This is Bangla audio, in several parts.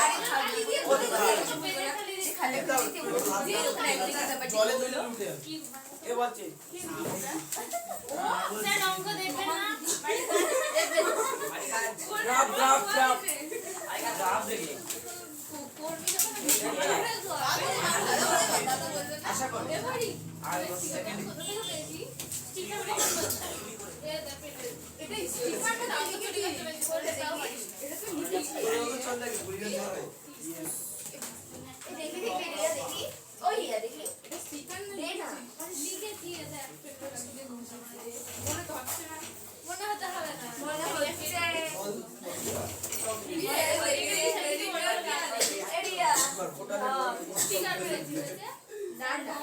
আরে খালি দিয়ে বলে খালি জলে দইলে উঠে এ বলছে স্যার অঙ্ক দেখবেন না গ্রাফ গ্রাফ গ্রাফ গ্রাফ দেখি আশা করি আর সেকেন্ড এটা স্টিকারটা দাও কি দিয়ে এটা তো নিচে চল লাগে বুড়িয়ে ধরে দেখি দেখি দেখি ওই দেখি এটা স্টিকার না দে না লিখেছি এটা পেপার দিয়ে ঘুষে মারে মনে ধরছে না মনে হতে হবে না মনে হচ্ছে এরিয়া স্টিকার পেয়েছি না না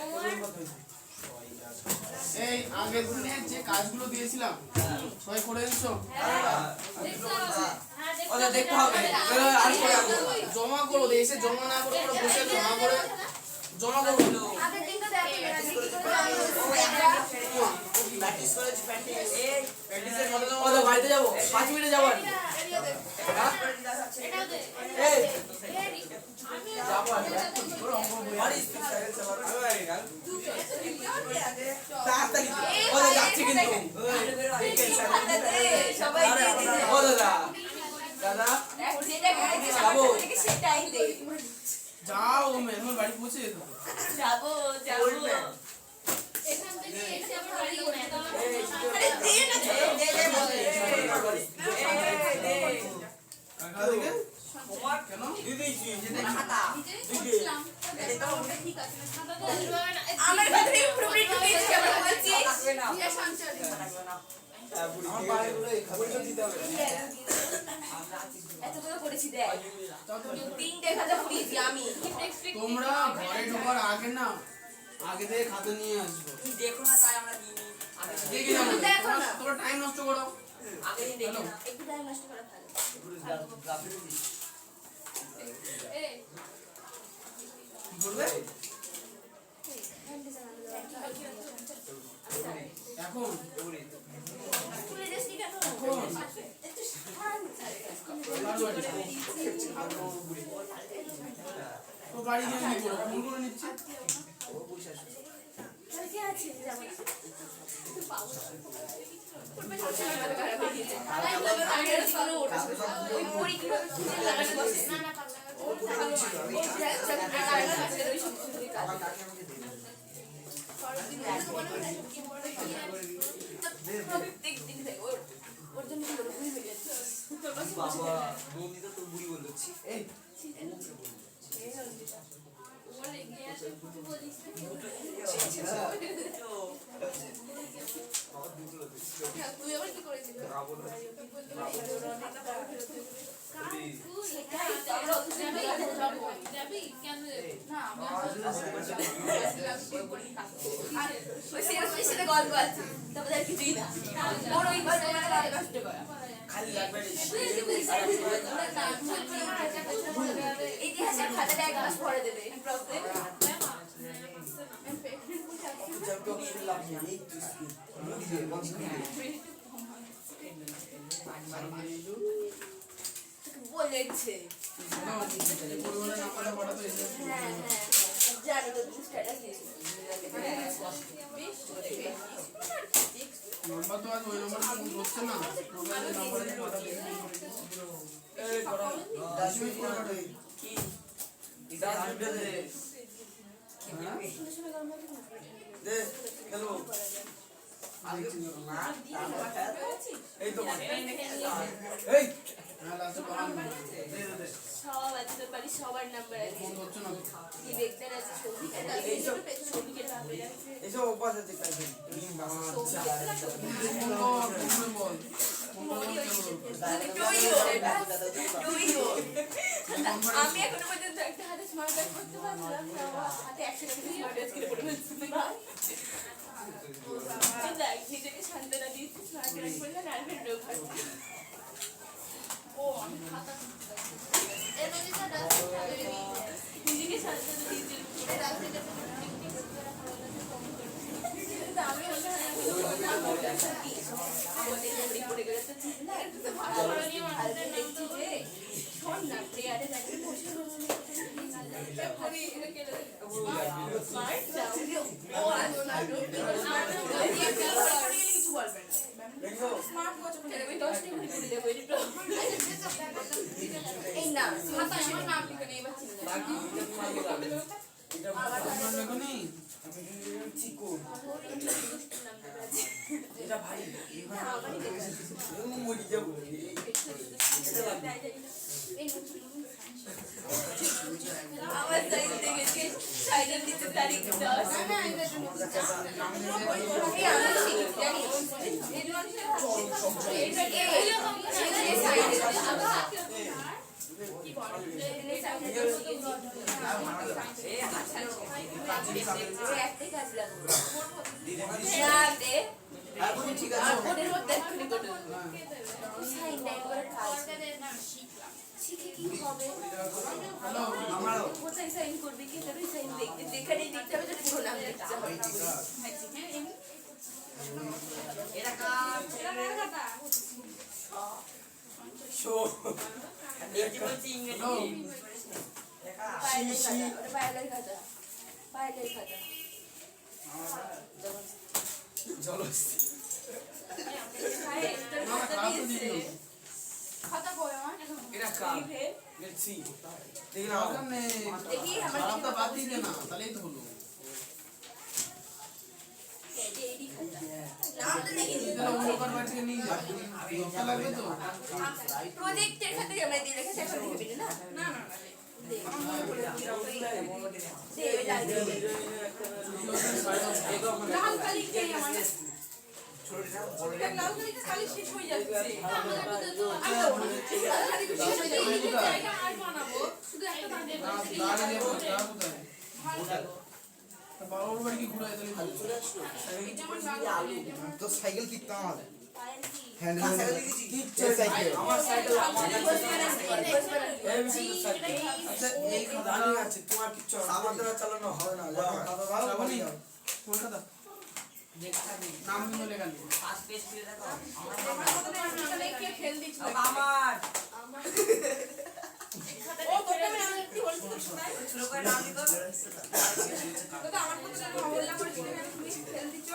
এই আগের দিনে যে কাজগুলো দিয়েছিলাম সবাই করে দিছো ওটা দেখতে হবে আর করে জমা করো এসে জমা না করে বসে জমা করো আগের দিন তো দেখো প্র্যাকটিস করেছি প্র্যাকটিস এই প্র্যাকটিসের মধ্যে ওটা বাড়িতে যাব 5 মিনিটে যাব আর এটাও দে এই আমি যাব আর পুরো অঙ্ক বই আর স্পিড তাড়াতাড়ি ওটা যাচ্ছে কিন্তু সবাই দিয়ে ও দাদা দাদা যেটা গাইছে যাবো সেটাই দে যাও মেহমান বাড়ি পৌঁছে যেত যাবো যাবো এখান থেকে এসে আমার বাড়ি গেলাম আরে দে না দে কাকা থেকে কেন দিদিছি খাতা করছিলাম ঠিক আছে খাতা তো আমার কাছে ইমপ্রুভমেন্ট হয়েছে আমরা বলছি ইয়ে সঞ্চয় আমার বাড়িগুলো খাবার দিতে হবে এতগুলো করেছি দেখ 3 খাতা পড়িয়েছি আমি তোমরা ঘরে ঢোকার আগে না আগে থেকে খাতা নিয়ে আসবো তুমি দেখো না তাই আমরা দিইনি আগে দেখি না দেখো না। তোমরা টাইম নষ্ট করো আগে দিন দেখি না একটু টাইম নষ্ট করা ভালো এই কি করবে এখন খুলে দিস নি কেন এখন একটু শান্ত তো বাড়ি গিয়ে কি করো ফোন করে নিচ্ছি কি আছে যাবো ওই পরি কিভাবে খুলে লাগাতে বসে না না পারলাম ওর জন্য কি করবো বুঝে গেছে বাবা বৌদি তো তোর বুড়ি বললো এই বলে গিয়ে আসে কিছু বলিস তুই আবার কি করেছিস যাবি কেন না ওই সাথে গল্প আছে তবে আর কিছুই না ওর ওই গল্প মানে কষ্ট করা খালি লাগবে ইতিহাসের খাতাটা এক মাস পরে দেবে প্রবলেম জব তো শুনলাম এই বলেছে পরিবারের নাম্বারটা পাঠাতো এসে হ্যাঁ জানো তো তুমি স্ট্যাটাস দিয়েছো নাম্বার তো আজ ওই নাম্বারে ফোন করছে না পরিবারের নাম্বারে পাঠাতে এই করো 10 মিনিট পরে পাঠাই কি এটা আসবে দে দে খেলবো আজকে না এই তো এই হ্যাঁ লাস্টে পাঠান দে দে সব আছে তোর বাড়ি সবার নাম্বার আছে ফোন করছে না কি বেগদার আছে সৌভিকের আছে সৌভিকের ভাবে আছে এইসব অভ্যাস আছে কাছে ফোন বল আমি এখনো পর্যন্ত একটা হাতে স্মার্ট ওয়াচ করতে পারলাম না হাতে 100 টাকা স্মার্ট ওয়াচ কিনে পড়ে ফেলছি দেখ নিজেকে শান্তনা দিচ্ছি স্মার্ট ওয়াচ করলে নার্ভের রোগ হয় ও আমি খাতা এই নদীটা নিজেকে শান্তনা দিচ্ছি আমি আমাদের দৌড়ি পড়ে গেলে তো ঠিক না একটু তো ভালো করে নিয়ে মাথায় দেখছি যে শোন না প্রেয়ারে যাকে বসে আমি 10 টি করে করে দেব এডিট এই না খাতায় আমার নাম লিখে নেই এবার চিন্তা বাকি এটা তোমাকে যাবে এটা আমার এখনই চিকন এটা ভাই মরি যাব আমার সাইড থেকে সাইডের নিচে তারিখ দাও না না এটা জন্য এই আমি জানি এই জন্য এটা এই সাইডে কি বল এই সাইডে এই হাত ছাড়ো একটা কাজ লাগবে না দে এখন ঠিক আছে ওদের মধ্যে এক্ষুনি করে সাইন টাইম করে কাজ শিখে কি হবে আমারও কোথায় সাইন করবে কি তবে সাইন দেখতে দেখারই দিতে হবে পুরো নাম লিখতে হবে এটা কাট শো ইংরেজি বলছি ইংরেজি বাইরের খাতা বাইরের খাতা চলো খাতা কই আমার এটা কাট লেটসি দেখি না দেখি আমার খারাপটা বাদ দিয়ে দে না তাহলেই তো হলো এডি খাতা নামটা দেখি তাহলে অন্য কার বাড়ি থেকে নিয়ে যা দরকার লাগবে তো প্রজেক্টের খাতে আমরা দিয়ে রেখেছি এখন লিখবি না না না লাল কালি কে আমার লাল কালি খালি শেষ হয়ে যাচ্ছে আর বানাবো শুধু একটা বানিয়ে দাঁড়িয়ে দেবো যা কোথায় বাবার বাড়ি কি ঘুরে তাহলে तो साइकिल कितना है পায়ের কি हैंडल কিচ্ছে साइकिल আমার সাইকেল আমার আচ্ছা এই জানি আছে তোমার কিচ্ছু আমাদের চালানো হবে না শ্রাবণী কলকাতা নাম কিন্তু লেখা নেই ফার্স্ট পেজ খুলে দেখো খেল দিচ্ছি আমার ও তোকে আমি একটু বলছি তো শোনাই শুরু করে নাম লিখো তো আমার কথা আমি বললাম করে তুমি খেল দিচ্ছ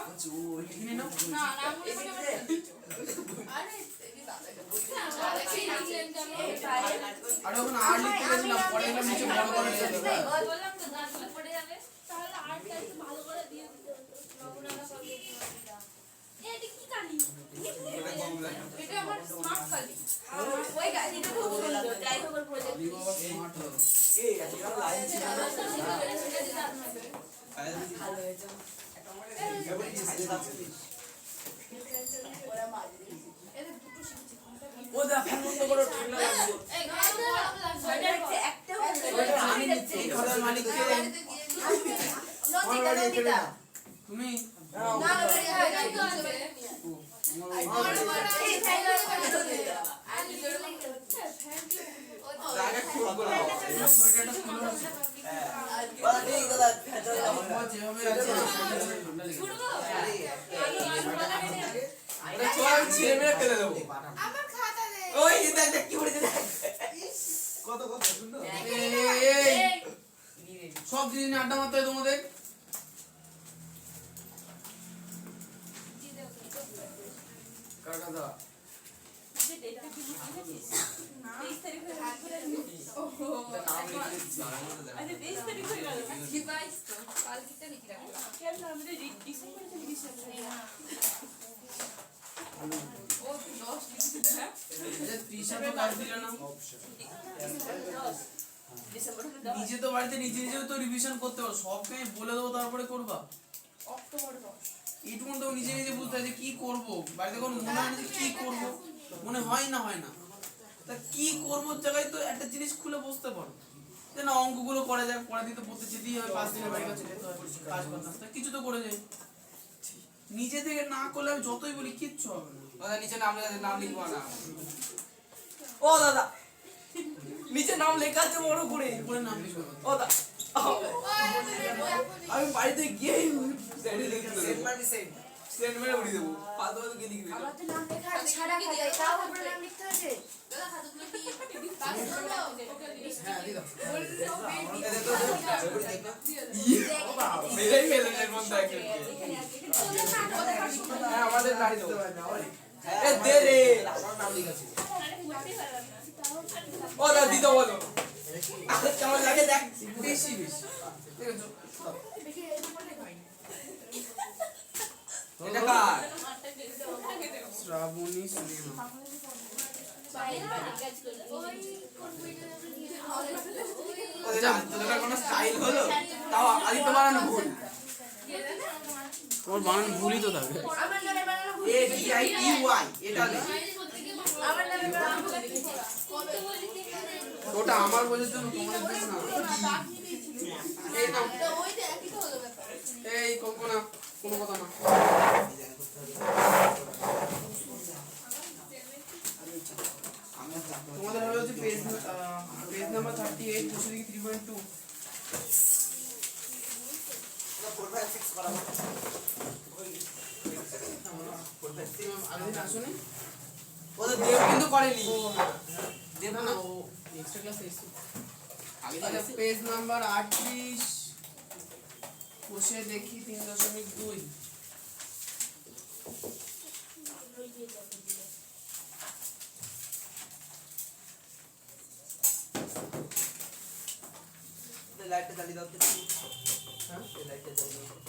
এখানে নাও না নাম বলে আরে আরে ওখানে আর লিখতে গেছিলাম পরে এলাম নিচে বড় করে দিয়ে দেবো বললাম তো গাছগুলো পড়ে যাবে তাহলে আর্টটা একটু ভালো করে দিয়ে দিতে হতো লবণাটা সব এটা কি কালি এটা আমার স্মার্ট কালি ওই গাড়িটা খুব সুন্দর ড্রাইভার প্রজেক্ট লিখো বাবা স্মার্ট হবে এই আছে লাইন ছিল ভালো হয়েছে ওরা মাঝে ও দা ফ্যান বন্ধ করো ঠান্ডা লাগছে এই গাছগুলো ভালো লাগছে সোয়েটার একটা আমি এই খাতার মালিক কে নদীটা তুমি না না এই সাইকেল আমি জোরে জায়গা খুব বড় সোয়েটারটা খুলে আছে बड़ा ठीक दादा বাবা যেভাবে আছে ঠান্ডা লেগে আরে চল ছিঁড়ে মেরে ফেলে দেবো আমার খাতা দে ওই দেখ দেখ কি পড়েছে দেখ কত কত সুন্দর এই সব জিনিস নিয়ে আড্ডা মারতে হয় তোমাদের কাকা দা যে ডেটটা কি লিখেছিস 23 তারিখ হয়ে গেল ওহো নাম লিখে দিচ্ছি আরে 23 তারিখ হয়ে গেল কি 22 তো কালকেটা লিখে রাখলাম কেন আমরা ডিসেম্বরে তো লিখেছি ও 10 লিখেছিস হ্যাঁ এই ত্রিশাটা কাজ দিলে না ডিসেম্বরে নিজে তো বাড়িতে নিজে নিজেও তো রিভিশন করতে পারো সবকে আমি বলে দেবো তারপরে করবা অক্টোবর 10 এইটুকুন তো নিজে নিজে বুঝতে হয় যে কি করবো বাড়িতে কোনো মনে হয় না যে কি করবো মনে হয় না তা কি করবো জায়গায় তো একটা জিনিস খুলে বসতে পারো যে না অঙ্কগুলো করা যায় পড়া দিতে পড়তে যেতেই হয় 5 দিনের বাড়ি কাছে যেতে হয় কাজ করতাম তা কিছু তো করে যায় নিজে থেকে না করলে আমি যতই বলি কিচ্ছু হবে না দাদা নিচে নাম লিখবো না ও দাদা নিচে নাম লেখা আছে বড় করে উপরে নাম লিখবে ও দাদা আমি বাড়িতে গিয়ে সেন্ড মেরে উড়িয়ে দেবো পাতো গিয়ে লিখবি আমার তো নাম লেখা আছে সারা খাতায় তাও উপরে নাম লিখতে হয়েছে দাদা খাতাগুলো কি হ্যাঁ দিদা মেরেই ফেলেন এর মধ্যে একজনকে। হ্যাঁ আমাদের গাড়ি দেবো এ দে রে আমার নাম লিখেছি আরে করতেই পারলাম না ও দাদা দিতে বলো কেমন লাগে দেখ বেশি বেশি ঠিক আছে এটা কার শ্রাবণী সিনেমা যা তোদের কোনো স্টাইল হলো তাও আদিত্য বানানো ভুল তোমার বানান ভুলই তো থাকে A D I E Y এটা দে ওটা আমার বোঝার জন্য তোমাদের জন্য না এই নাও এই কঙ্কনা কোনো কথা না তোমাদের হবে হচ্ছে পেজ নাম্বার 38 বসে দেখি 3.2 4 5 6 করা আগে আসুনি ওদের দেব কিন্তু করেনি দেব না ও এক্সট্রা ক্লাস এসে আগে পেজ নাম্বার 38 বসে দেখি 3.2 লাইটটা জ্বালিয়ে দাও তো হ্যাঁ লাইটটা জ্বালিয়ে দাও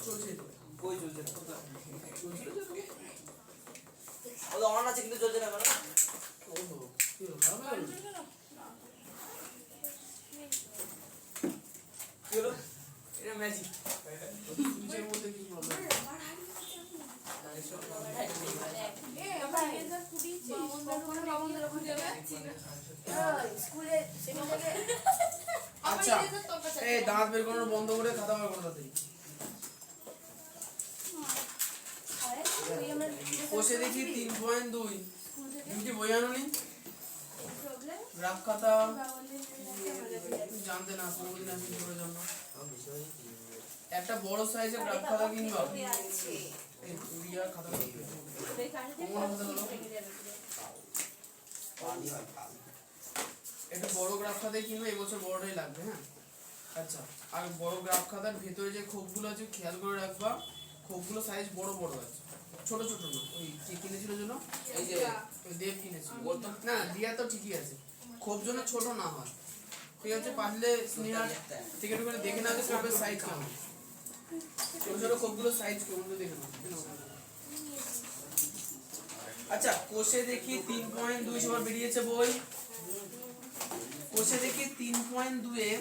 চলছে তো কই চলছে না চলছে তো ওদের অন আছে কিন্তু চলছে না কেন ওহো কি হলো খারাপ হয়ে গেল কি হলো এটা ম্যাজিক সুইচের মধ্যে কি প্রবলেম আচ্ছা এই দাঁত বের করানো বন্ধ করে খাতা বার করো তাড়াতাড়ি বসে দেখি 3.2 তুমি কি বই আনোনি গ্রাফ খাতা জানতে না কোনদিন আমি করে জন্য একটা বড় সাইজের গ্রাফ খাতা কিনবা এই রিয়ার খাতা কোন খাতা হলো একটা বড় গ্রাফ খাতাই কিনবে এবছর বড়টাই লাগবে হ্যাঁ আচ্ছা আর বড় গ্রাফ খাতার ভেতরে যে খোপগুলো আছে খেয়াল করে রাখবা খোপগুলো সাইজ বড় বড় আছে ছোট ছোট না ওই কে কিনেছিল জন্য এই যে ওই দেব কিনেছিল না দিয়া তো ঠিকই আছে খোপ জন্য ছোট না হয় ঠিক আছে পারলে স্নেহার থেকে একটু করে দেখে নাও যে খোপের সাইজ কেমন ছোট ছোট খোপগুলো সাইজ কেমন দেখে নাও আচ্ছা কোষে দেখি 3.2 সবার বেরিয়েছে বই কোষে দেখি 3.2 এ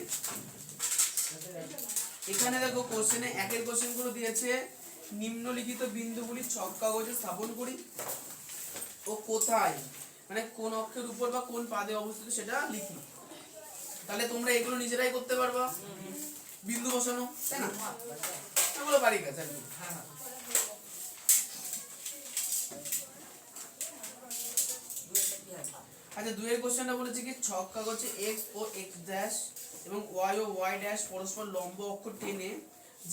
এখানে দেখো কোশ্চেনে একের কোশ্চেন গুলো দিয়েছে নিম্নলিখিত বিন্দুগুলি ছক কাগজে স্থাপন করি ও কোথায় মানে কোন অক্ষের উপর বা কোন পাদে অবস্থিত সেটা লিখি তাহলে তোমরা এগুলো নিজেরাই করতে পারবা বিন্দু বসানো তাই না এগুলো বাড়ি কাজ আর কি আচ্ছা দুইয়ের কোশ্চেনটা বলেছে কি ছক কাগজে x ও x ড্যাশ এবং y ও y ড্যাশ পরস্পর লম্ব অক্ষ টেনে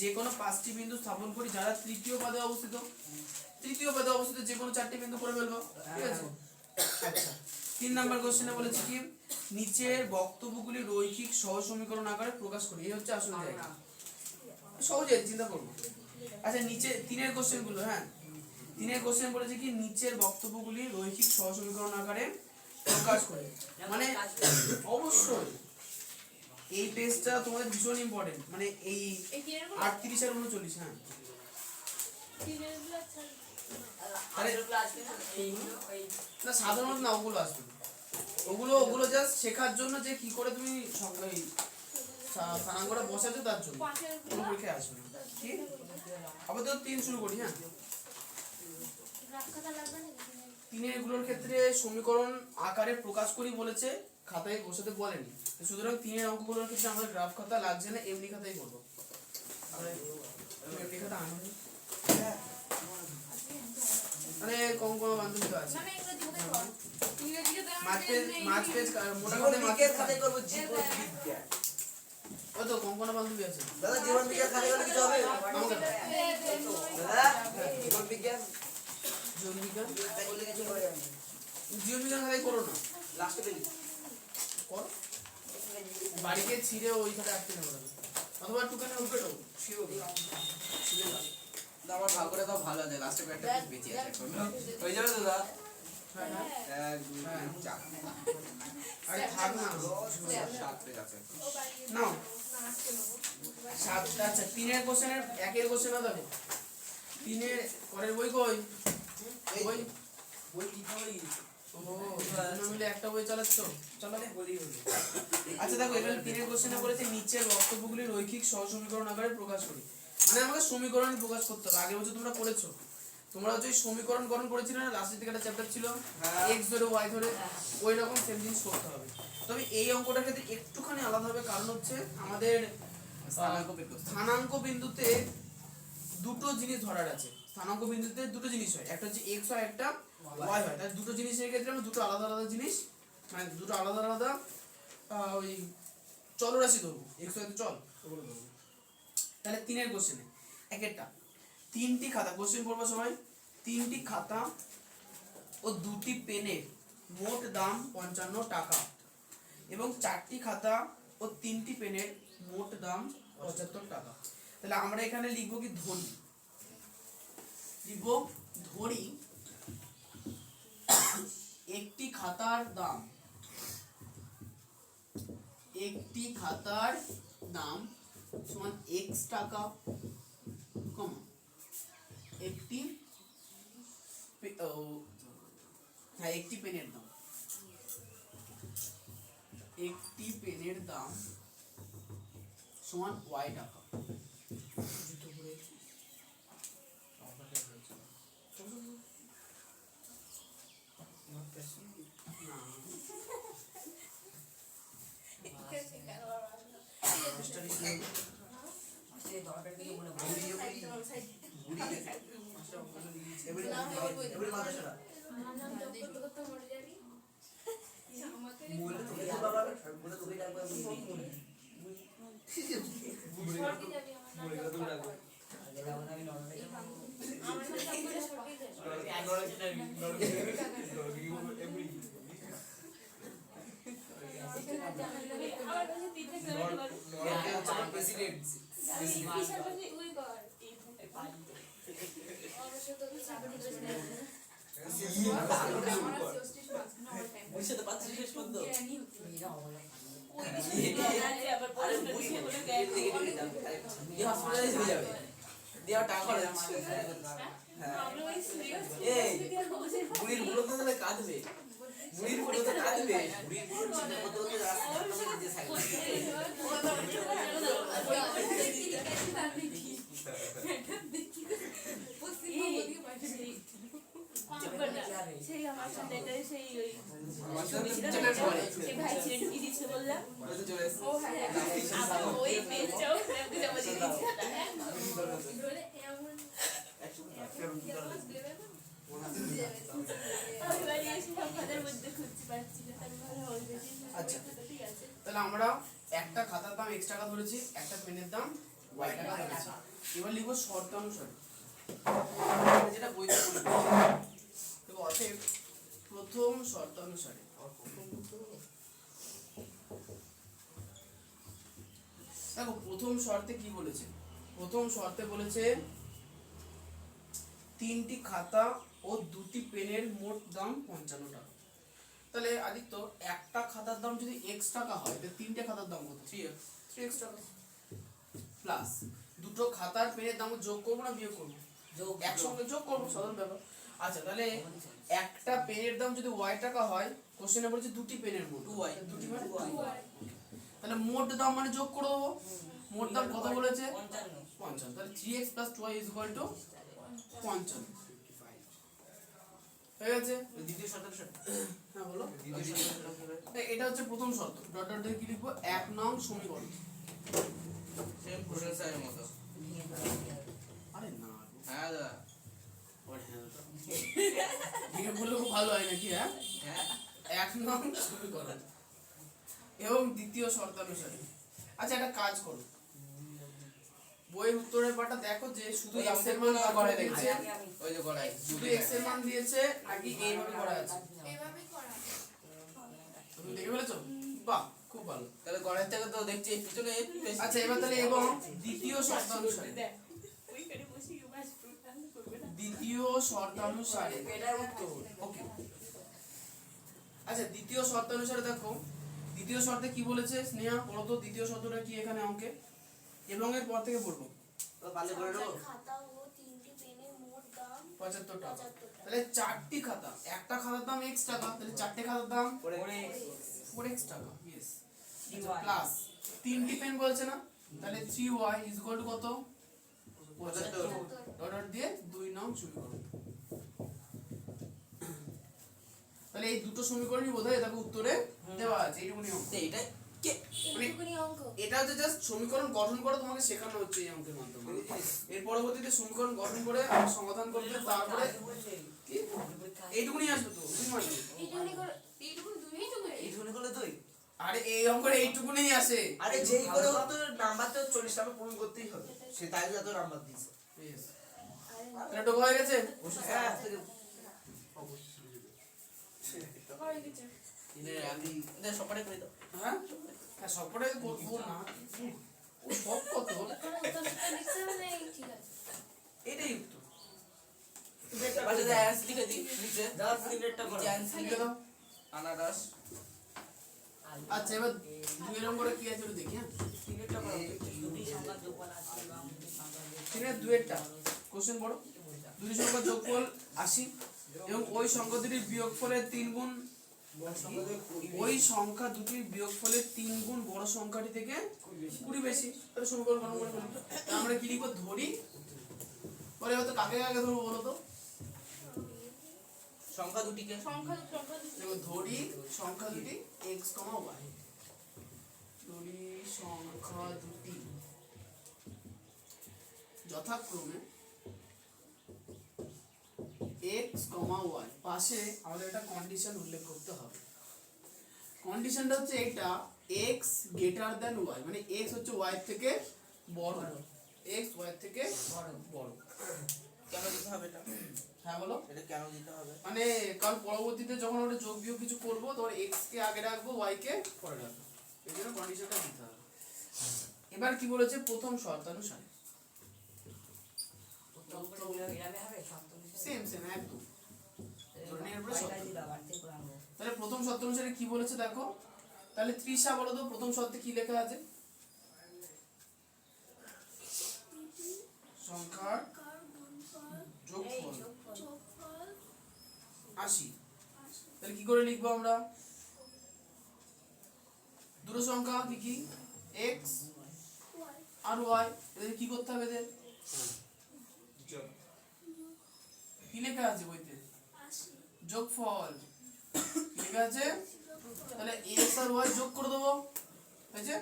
যে কোনো পাঁচটি বিন্দু স্থাপন করি যারা তৃতীয় পদে অবস্থিত যে কোনো চারটি বিন্দু করে ফেলবো ঠিক আছে আচ্ছা 3 নাম্বার কোশ্চেনে বলেছে কি নিচের বক্তব্যগুলি রৈখিক সহ সমীকরণ আকারে প্রকাশ করি এই হচ্ছে আসল জায়গা সহজে চিন্তা করব আচ্ছা নিচে 3 এর কোশ্চেন গুলো হ্যাঁ 3 এর কোশ্চেন বলেছে কি নিচের বক্তব্যগুলি রৈখিক সহ সমীকরণ আকারে প্রকাশ করে মানে অবশ্যই এই পেজটা তোমাদের ভীষণ ইম্পর্টেন্ট মানে এই 38 আর 39 হ্যাঁ আরে না সাধারণত না ওগুলো আসবে ওগুলো জাস্ট শেখার জন্য যে কি করে তুমি এই স্থানাঙ্কটা বসাতে তার জন্য কোনো পরীক্ষায় আসবে না কি আপাতত 3 শুরু করি হ্যাঁ তিনের ক্ষেত্রে সমীকরণ আকারে প্রকাশ করি বলেছে খাতায় বসাতে বলেনি সুতরাং তিনের অঙ্কগুলোর ক্ষেত্রে আমাদের গ্রাফ খাতা লাগছে না এমনি খাতাই করবো এমনি খাতা আনো আরে কম বান্ধবী তো আছে মাছ পেজ মোটা খাতায় বিকের খাতায় করব জীবন বিজ্ঞান ওই তো কঙ্কনা বান্ধবী আছে দাদা জীবন বিজ্ঞান খাতায় করলে কিছু হবে আমাকে দাদা জীবন বিজ্ঞান জীবন বিজ্ঞান খাতায় করলে কিছু হবে জীবন বিজ্ঞান খাতায় করো না লাস্টে পেলি করো বাড়িকে ছিঁড়ে ওই খাতায় আটকে নেবো অথবা টুকানে উপরে দেবো ছিঁড়ে আমার ভাগ্যটা তো ভালো আছে, লাস্টে একটা পিস বেঁচে আছে এখন। হয়ে যাবে তো দা? হ্যাঁ হ্যাঁ 1 2 3 4 আরে থাক না 7 পেজ আছে। নাও সাতটা। আচ্ছা তিনের কোশ্চেনের একের কোশ্চেন দেখো, তিনের পরের বই কই? বই বই কি বই? ও তোমরা মিলে একটা বই চালাচ্ছ, চালাবে। আচ্ছা দেখো এখানে তিনের কোশ্চেনে বলেছে নিচের বক্তব্যগুলি রৈখিক সহসমীকরণ আকারে প্রকাশ করি। মানে আমাকে সমীকরণ প্রকাশ করতে হবে। আগের বছর তোমরা করেছো, তোমরা হচ্ছে ওই সমীকরণকরণ করেছিলে না, লাস্টের দিকে একটা চ্যাপ্টার ছিল x ধরে y ধরে, ওই রকম সেম জিনিস করতে হবে। তবে এই অঙ্কটার ক্ষেত্রে একটুখানি আলাদা হবে, কারণ হচ্ছে আমাদের স্থানাঙ্ক বিন্দুতে দুটো জিনিস ধরার আছে। স্থানাঙ্ক বিন্দুতে দুটো জিনিস হয়, একটা হচ্ছে x হয়, একটা y হয়। তাই দুটো জিনিসের ক্ষেত্রে আমরা দুটো আলাদা আলাদা জিনিস, মানে দুটো আলাদা আলাদা ওই চলরাশি ধরবো। x y তো চল, ওগুলো ধরবো। তাহলে তিনের কোশ্চেনে একটা তিনটি খাতা কোশ্চেন করবো সবাই। তিনটি খাতা ও দুটি পেনের মোট দাম 55 টাকা এবং চারটি খাতা ও তিনটি পেনের মোট দাম 75 টাকা। তাহলে আমরা এখানে লিখবো কি ধরি, লিখবো ধরি একটি খাতার দাম, একটি খাতার দাম সমান x টাকা, কমা একটি হ্যাঁ একটি পেনের দাম, একটি পেনের দাম সমান y টাকা। সে দরকার কিছু মনে পড়ে এবারে মাথা ছাড়া বলে তো কিছু বাবা বলে তো এটা একবার আমি নরমালি বুঝতে পারছিস শেষ পর্যন্ত দেওয়া টাকা যাচ্ছে। এই বুড়ির বুড়ো তো তাহলে কাঁদবে, বুড়ির বুড়ো তো কাঁদবে, বুড়ির বুড়ো চিন্তা করতে করতে রাস্তা দিয়ে সাইকেল সেই আমার সাথে সেই ওই চলে ভাই ছেড়ে কি দিচ্ছে বললাম চলে এসেছে। ও হ্যাঁ আবার ওই পেজটাও জমা দিয়ে দিচ্ছে আচ্ছা তাহলে আমরা একটা খাতার দাম x টাকা ধরেছি, একটা পেনের দাম y টাকা ধরেছি। এবার লিখবো শর্ত অনুসারে, যেটা বইতে দেখো অতএব প্রথম শর্ত অনুসারে, দেখো প্রথম শর্তে কি বলেছে, প্রথম শর্তে বলেছে তিনটি খাতা ও দুটি পেনের মোট দাম 55 টাকা। তাহলে আদিত্য একটা খাতার দাম যদি x টাকা হয় তাহলে তিনটে খাতার দাম কত? 3x টাকা প্লাস দুটো খাতার পেনের দাম যোগ করবো না বিয়োগ করবো? একসঙ্গে যোগ করবো, সাধারণ ব্যাপার। আচ্ছা তাহলে একটা পেনের দাম যদি y টাকা হয়, কোশ্চেনে বলেছে দুটি পেনের মোট 2y, দুটি মানে 2y, তাহলে মোট দাম মানে যোগ করে দেবো। মোট দাম কত বলেছে? 55। তাহলে 3x + 2y = 55 হয়ে গেছে। দ্বিতীয় শর্ত হ্যাঁ বলো। এটা হচ্ছে প্রথম শর্ত। ডট ডট দিয়ে কি লিখবো? 1 নং সমীকরণ। সেম প্রসেসরের মতো। আরে না হ্যাঁ দাদা, ওরে হ্যাঁ ঠিক বললে খুব ভালো হয় নাকি? হ্যাঁ হ্যাঁ 1 নং সমীকরণ এবং দ্বিতীয় শর্ত অনুসারে। আচ্ছা একটা কাজ করো, বইয়ের উত্তরের পাটা দেখো যে শুধু x এর মান করে দেখছে, ওই যে গড়াই শুধু x এর মান দিয়েছে নাকি এইভাবে করা আছে? এইভাবেই করা তুমি দেখে ফেলেছো? বাহ খুব ভালো। তাহলে গড়াই থেকে তো দেখছি পিছনে আচ্ছা এবার তাহলে এবং দ্বিতীয় শর্ত অনুসারে, ওইখানে বসে বাস দ্বিতীয় শর্তানুসারে এটাই উত্তর। ওকে আচ্ছা দ্বিতীয় শর্তানুসারে দেখো দ্বিতীয় শর্তে কি বলেছে স্নেহা বলো তো দ্বিতীয় শর্তটা কি এখানে অঙ্কে এবং এর পর থেকে বলবো তো পারলে করে দেবো খাতা ও 3টি পেনের মোট দাম 75 টাকা 75 টাকা। তাহলে 4টি খাতা একটা খাতার দাম x টাকা তাহলে 4টে খাতার দাম করে 4x টাকা ইয়েস 3y প্লাস 3টি পেন বলছে না তাহলে 3y কত 75 ডট দিয়ে 2 নং সমীকরণ তাহলে এই দুটো সমীকরণই বোধহয় দেখো উত্তরে দেওয়া আছে এইটুকুনি অঙ্ক এইটা কে মানে এইটুকুনি অঙ্ক। এটা হচ্ছে জাস্ট সমীকরণ গঠন করে তোমাকে শেখানো হচ্ছে এই অঙ্কের মাধ্যমে এর পরবর্তীতে সমীকরণ গঠন করে সমাধান করবে তারপরে কি এইটুকুনি আসবে তো তুমি মানে এইটুকুনি করে এইটুকুনি দুইই তো করে। এইটুকুনি করলে তুই আরে এই অঙ্কের এইটুকুনি আসে আরে যেই করে হোক তো নাম্বার তো 40 টাকা পূরণ করতেই হবে সে তাই যত নাম্বার দিয়েছে Yes. তাহলে টোকা হয়ে গেছে হ্যাঁ করে দিচ্ছে। আমি সপারে করে দাও হ্যাঁ হ্যাঁ সবকটাই করবো না ও সব কত এখানে উত্তরটা লিখতে হবে না ঠিক আছে। এটাই উত্তর আচ্ছা দা অ্যান্সার লিখে দিই নিচে 10 মিনিটটা করো অ্যান্সার লিখে দাও আনারস আচ্ছা এবার দুই নম্বরে কি আছে একটু দেখি হ্যাঁ তিনটা করো দুটি সংখ্যা যোগফল আছে এবং দুটি সংখ্যা তিনের দুয়েরটা কোশ্চেন পড়ো দুটি সংখ্যার যোগফল 80 এবং ওই সংখ্যা দুটির বিয়োগফলের 3 গুণ ওই সংখ্যা দুটির বিয়োগফলের 3 গুণ বড় সংখ্যাটি থেকে 20 বেশি তাহলে সমীকরণ গঠন করে ফেলি তাহলে আমরা কি লিখব ধরি পরে হয়তো কাকে কাকে ধরবো বলো তো সংখ্যা দুটিকে সংখ্যা দুটো দেখো ধরি সংখ্যা দুটি x, y ধরি সংখ্যা দুটি যথাক্রমে x, y পাশে আমাদের একটা কন্ডিশন উল্লেখ করতে হবে কন্ডিশনটা হচ্ছে এটা x গ্রেটার দ্যান y মানে x হচ্ছে y এর থেকে বড় x y এর থেকে বড় কেন দিতে হবে এটা হ্যাঁ বলো এটা কেন দিতে হবে মানে কারণ পরবর্তীতে যখন আমরা যোগ বিয়োগ কিছু করবো তখন x কে আগে রাখবো y কে পরে রাখবো এই জন্য কন্ডিশনটা দিতে হবে এবার কি বলেছে প্রথম শর্তানুসারে উত্তরগুলো এভাবে হবে সপ্তমী সেম একদম ধরে নিয়ে এরপরে শর্ত। দিলাম আর থেকে করব তাহলে প্রথম শর্ত অনুসারে কি বলেছে দেখো তাহলে তৃষা বলো তো প্রথম শর্তে কি লেখা আছে সংখ্যার কার গুণফল যোগফল যোগফল 80 তাহলে কি করে লিখবো আমরা দুটো সংখ্যা কি কি x y আর y এদের কি করতে হবে এদের কি লেখা আছে বইতে 80 যোগফল কি লেখা আছে তাহলে x আর y যোগ করে দেবো হয়েছে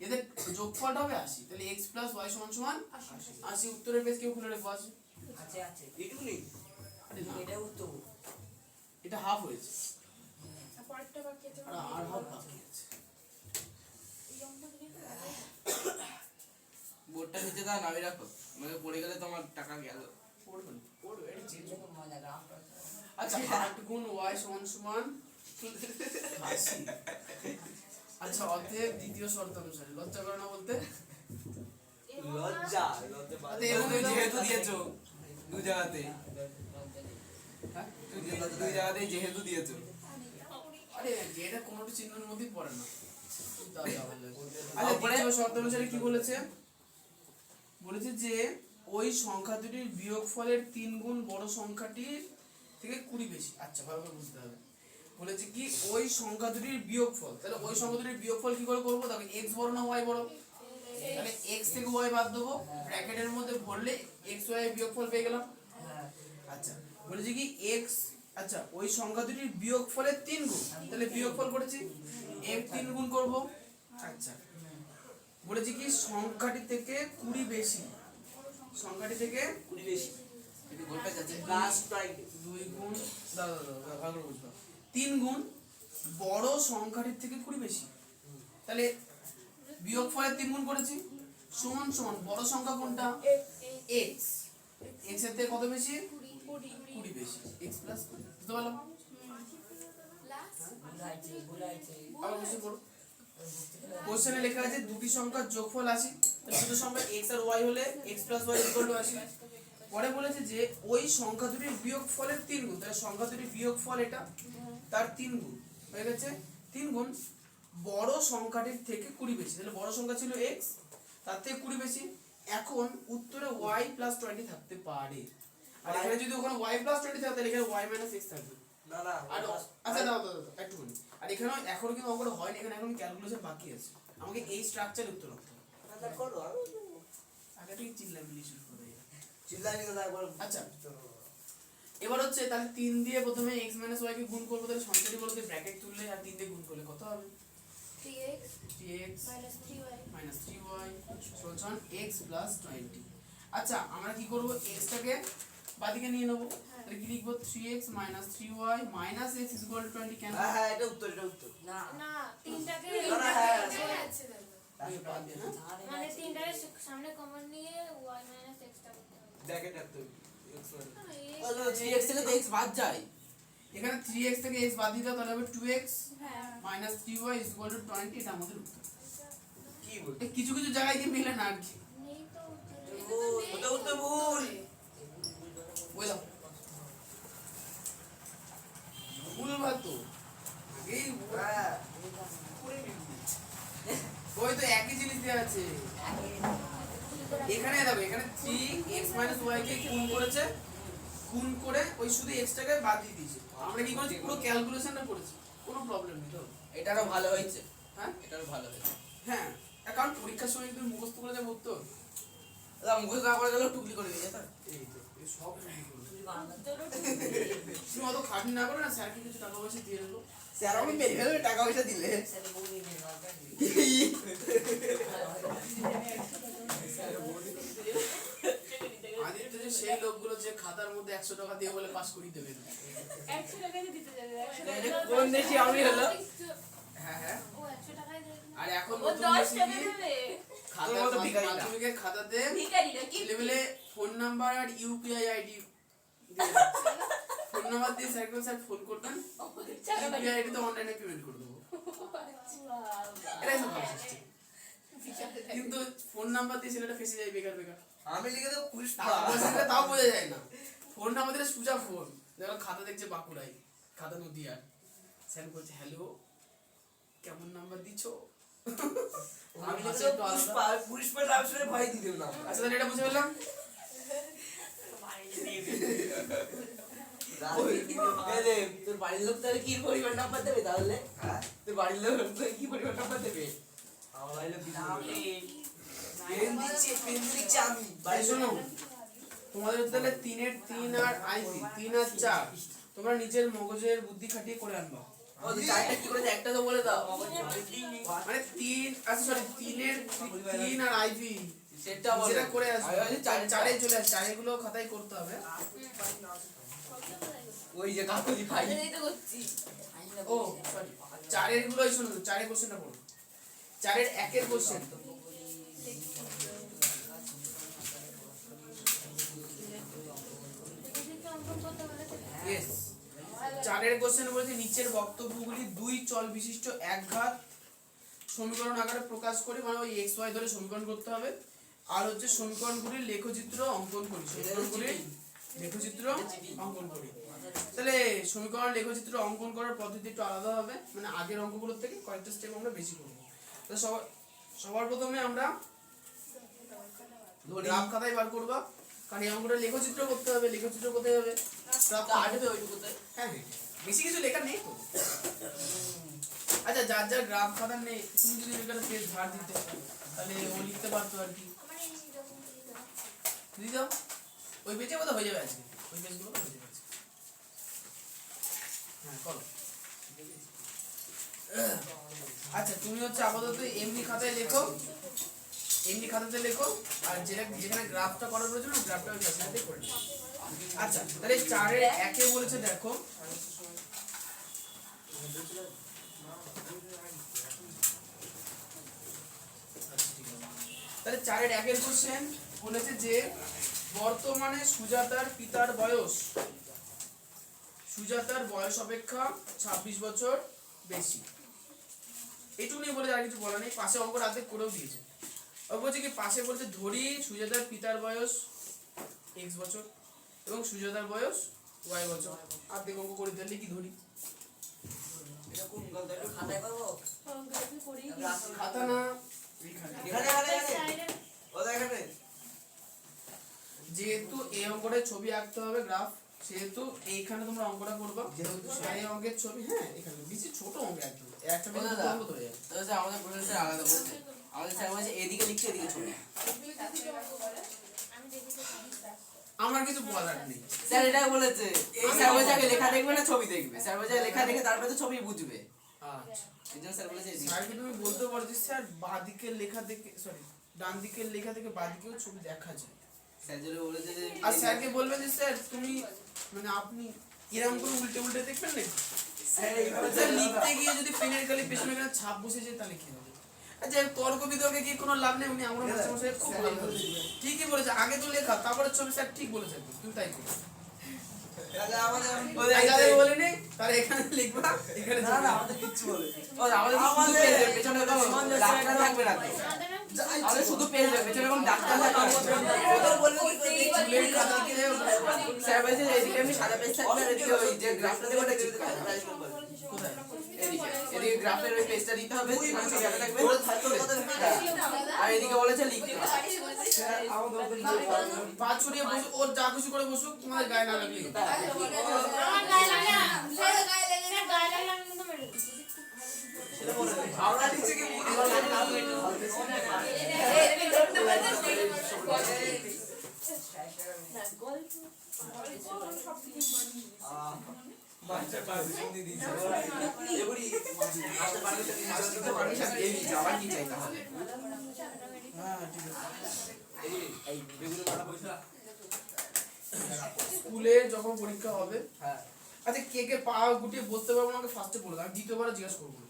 এদের যোগফলটা হবে 80 তাহলে x y সমান 80 উত্তরের পেজ কেউ খুলে রেখো আছে আছে আছে এইটুকুনি আরে না এটা উত্তর এটা হাফ হয়েছে আর পরেরটা বাকি আছে আর হাফ বাকি আছে এই অঙ্কটা লিখে বোর্ডটা নিচে দাও নামিয়ে রাখো মানে পড়ে গেলে তোমার টাকা গেল পড়বে না পড়বে এটা চেঞ্জ খুব মজা গ্রামটা আচ্ছা 8 গুণ y সমান 80 আচ্ছা অতএব দ্বিতীয় শর্ত অনুসারে লজ্জা করে না বলতে লজ্জা আরে এবং যেহেতু দিয়েছো দুই জায়গাতে হ্যাঁ দুই জায়গাতে যেহেতু দিয়েছো আরে যেটা কোনোটি চিহ্নের মধ্যেই পড়ে না আচ্ছা দ্বিতীয় শর্ত অনুসারে কি বলেছে বলেছে যে ওই সংখ্যা দুটির বিয়োগফলের 3 গুণ বড় সংখ্যাটির থেকে 20 বেশি আচ্ছা ভালো করে বুঝতে হবে বলেছে কি ওই সংখ্যা দুটির বিয়োগফল তাহলে ওই সংখ্যা দুটির বিয়োগফল কি করে করব দেখো x বড় না y বড় তাহলে x থেকে y বাদ দেবো ব্র্যাকেটের মধ্যে ভরলে x y এর বিয়োগফল পেয়ে গেলাম হ্যাঁ আচ্ছা বলেছে কি x আচ্ছা ওই সংখ্যা দুটির বিয়োগফলের 3 গুণ তাহলে বিয়োগফল করেছি x 3 গুণ করব আচ্ছা বলেছে কি সংখ্যাটি থেকে 20 বেশি সংখ্যাটি থেকে 20 বেশি এটা গোলটা যাচ্ছে প্লাস পয়েন্ট 2 গুণ দাদা দাদা ভালো করে বুঝবা 3 গুণ বড় সংখ্যাটির থেকে 20 বেশি তাহলে বিয়োগফলের 3 গুণ করেছি সমান সমান বড় সংখ্যা কোনটা x x এর থেকে কত বেশি 20 বেশি x প্লাস 20 বুঝতে পারলাম বুঝাইছে আবার কোশ্চেন করো কোশ্চেনে লেখা আছে দুটি সংখ্যার যোগফল 80 তাহলে দুটো সংখ্যা x আর y হলে x plus y equal to 80 পরে বলেছে যে ওই সংখ্যা দুটির বিয়োগফলের 3 গুণ, তাহলে সংখ্যা দুটির বিয়োগফল এটা, তার 3 গুণ হয়ে গেছে। 3 গুণ বড় সংখ্যাটির থেকে 20 বেশি, তাহলে বড় সংখ্যা ছিল x, তার থেকে 20 বেশি। এখন উত্তরে y + 20 থাকতে পারে, আর এখানে যদি ওখানে y + 20 থাকে তাহলে এখানে y - x থাকবে। না না আর আচ্ছা দাও একটুখানি, আর এখানে এখনো কিন্তু অঙ্কটা হয়নি, এখানে এখন ক্যালকুলেশন বাকি আছে, আমাকে এই স্ট্রাকচার উত্তর করতে হবে। আচ্ছা করো আগে থেকে চিল্লামিল্লি শুরু করে। চিল্লানি তো একবার আচ্ছা এবার হচ্ছে তাহলে 3 দিয়ে প্রথমে x - y কে গুণ করব, তাহলে সংখ্যাটি বলতে ব্র্যাকেট তুললে আর 3 দিয়ে গুণ করলে কত হবে? 3x 3x - 3y -3y x + 20। আচ্ছা আমরা কি করব, x টাকে বাদিকে নিয়ে নেব, তাহলে কি লিখব? 3x - 3y - x = 20 কেন? হ্যাঁ হ্যাঁ এটা উত্তর না না তিনটাকে না, না, হ্যাঁ, আছে দাদা বাদ দিয়ে, হ্যাঁ? মানে তিনটাকে সামনে কমন নিয়ে y - x টা করতে হবে ব্র্যাকেট রাখতে হবে x না, তাহলে 3x থেকে তো x বাদ যায়, এখানে 3x থেকে x বাদ দিতে তাহলে হবে 2x হ্যাঁ - 3y = 20, এটা আমাদের উত্তর। কি বল এই কিছু কিছু জায়গায় কি মিলে না আর কি, নেই তো উত্তরে। ওটা উত্তর ভুল ওই দাও ভুল ভাত তো এই হ্যাঁ ওই তো একই জিনিস দেওয়া আছে এখানে, দেখো এখানে 3x - y কে গুণ করেছে, গুণ করে ওই শুধু x টাকে বাদ দিয়ে দিয়েছে। আমরা কি করেছি, পুরো ক্যালকুলেশনটা করেছি, কোনো প্রবলেম নেই তো। এটারও ভালো হয়েছে, হ্যাঁ এটারও ভালো হয়েছে। হ্যাঁ, কারণ পরীক্ষার সময় তুমি মুখস্থ করে যাবো উত্তর, দাদা মুখস্থ না করে গেলেও টুকলি করে দিয়ে স্যার। এই তো এই সব তুমি করবে। তুই বাংলা তুমি অত খাটনি না করে না, স্যারকে কিছু টাকা পয়সা দিয়ে দেবো। স্যার আমি মেরে ফেলবে টাকা পয়সা দিলে। ছেলে বউ নিয়ে নেই দরকার নেই। আদিত্য যে সেই লোকগুলো যে খাতার মধ্যে 100 টাকা দিয়ে বলে পাস করিয়ে দেবে না। 100 টাকায় দিতে যাবে 100 এটা টাকা কোন দেশি আমি হলো? হ্যাঁ হ্যাঁ, ও 100 টাকায় দেবে আর এখন ও নতুন 10 বেশি টাকা কি, দেবে খাতার তোর মতো ভিখারি না। মাধ্যমিকের খাতাতে ভিখারি না কি লেভেলে ফোন নাম্বার আর ইউপিআই আইডি ফোন নাম্বার দিয়ে স্যারকে স্যার ফোন করবেন, ইউপিআই আইডি তো অনলাইনে পেমেন্ট করে দেবো, এটাই তো ভালো system। কিন্তু ফোন নাম্বার দিয়ে ছেলেটা ফেসে যায় বেকার বেকার, আমি লিখে দেবো পুষ্পা। টাকা পয়সা দিলে তাও বোঝা যায় না। ফোন নাম্বার দিলে সুজা ফোন, দেখো খাতা দেখছে বাঁকুড়াই, খাতা নদীয়ার, স্যার বলছে হ্যালো কেমন নাম্বার দিছো? আমি লিখে দেবো পুষ্পা, পুষ্পার নাম শুনে ভয় দিয়ে দেবো না। আচ্ছা তাহলে এটা বুঝে ফেললাম। তোর বাড়ির লোক তাহলে কি পরিমাণ নাম্বার দেবে তাহলে? তোর বাড়ির লোক তোকে কি পরিমাণ নাম্বার দেবে? আমার বাড়ির লোক পেন দিচ্ছি আমি। ভাই শোনো, তোমাদের তাহলে 3 এর 3 আর আইপি 3 আর 4 তোমরা নিজের মগজের বুদ্ধি খাটিয়ে করে আনবা। ও তুই চারটা কি করেছে একটা তো বলে দাও। মানে 3 আচ্ছা সরি 3 এর 3 আর আইপি সেটা বল। যেটা করে আসবে, আমি বলছি 4 এ চলে আসে, 4 এগুলো খাতায় করতে হবে। ওই যে কাকুলি খাই। এই তো করছি ও সরি 4 এর গুলো শোনো, 4 এর কোশ্চেনটা পড়ো, 4 এর 1 এর কোশ্চেন। অঙ্কন করতে বলেছে ইয়েস, 4 এর কোশ্চেন বলেছে নিচের বক্তব্যগুলি দুই চল বিশিষ্ট একঘাত সমীকরণ আকারে প্রকাশ করে, মানে ওই এক্স ওয়াই ধরে সমীকরণ করতে হবে, আর হচ্ছে সমীকরণগুলির লেখচিত্র অঙ্কন করি, সমীকরণগুলির লেখচিত্র অঙ্কন করি। তাহলে সমীকরণ লেখচিত্র অঙ্কন করার পদ্ধতি একটু আলাদা হবে, মানে আগের অঙ্কগুলোর থেকে কয়েকটা স্টেপ আমরা বেশি করব। তো সবার প্রথমে আমরা গ্রাফ খাতায় বার করব, কারণ এই অঙ্কটা লেখচিত্র করতে হবে। লেখচিত্র কোথায় হবে? আটবে ওইটুকুতে। হ্যাঁ হ্যাঁ, বেশি কিছু লেখা নেই তো। আচ্ছা যার যার গ্রাফ খাতা নেই, তুমি যদি এখানে পেজ ধার দিতে তাহলে ও লিখতে পারতো আর কি। আমার এই রকম দিয়ে দাও দিয়ে দাও, ওই পেজে মতো হয়ে যাবে আজকে, ওই পেজগুলো হয়ে যাবে আজকে। হ্যাঁ করো। আচ্ছা তুমি হচ্ছে আপাতত এমনি খাতায় লেখো, এমনি খাতাতে লেখো, আর যেটা যেখানে গ্রাফটা করার প্রয়োজন গ্রাফটা ওই খাতাতে করে নিও। আচ্ছা তাহলে 4 এর 1 এ বলেছে দেখো, তাহলে 4 এর 1 এর কোশ্চেন বলেছে যে বর্তমানে সুজাতার পিতার বয়স, সুজাতার বয়স অপেক্ষা 26 বছর বেশি। এইটুকুনি বলে আর কিছু বলা নেই, পাশে অঙ্ক রাতে করেও দিয়েছে। ও বলছে কি পাশে বলছে ধরি সুজাতার পিতার বয়স x বছর এবং সুজাতার বয়স y বছর। আর্ধেক অঙ্ক করে দিলে কি ধরি? এটা কোন গল্প একটু খাতায় করবো সংগ্রামে পড়েই খাতা না এইখানে। এখানে ও এখানে যেহেতু এই অঙ্কটা ছবি আঁকতে হবে গ্রাফ, সেহেতু এইখানে তোমরা অঙ্কটা করবা। যেহেতু এই অঙ্কের ছবি, হ্যাঁ এখানে বেশি ছোট অঙ্ক একদম, একটা বেশি দাদা। অঙ্ক ধরে যাবে। তো স্যার আমাদের প্রফেসর আলাদা বলছে, আমাদের স্যার বলছে এদিকে লিখতে এদিকে ছবি। আমি দেখেছি আমার কিছু বলার নেই। স্যার এটাই বলেছে, এই স্যার বলছে আগে লেখা দেখবে না ছবি দেখবে, স্যার বলছে লেখা দেখে তারপরে তো ছবি বুঝবে। আচ্ছা, এই জন্য স্যার বলেছে এদিকে। স্যারকে তুমি বলতে পারো যে স্যার বাঁ দিকের লেখা দেখে, সরি ডান দিকের লেখা থেকে বাঁ দিকেও ছবি দেখা যায়। স্যার যদি বলেছে যে আর স্যারকে বলবেন যে স্যার তুমি মানে আপনি এরকম করে উল্টে উল্টে দেখবেন না, স্যার এইভাবে স্যার লিখতে গিয়ে যদি পেনের কালি পেছনে কানে ছাপ বসে যায় তাহলে কি হবে? আচ্ছা তর্ক বিতর্কে গিয়ে কোনো লাভ নেই। উনি আমরা মাস্টারমশাই খুব ভালো বলেছে, ঠিকই বলেছে, আগে তো লেখা তারপরে ছবি, স্যার ঠিক বলেছে, তুমি তাই করো। দাদা আমাদের আর যাদের বলিনি তারা এখানে লিখবা, এখানে না ছবি। না আমাদের কিচ্ছু বলে ও আমাদের শুধু পেজ দেবে, পেছনে তো ডাক্তার থাকবে না তো। আমাদের শুধু পেজ দেবে, পেছনে কোনো ডাক্তার থাকবে না। ওদের বলবে কি চুলের খাতা দিয়ে স্যার বলছে যে এদিকে আমি সাদা পেজ থাকবে আর এদিকে ওই যে গ্রাফটা দেবো ওটা ঠিক করে কোথায়? এদিকে এদিকে গ্রাফের ওই পেজটা দিতে হবে, সেখানে ছবি আঁকা থাকবে। আর এদিকে বলেছে লিখতে হবে। পা ছড়িয়ে বসুক, ওর যা খুশি করে বসুক, তোমাদের গায়ে না লাগলে আমার গায়ে লাগে না গায়ে লাগে আমি কিন্তু মেরে দিচ্ছি আমরা নিচে কি যাওয়ার কি চাই তাহলে? হ্যাঁ ঠিক আছে। স্কুলে যখন পরীক্ষা হবে, আচ্ছা কে কে পা গুটিয়ে বসতে পারবো না, আমাকে ফার্স্টে বলে দাও, আমি দ্বিতীয়বার জিজ্ঞাসা করবো না।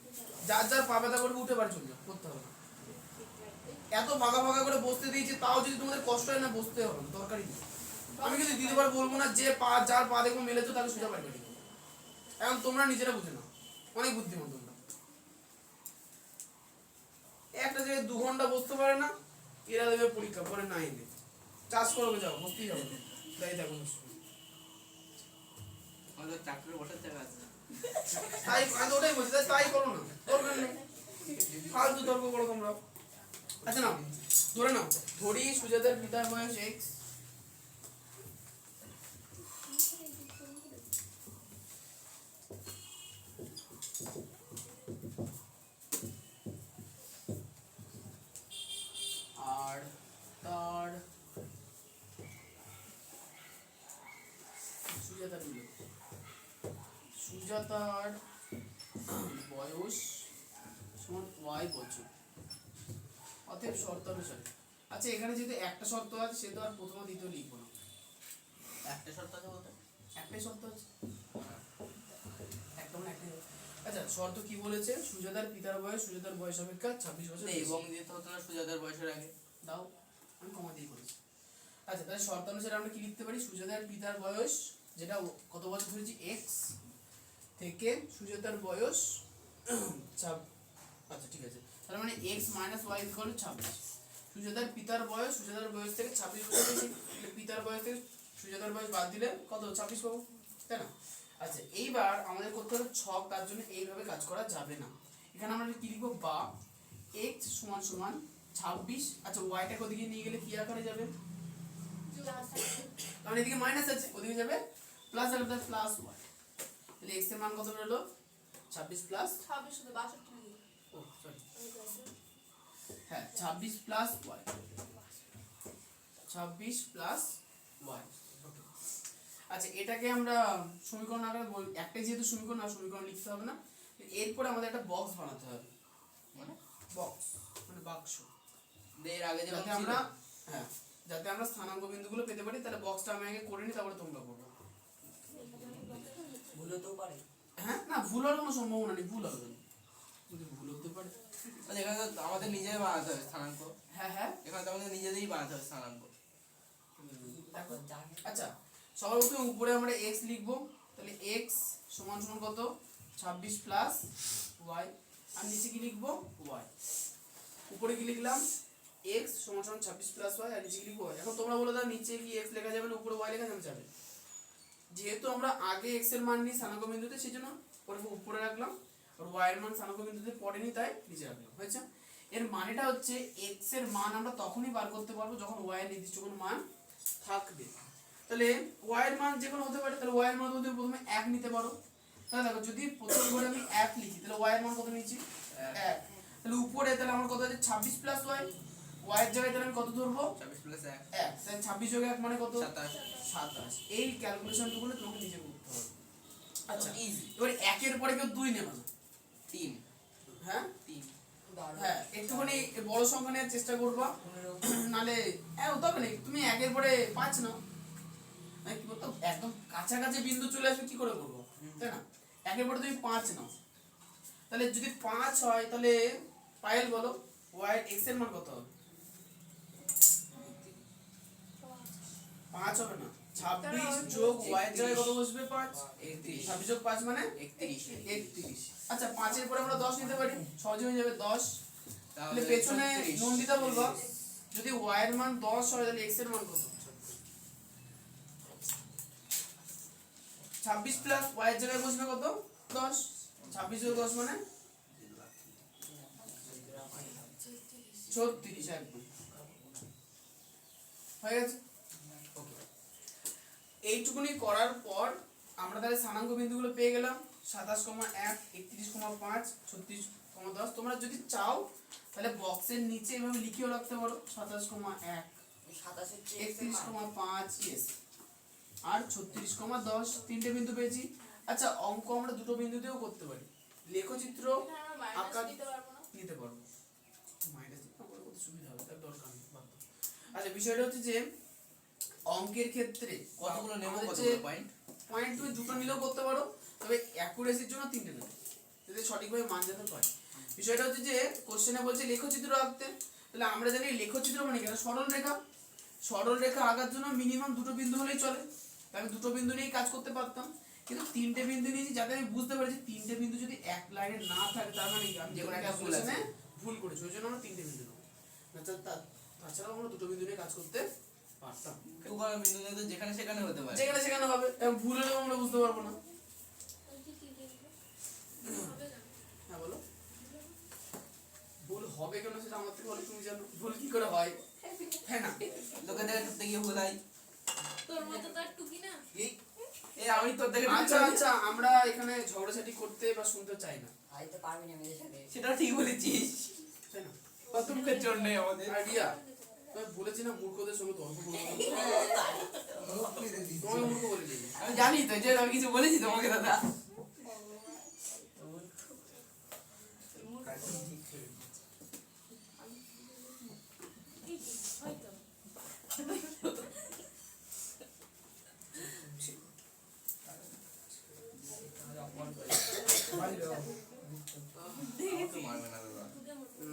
যার যার পা ব্যথা করবে উঠে পারে চলে যাও, করতে হবে না। এত ভাগা ভাগা করে বসতে দিয়েছি, তাও যদি তোমাদের কষ্ট হয় না, বসতে হবে না, দরকারই নেই। আমি কিন্তু দ্বিতীয়বার বলবো না যে পা যার পা দেখবো মেলেছো তাকে সোজা পাই কাটি দেবো। এখন তোমরা নিজেরা বুঝে নাও, অনেক বুদ্ধিমান তোমরা। একটা জায়গায় 2 ঘন্টা বসতে পারে না, এরা দেবে পরীক্ষা পরে 9-এ। চাষ করবে যাও, বসতেই যাবো না, তাই দেখো আমাদের ট্রাক্টরে বসার জায়গা আছে। তাই আমি ওটাই বলছি, তাই করো না, দরকার নেই ফালতু তর্ক করো তোমরা। আচ্ছা নাও ধরে নাও, ধরি সুজাতার পিতার বয়স x, আর তার সুজাতার বয়স সমান y বছর, অতএব শর্ত অনুসারে। আচ্ছা এখানে যেহেতু একটা শর্ত আছে, সে তো আর প্রথম আর দ্বিতীয় লিখবো না, একটা শর্ত আছে বলতে একটাই শর্ত আছে, একটা মানে একটাই। আচ্ছা শর্ত কি বলেছে? সুজাতার পিতার বয়স সুজাতার বয়স অপেক্ষা 26 বছর বেশি। এবং দিতে হতো না সুজাতার বয়সের আগে। দাও, আমি কমা দিয়ে করেছি। আচ্ছা তাহলে শর্ত অনুসারে আমরা কি লিখতে পারি? সুজাতার পিতার বয়স, যেটা কত বছর ধরেছি x, থেকে সুজাতার বয়স আচ্ছা ঠিক আছে, তার মানে x - y = 26। সুজাতার পিতার বয়স থেকে 26 বছর বেশি, পিতার বয়স থেকে সুজাতার বয়স বাদ দিলে কত? 26 পাবো, তাই না? আচ্ছা এইবার আমাদের করতে হবে ছক, তার জন্য এইভাবে কাজ করা যাবে না। এখানে আমরা কি লিখবো? বা x = 26, আচ্ছা yটাকে ওদিকে নিয়ে গেলে কি আকারে যাবে? কারণ এদিকে মাইনাস আছে, ওদিকে যাবে প্লাস, আর প্লাস y। তাহলে x এর মান কত হলো? 26 প্লাস 26 শুধু 62 ও সরি হ্যাঁ 26 প্লাস y, 26 প্লাস y। আচ্ছা এটাকে আমরা সমীকরণ আকারে বল, একটাই যেহেতু সমীকরণ, আর সমীকরণ লিখতে হবে না। এরপর আমাদের একটা বক্স বানাতে হবে, মানে বক্স মানে বাক্স, এর আগে যেমন যাতে আমরা হ্যাঁ যাতে আমরা স্থানাঙ্ক বিন্দুগুলো পেতে পারি। তাহলে বক্সটা আমি আগে করে নিই, তারপরে তোমরা করবে। ভুল হতেও পারে। হ্যাঁ না ভুল হওয়ার কোনো সম্ভাবনা নেই, ভুল হবে না, যদি ভুল হতে পারে। এখানে তো আমাদের নিজেদের বানাতে হবে স্থানাঙ্ক। হ্যাঁ এখানে তো আমাদের নিজেদেরই বানাতে হবে স্থানাঙ্ক। দেখো আচ্ছা সবার প্রথমে উপরে আমরা x লিখবো, তাহলে x = কত? 26 প্লাস y, আর নিচে কি লিখবো? y। উপরে কি লিখলাম? x সমান সমান 26 প্লাস y আর নিচে কি লিখবো y। এখন তোমরা বলো দাও নিচে কি x লেখা যাবে না উপরে y লেখা যাবে? যেহেতু আমরা আগে x এর মান নিই স্থানাঙ্ক বিন্দুতে সেজন্য পরে উপরে রাখলাম, আর y এর মান স্থানাঙ্ক বিন্দুতে পরে নিই তাই নিচে রাখলাম। হয়েছে? এর মানেটা হচ্ছে x এর মান আমরা তখনই বার করতে পারবো যখন y এর নির্দিষ্ট কোনো মান থাকবে। তাহলে y এর মান যে কোনো হতে পারে, তাহলে y এর মান মধ্যে প্রথমে 1 নিতে পারো। তাহলে দেখো যদি প্রথম ঘরে আমি 1 লিখি তাহলে y এর মান কত নিয়েছি? 1। তাহলে উপরে তাহলে আমার কত আছে? 26 প্লাস y। y এর জায়গায় তাহলে আমি কত ধরবো? 26 প্লাস 1 1। তাহলে 26 যোগ 1 মানে কত? 27। 27। এই ক্যালকুলেশনটুকু তোমাকে নিজে করতে হবে। আচ্ছা ইজি। এবার 1 এর পরে কেউ 2 নেবে না। 3 হ্যাঁ 3 হ্যাঁ একটুখানি বড় সংখ্যা নেওয়ার চেষ্টা করবা, নালে তবে নেই তুমি 1 এর পরে 5 নাও। মানে কি বলতো একদম কাছাকাছি বিন্দু চলে আসবে কি করে করবো, তাই না? 1 এর পরে তুমি 5 নাও, তাহলে যদি 5 হয় তাহলে পায়েল বলো y x এর মান কত হবে? 5 হবে না, 26 যোগ y এর জায়গায় কত বসবে? 5। 26 যোগ 5 মানে 31। আচ্ছা 5 এর পরে আমরা 10 নিতে পারি, সহজে হয়ে যাবে 10। তাহলে পেছনে নন্দিতা বলবা যদি y এর মান 10 হয় তাহলে x এর মান কত? 26 প্লাস y এর জায়গায় বসবে কত? 10। 26 যোগ 10 মানে 36 একদম হয়ে গেছে। এইটুকুনি করার পর আমরা তাহলে স্থানাঙ্ক বিন্দুগুলো পেয়ে গেলাম 27,1 31,5 36,10। তোমরা যদি চাও তাহলে বক্সের নিচে এভাবে লিখেও রাখতে পারো 27,1 31,5 ইয়েস আর 36,10 তিনটে বিন্দু পেয়েছি। আচ্ছা অঙ্ক আমরা দুটো বিন্দুতেও করতে পারি, লেখচিত্র আকার নিতে পারবো, মাইনাস দিতে পারবো কত সুবিধা হবে, তার দরকার নেই। আচ্ছা বিষয়টা হচ্ছে যে অঙ্কের ক্ষেত্রে কতগুলো নেব, আমাদের কতগুলো পয়েন্ট? পয়েন্ট তুমি দুটো নিলেও করতে পারো, তবে অ্যাকুরেসির জন্য তিনটে নেবে যাতে সঠিকভাবে মান যেতে পারে। বিষয়টা হচ্ছে যে কোশ্চেনে বলছে লেখচিত্র আঁকতে, তাহলে আমরা জানি লেখচিত্র মানে কি সরল রেখা। সরল রেখা আঁকার জন্য মিনিমাম দুটো বিন্দু হলেই চলে, আমি দুটো বিন্দু নিয়েই কাজ করতে পারতাম, কিন্তু তিনটে বিন্দু নিয়েছি যাতে আমি বুঝতে পারি যে তিনটে বিন্দু যদি এক লাইনে না থাকে তার মানে কি আমি যে কোনো একটা ভুল করেছি, ওই জন্য আমরা তিনটে বিন্দু নেবো। তাছাড়াও আমরা দুটো বিন্দু নিয়ে কাজ করতে পারতাম। টুকরো বিন্দু তো যেখানে সেখানে হতে পারে, যেখানে সেখানে হবে, এবং ভুল হলেও আমরা বুঝতে পারবো না। হ্যাঁ বলো ভুল হবে কেন সেটা আমার থেকে বলো, তুমি জানো ভুল কি করে হয়, হ্যাঁ না? লোকে দেখে টুকতে গিয়ে ভুলাই। তোর মতো তো আর টুকি না। এই আমি তোর দেখে আচ্ছা আচ্ছা আমরা এখানে ঝগড়াঝাটি করতে বা শুনতে চাই না, আইতে পারবি না মেয়েদের সাথে। সেটা ঠিক বলেছিস, তাই না? প্রথমকার জন্য আমাদের আইডিয়া তুমি বলেছি না মূর্খদের সঙ্গে তর্ক করবো না। তোমাকে মূর্খ বলে দিই আমি জানি তো যে আমি কিছু বলেছি তোমাকে দাদা।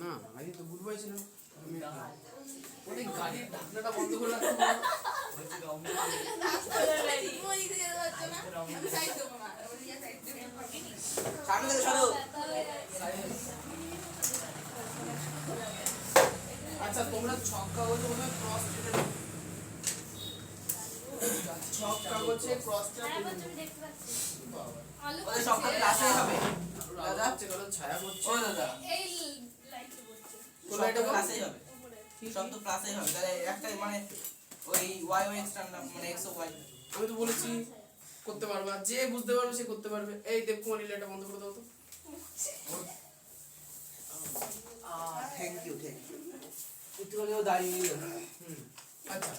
না আগে তো ভুল হয়েছিল, অনেক গাড়ির ঢাকনাটা বন্ধ করে রাখতে পারো। সামনে থেকে সরো। আচ্ছা তোমরা ছক কাগজে মনে হয় ক্রস কেটে নাও। ছক কাগজে ক্রসটা হ্যাঁ, কেটে বাচ্চা নাও। দেখতে পাচ্ছি। বাবা, আলু ওদের সবটা ক্লাসে হবে দাদা হচ্ছে কারণ ছায়া করছে। ও দাদা, এই লাইটে পড়ছে কোন লাইটে গো? ক্লাসেই হবে, উপরে। সব তো ক্লাসেই হবে। তাহলে একটা মানে ওই ওয়াই ওয়াই এক্সটার্নাল মানে এক্স ও ওয়াই। আমি তো বলেছি করতে পারবা, যে বুঝতে পারবে সে করতে পারবে। এই দেব কোন লাইটটা বন্ধ করে দাও তো। থ্যাংক ইউ একটু হলেও দাঁড়িয়ে নিল। আচ্ছা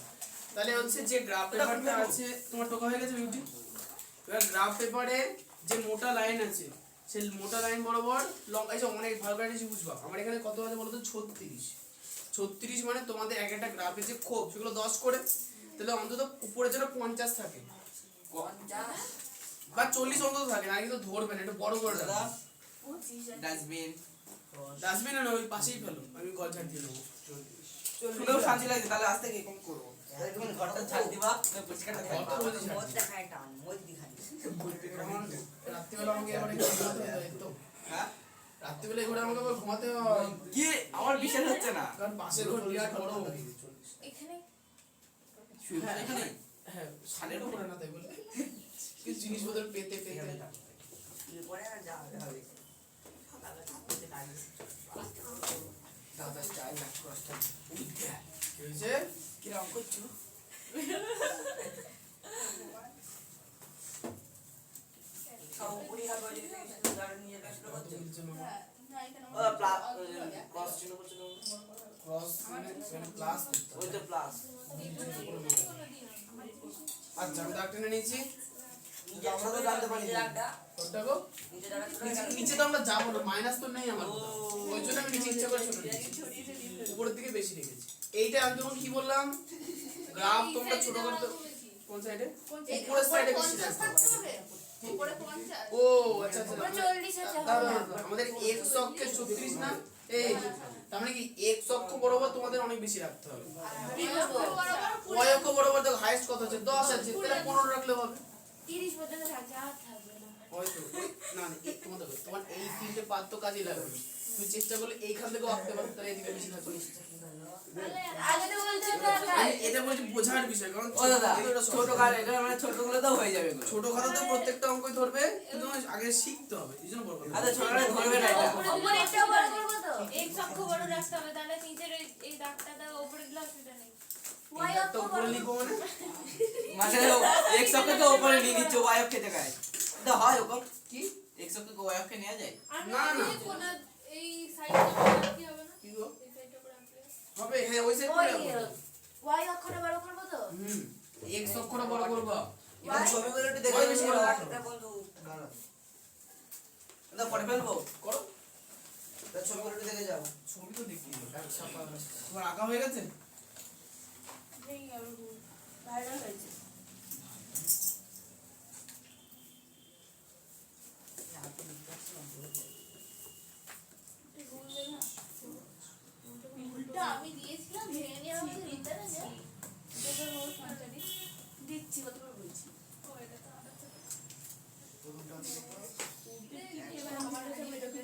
তাহলে হচ্ছে যে গ্রাফ পেপারটা আছে তোমার টোকা হয়ে গেছে বিউটি। এবার গ্রাফ পেপারে যে মোটা লাইন আছে সেই মোটা লাইন বরাবর লম্বা, এই যে অনেক ভালো করে এসে বুঝবা আমার এখানে কত আছে বলো তো 36 মানে তোমাদের এক একটা গ্রাফের যে খোপ সেগুলো 10 করে, তাহলে অন্তত উপরে যেন 50 থাকে বা 40 অন্তত থাকে, না কিন্তু ধরবে না, একটু বড় করে দাদা দাদা। ডাস্টবিন ডাস্টবিনে না ওই পাশেই ফেলো, আমি গল ঝাড় দিয়ে দেবো। শুনেও শান্তি লাগছে। তাহলে আজ থেকে এরকম করবো, তুমি ঘরটা ঝাড় দিবা, পরিষ্কারটা থাকবে। কত বলছি ঝাড় মোজ দিই। দেখায় টান, মোজ দেখায়। এখন রাত্রিবেলা আমাকে এবার একটু ঘুমাতে হয় তো, হ্যাঁ রাত্রিবেলা ঘুরে আমাকে আবার ঘুমাতে হয়। কি আমার আমার বিশ্বাস হচ্ছে না। কারণ পাশের ঘর বিরাট বড়। এখানে হ্যাঁ এখানে হ্যাঁ সালের উপরে না তাই বলে কিছু জিনিসপত্র পেতে পেতে পরে আর যাওয়া হবে দাদা স্টাইল না ক্রসটা কি হয়েছে? কিরকম করছো? সব উপরই হাত বাজিয়ে গাড়ি নিয়ে ব্যস্ত করছে হ্যাঁ, না এখানে ও প্লাস আমার ক্রস চিহ্ন করছে না ক্রস মানে প্লাস ওই তো প্লাস আচ্ছা আমি দাগ টেনে নিয়েছি। আমরা তো জানতে পারি না কোনটা গো? নিচে জায়গা নিচে তো আমরা যাবো না, মাইনাস তো নেই আমার, ওই জন্য আমি নিচে ইচ্ছা করে ছোট নিয়েছি, উপরের দিকে বেশি রেখেছি। এইটা আমি তখন কি বললাম, গ্রাফ তোমরা ছোট করতে কোন সাইডে? উপরের সাইডে বেশি 50 রাখতে থাকতে হবে। হবে উপরে 50 ও আচ্ছা আচ্ছা, উপরে 40 আছে আমাদের x অক্ষে 36 না, এই তার মানে কি x অক্ষ বরাবর তোমাদের অনেক বেশি রাখতে হবে। y অক্ষ বরাবর দেখো হাইয়েস্ট কত আছে, 10 আছে, তাহলে 15 রাখলে হবে। 30 পর্যন্ত থাকছে আর থাকবে না হয়তো না না তোমার এই তিনটে পাত তো কাজে লাগবে, তুমি চেষ্টা করলে এইখান থেকেও আঁকতে পারো, তাহলে এদিকে বেশি থাকবে। আগে তো বলতে আমি এটা বলছি বোঝার বিষয়, কারণ ও দাদা ছোট কার এটা মানে ছোটগুলো তো হয়ে যাবে এগুলো। ছোট খাতাতে প্রত্যেকটা অঙ্কই ধরবে, কিন্তু আগে শিখতে হবে, এই জন্য বলবো। আচ্ছা ছোটরা ধরবে না এটা। উপরে একটা বড় করব তো এক অক্ষ বড় রাখতে হবে তাহলে নিচের এই দাগটা উপরে দিলে অসুবিধা নেই y তো অক্ষ উপরে লিখবো মানে মানে এক অক্ষকে উপরে নিয়ে নিচ্ছে ওয়াই অক্ষে দেখায়। এটা হয় ওরকম কি এক অক্ষকে ওয়াই অক্ষে নেওয়া যায়? আর না, না। এই সাইডটা কি হবে না কি গো এই সাইডটা করে রাখলে হবে, হ্যাঁ ওই সাইড করে রাখবো। y অক্ষটা বড় করব তো x অক্ষটা বড় করবা, এবার ছবিগুলো একটু দেখে বেশি করে রাখো। বন্ধু এটা পরে ফেলবো। করো। তার ছবিগুলো একটু দেখে যাও। ছবি তো দেখি তোমার আঁকা হয়ে গেছে? ভেঙে গেল ভাইরাল হয়েছে উল্টা আমি দিয়েছিলাম ভেঙে নিয়ে আমাকে দিতে না যে এটা রোজ মাঝারি দিচ্ছি কতবার বলছি ও এটা তো আলাদা এবার আমার কাছে আমি এটাকে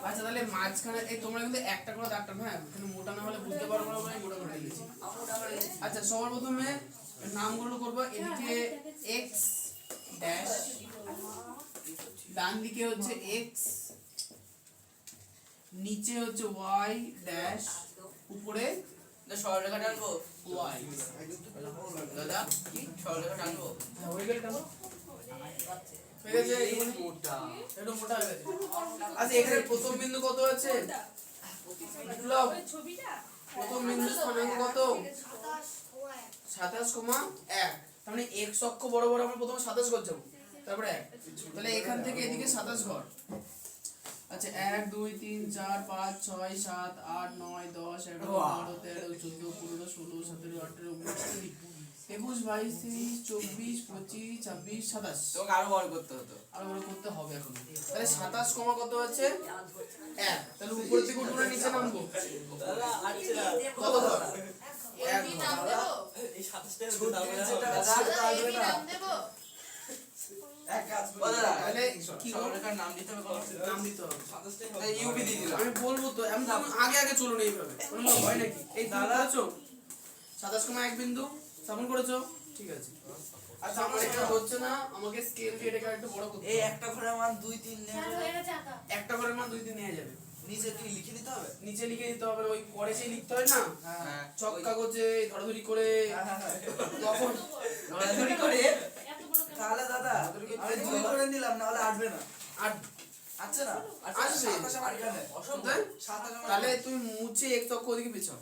আচ্ছা তাহলে মাঝখানে এই তোমরা কিন্তু একটা করে দাগ টানো, হ্যাঁ কিন্তু মোটা না হলে বুঝতে পারবো না বলে মোটা করে দিয়েছি। আচ্ছা সবার প্রথমে নামগুলো করবো, এদিকে x ড্যাশ, ডান দিকে হচ্ছে x, নিচে হচ্ছে y ড্যাশ, উপরে এটা সরলরেখা টানবো। y। দাদা কি সরলরেখা টানবো? হয়ে গেল টানো, হয়ে গেছে, একটু মোটা, একটু মোটা হয়ে গেছে। আচ্ছা এখানে প্রথম বিন্দু কত আছে? বিপ্লব, ছবিটা প্রথম বিন্দু স্থানাঙ্ক কত? 27,1। তার মানে x অক্ষ বরাবর আমরা প্রথমে 27 ঘর যাবো, তারপরে 1, তাহলে এখান থেকে এদিকে 27 ঘর। আচ্ছা 1 2 3 4 5 6 7 8 9 10 11 12 13 14 15 16 17 18 19 21 22 23 24 25 26 27। তোমাকে আরো বড় করতে হতো। আর ওরা করতে হবে এখন, তাহলে 27 কমা কত আছে? 1, তাহলে উপর থেকে উঠবো না নিচে নামবো? দাদা আচ্ছা কত ঘর? 1 কি ঘর। নাম দেব এই 27 টা দাও না। দাদা এই নাম দেব ও দাদা তাহলে কি করব? সরলরেখার নাম দিতে হবে কোন? নাম দিতে হবে। তাহলে ইউবি দিয়ে দিলাম। আমি বলবো তো, আমি তো আগে আগে চলুন এইভাবে, কোনো ভয় নাকি? এই দাদা আছো 27,1 বিন্দু স্থাপন করেছো, ঠিক আছে। আচ্ছা আমার এটা হচ্ছে না, আমাকে স্কেল দিয়ে এটাকে একটু বড় করতে এই হবে। একটা ঘরের মান 2 3 স্যার হয়ে গেছে আঁকা একটা ঘরের মান 2 3 নিয়ে যাবে, নিচে কি লিখে দিতে হবে? নিচে লিখে দিতে হবে, ওই পরে সেই লিখতে হয় না হ্যাঁ চক কাগজে ধরাধরি করে, তখন ধরাধরি করে। এত বড় কেন? তাহলে দাদা আমি 2 করে নিলাম না হলে আসবে না। আর আচ্ছা না আসবে। অসম্ভব। তাহলে তুমি মুছে x অক্ষ ওদিকে পেছাও,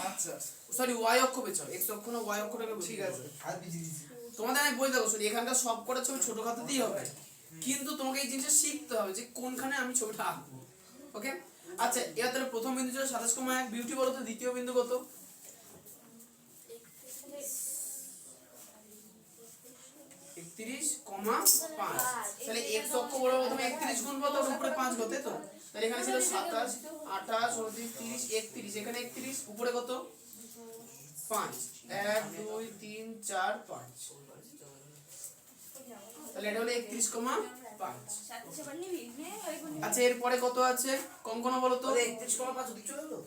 আচ্ছা সরি y অক্ষ পেছাও, x অক্ষ না y অক্ষটাকে ঠিক আছে আর বিজি দিছি। তোমাদের আমি বই দেবো, শুনি এখানকার সব কটা ছবি ছোট খাতাতেই হবে, কিন্তু তোমাকে এই জিনিসটা শিখতে হবে যে কোনখানে আমি ছবিটা আঁকবো, ওকে। আচ্ছা এবার তাহলে প্রথম বিন্দু ছিল 27,1, বিউটি বলো তো দ্বিতীয় বিন্দু কত? 31,5। তাহলে x অক্ষ বরাবর প্রথমে 31 গুণবো, তার উপরে 5 গো, তাই তো? তাহলে এখানে ছিল 27 28 29 30 31, এখানে 31, উপরে কত? 5, 1 2 3 4 5, তাহলে এটা হলো 31,5। 5। সাথে সেবার নিবি নে ওই কোন আচ্ছা এরপরে কত আছে কঙ্কনা বলো তো? 31,5 ওদিক চলে গেলো।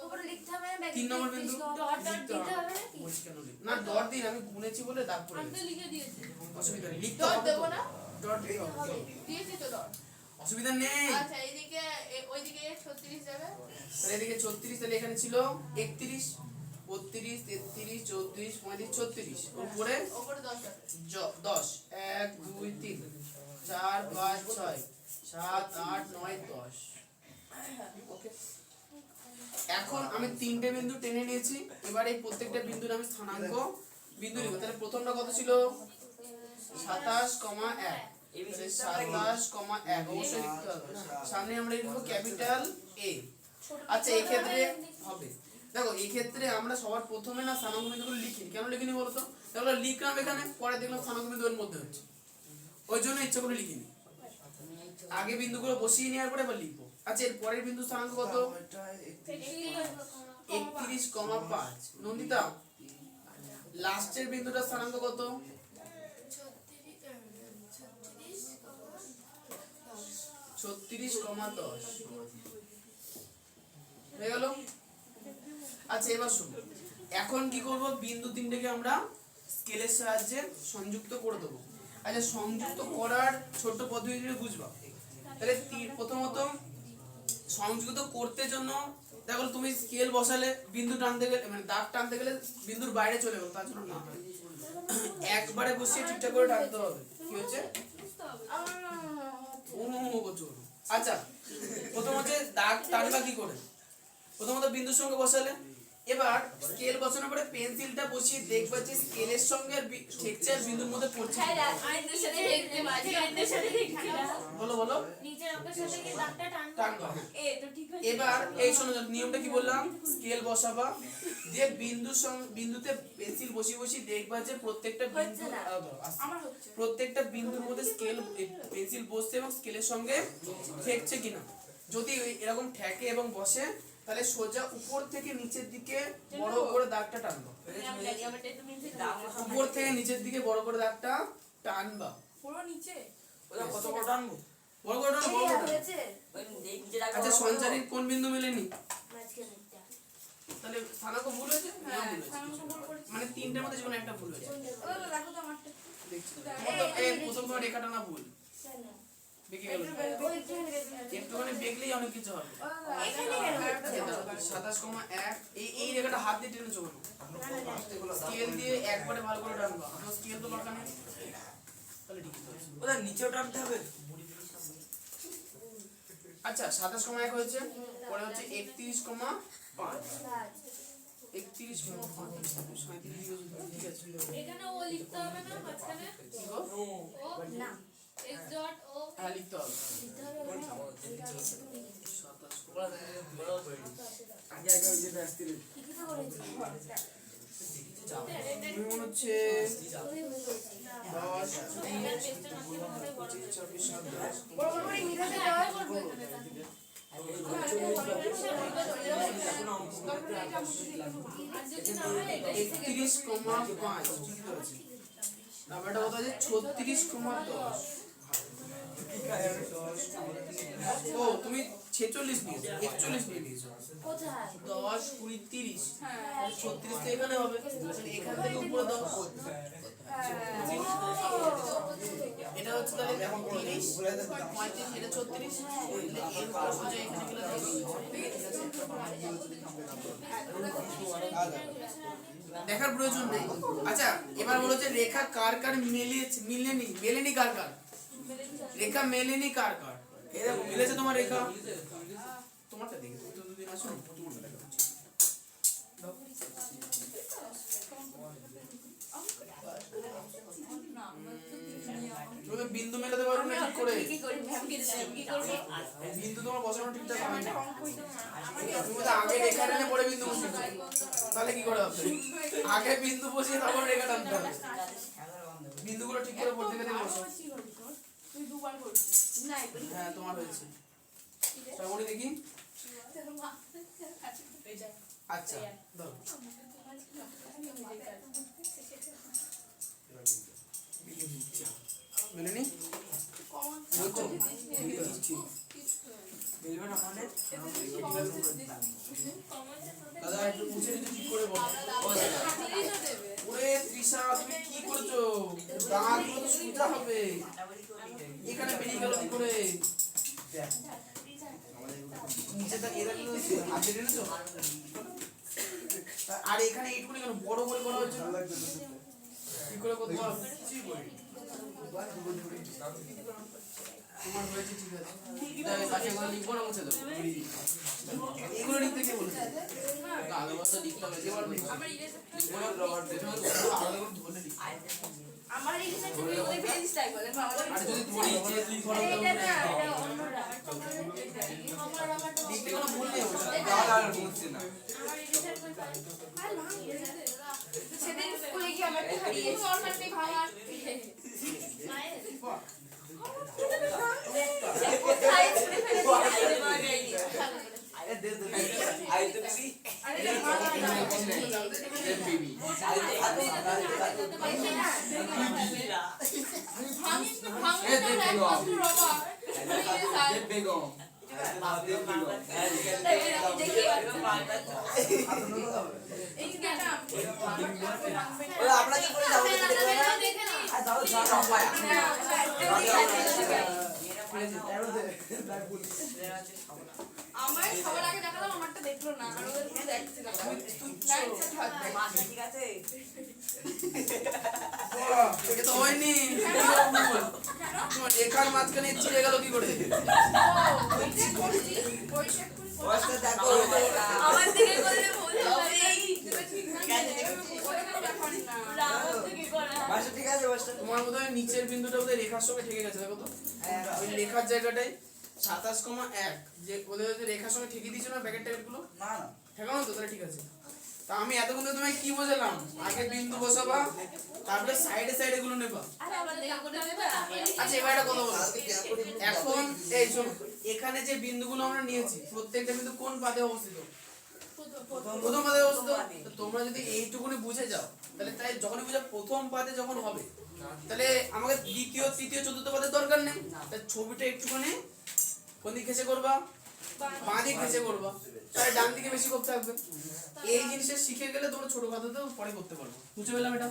উপরে লিখতে হবে না 3 নম্বর বিন্দু। ডট ডট দিতে হবে নাকি বলছি কেন লিখ না, ডট দিন, আমি গুনেছি বলে দাগ পড়ে আমি তো গেছে। লিখে দিয়েছি অসুবিধা নেই, লিখতে ডট হবে দেবো তো। না? ডট দিতে হবে, দিয়েছি তো ডট। অসুবিধা নেই। আচ্ছা এইদিকে ওইদিকে 36 যাবে। তাহলে এদিকে 36, তাহলে এখানে ছিল 31, 32, 33, 34, 35, 36, উপরে ওপরে 10 যাবে। 10, 1 2 3 4 5 6 7 8 9 10। ওকে, এখন আমি তিনটে বিন্দু টেনে নিয়েছি, এবার এই প্রত্যেকটা বিন্দুর আমি স্থানাঙ্ক বিন্দু নিব। তাহলে প্রথমটা কত ছিল? 27,1। 27,1 অবশ্যই লিখতে হবে, সামনে আমরা লিখবো ক্যাপিটাল এ। আচ্ছা এই ক্ষেত্রে হবে, দেখো এই ক্ষেত্রে আমরা সবার প্রথমে না স্থানাঙ্ক বিন্দুগুলো লিখিনি। কেন লিখিনি বলো তো? তাহলে লিখলাম এখানে, পরে দেখলাম স্থানাঙ্ক বিন্দু এর মধ্যে হচ্ছে, ওই জন্য ইচ্ছা করে লিখিনি। আগে বিন্দুগুলো বসিয়ে নেওয়ার পরে এবার লিখবো। আচ্ছা এর পরের বিন্দু স্থানাঙ্ক কত? 31,5। নন্দিতা লাস্টের বিন্দুটার স্থানাঙ্ক কত? 36,10 হয়ে গেল। আচ্ছা এবার শুনো, এখন কি করব? বিন্দু তিনটাকে আমরা স্কেলের সাহায্যে সংযুক্ত করে দেবো। আচ্ছা সংযুক্ত করার ছোট্ট পদ্ধতিটা বুঝবা। তাহলে প্রথমত সংযুক্ত করতে জন্য দেখো তুমি স্কেল বসালে বিন্দু টানতে গেলে মানে দাগ টানতে গেলে বিন্দুর বাইরে চলে গেল, তার জন্য না, একবারে বসিয়ে ঠিকঠাক করে টানতে হবে। কি হচ্ছে? আচ্ছা প্রথম হচ্ছে দাগ টানবা কি করে? প্রথমত বিন্দুর সঙ্গে বসালে, এবার স্কেল বসানোর পরে পেন্সিলটা বসিয়ে দেখবা যে স্কেলের সঙ্গে ঠেকছে আর বিন্দুর মধ্যে পড়ছে। হ্যাঁ আইনের সাথে দেখতে মাঝে আইনের সাথে দেখছি না। বলো বলো। নিচের অঙ্কের সাথে কি দাগটা টানবো টানবা। এ তো ঠিক আছে। এবার এই শোনো, নিয়মটা কি বললাম? স্কেল বসাবা, যে বিন্দুর সঙ্গে বিন্দুতে পেন্সিল বসিয়ে বসিয়ে দেখবা যে প্রত্যেকটা বিন্দু আমার হচ্ছে। প্রত্যেকটা বিন্দুর মধ্যে স্কেল পেন্সিল বসছে এবং স্কেলের সঙ্গে ঠেকছে কিনা। যদি এরকম ঠেকে এবং বসে তাহলে সোজা উপর থেকে নিচের দিকে বড় করে দাগটা টানবা। আমি জানি আমারটা তুমি উপর থেকে নিচের দিকে বড় করে দাগটা টানবা। পুরো নিচে। ওটা কত বড় টানবো? বড় করে টানো, বড় করে টানো। হয়েছে ওই নিচে রাখো। আচ্ছা সঞ্চারীর কোন বিন্দু মেলেনি? মাঝখানে একটা তাহলে স্থানাঙ্ক ভুল হয়েছে? না ভুল হয়েছে, মানে তিনটের মধ্যে যেকোনো একটা ভুল হয়েছে। ও দেখো তো আমারটা। দেখছি এই প্রথম তোমার রেখাটা না ভুল বেঁকে গেল, একটুখানি বেঁকলেই অনেক কিছু হবে। এখানে কেন হচ্ছে? 27,1 এই রেখাটা হাত দিয়ে টেনেছো কেন? স্কেল দিয়ে একবারে ভালো করে টানবা। তো স্কেল তো দরকার নেই, তাহলে ঠিক আছে। ওটা নিচেও টানতে হবে। আচ্ছা 27,1 হয়েছে, পরে হচ্ছে 31,5। 31,5 ঠিক আছে। এখানে ও লিখতে হবে না মাঝখানে কি গো? ও না x ডট ও হ্যাঁ লিখতে হবে। আগে আগে ওই যেটা আসছিল। মনে হচ্ছে 10 24 27 বড় বড় করে মিলাতে দাও। একত্রিশ কমা 5 ঠিক আছে। নাম্বারটা কত আছে? 36,10। ও তুমি 46 নিয়েছো, 41 নিয়ে নিয়েছো। কোথায় 10 20 30, 36 তো এখানে হবে, তাহলে এখান থেকে উপরে 10। এটা হচ্ছে তাহলে 30 35, এটা 36, এর উপর সোজা এখানে গেলে 10। দেখার প্রয়োজন নেই। আচ্ছা এবার বলো যে রেখা কার কার মেলেনি কার কার? রেখা মেলেনি কার কার? মিলেছে তোমার রেখা? তোমারটা দেখে তো দুদিন আসো, তোমারটা দেখা হচ্ছে। তুমি বিন্দু মেলাতে পারো না ঠিক করে? কি করি ম্যাম কি করব? বিন্দু তোমার বসানো ঠিকঠাক হয় না। তুমি তো আগে রেখা টেনে পরে বিন্দু বসিয়েছো, তাহলে কি করে হবে? আগে বিন্দু বসিয়ে তারপর রেখা টানতে হবে। বিন্দুগুলো ঠিক করে পড়তে গেলে বসো। তুই দুবার করছিস। না করি। হ্যাঁ তোমার হয়েছে। শ্রাবণী দেখি। আচ্ছা ধরো। মেলেনি? মিলবে না মানে দাদা একটু মুছে নিতে ঠিক করে বলো। ওরে তৃষা তুমি কি করছো? দাঁতগুলো তো সোজা হবে। এখানে বেরিয়ে গেল কি করে? নিচে তা এরা কি হাতে টেনেছো? আর এখানে এইটুকুনি কেন বড় করে করা হয়েছে? কি করে করতে হবে? তোমার হয়েছে ঠিক আছে। তাই বাকিগুলো লিখবো না মুছে দেবো। এগুলো লিখতে কে বলেছে? আলাদা করে লিখতে হবে। এবার লিখবো না রবার দেবো। আলাদা করে বলে লিখ। আমার ইলিশের ছবি ওই ফেস টাইপ বলে আর যদি ধরি যে লিখ করো এটা না এটা অন্যরা লিখতে কোনো ভুল নেই ওটা। আর বুঝছি না আমার ইলিশের কই পাই আর ভাঙ সেদিন স্কুলে গিয়ে আমার হারিয়ে নরমালি ভাঙা কোথায় ছুড়ে ফেলেছি দে আই তো বেবি আরে ভাঙা না বেবি দে বেগম ওরা আপনাকে করে যাবো আর দাও যাও পায়া আমার সবার আগে দেখালাম আমারটা দেখলো না আর ওদের পুরো দেখছে ঠিক আছে এটা তো হয়নি। তোমার রেখার মাঝখানে ছিঁড়ে গেল কি করে? ওয়াশটা দেখো আমার দিকে করলে ভুল হবে ওয়াশটা ঠিক আছে ওয়াশটা তোমার বোধহয় নিচের বিন্দুটা বোধহয় রেখার সঙ্গে ঠেকে গেছে দেখো তো। ওই লেখার জায়গাটায় 27,1 যে ওদের যে রেখার সঙ্গে ঠেকে দিয়েছো না ব্যাকেট টাইপের গুলো না না ঠেকানো তো তাহলে ঠিক আছে। তা আমি এতক্ষণ ধরে তোমায় কি বোঝালাম? আগে বিন্দু বসাবা তারপরে সাইডে সাইডে গুলো নেবা। আচ্ছা এবার একটা কথা বলো। এখন এই শোনো এখানে যে বিন্দুগুলো আমরা নিয়েছি প্রত্যেকটা বিন্দু কোন পাদে অবস্থিত? প্রথম পাদে অবস্থিত। তো তোমরা যদি এইটুকুনি বুঝে যাও তাহলে তাই যখনই বুঝে প্রথম পাদে যখন হবে তাহলে আমাকে দ্বিতীয় তৃতীয় চতুর্থ পাদের দরকার নেই। তাই ছবিটা একটুখানি কোন দিকে ঘেঁষে করবা? বাঁ দিকে ঘেঁষে করবা। তাহলে ডান দিকে বেশি করতে থাকবে। এই জিনিসটা শিখে গেলে তোমরা ছোট কথাতেও পরে করতে পারবো। বুঝতে পেলাম এটা?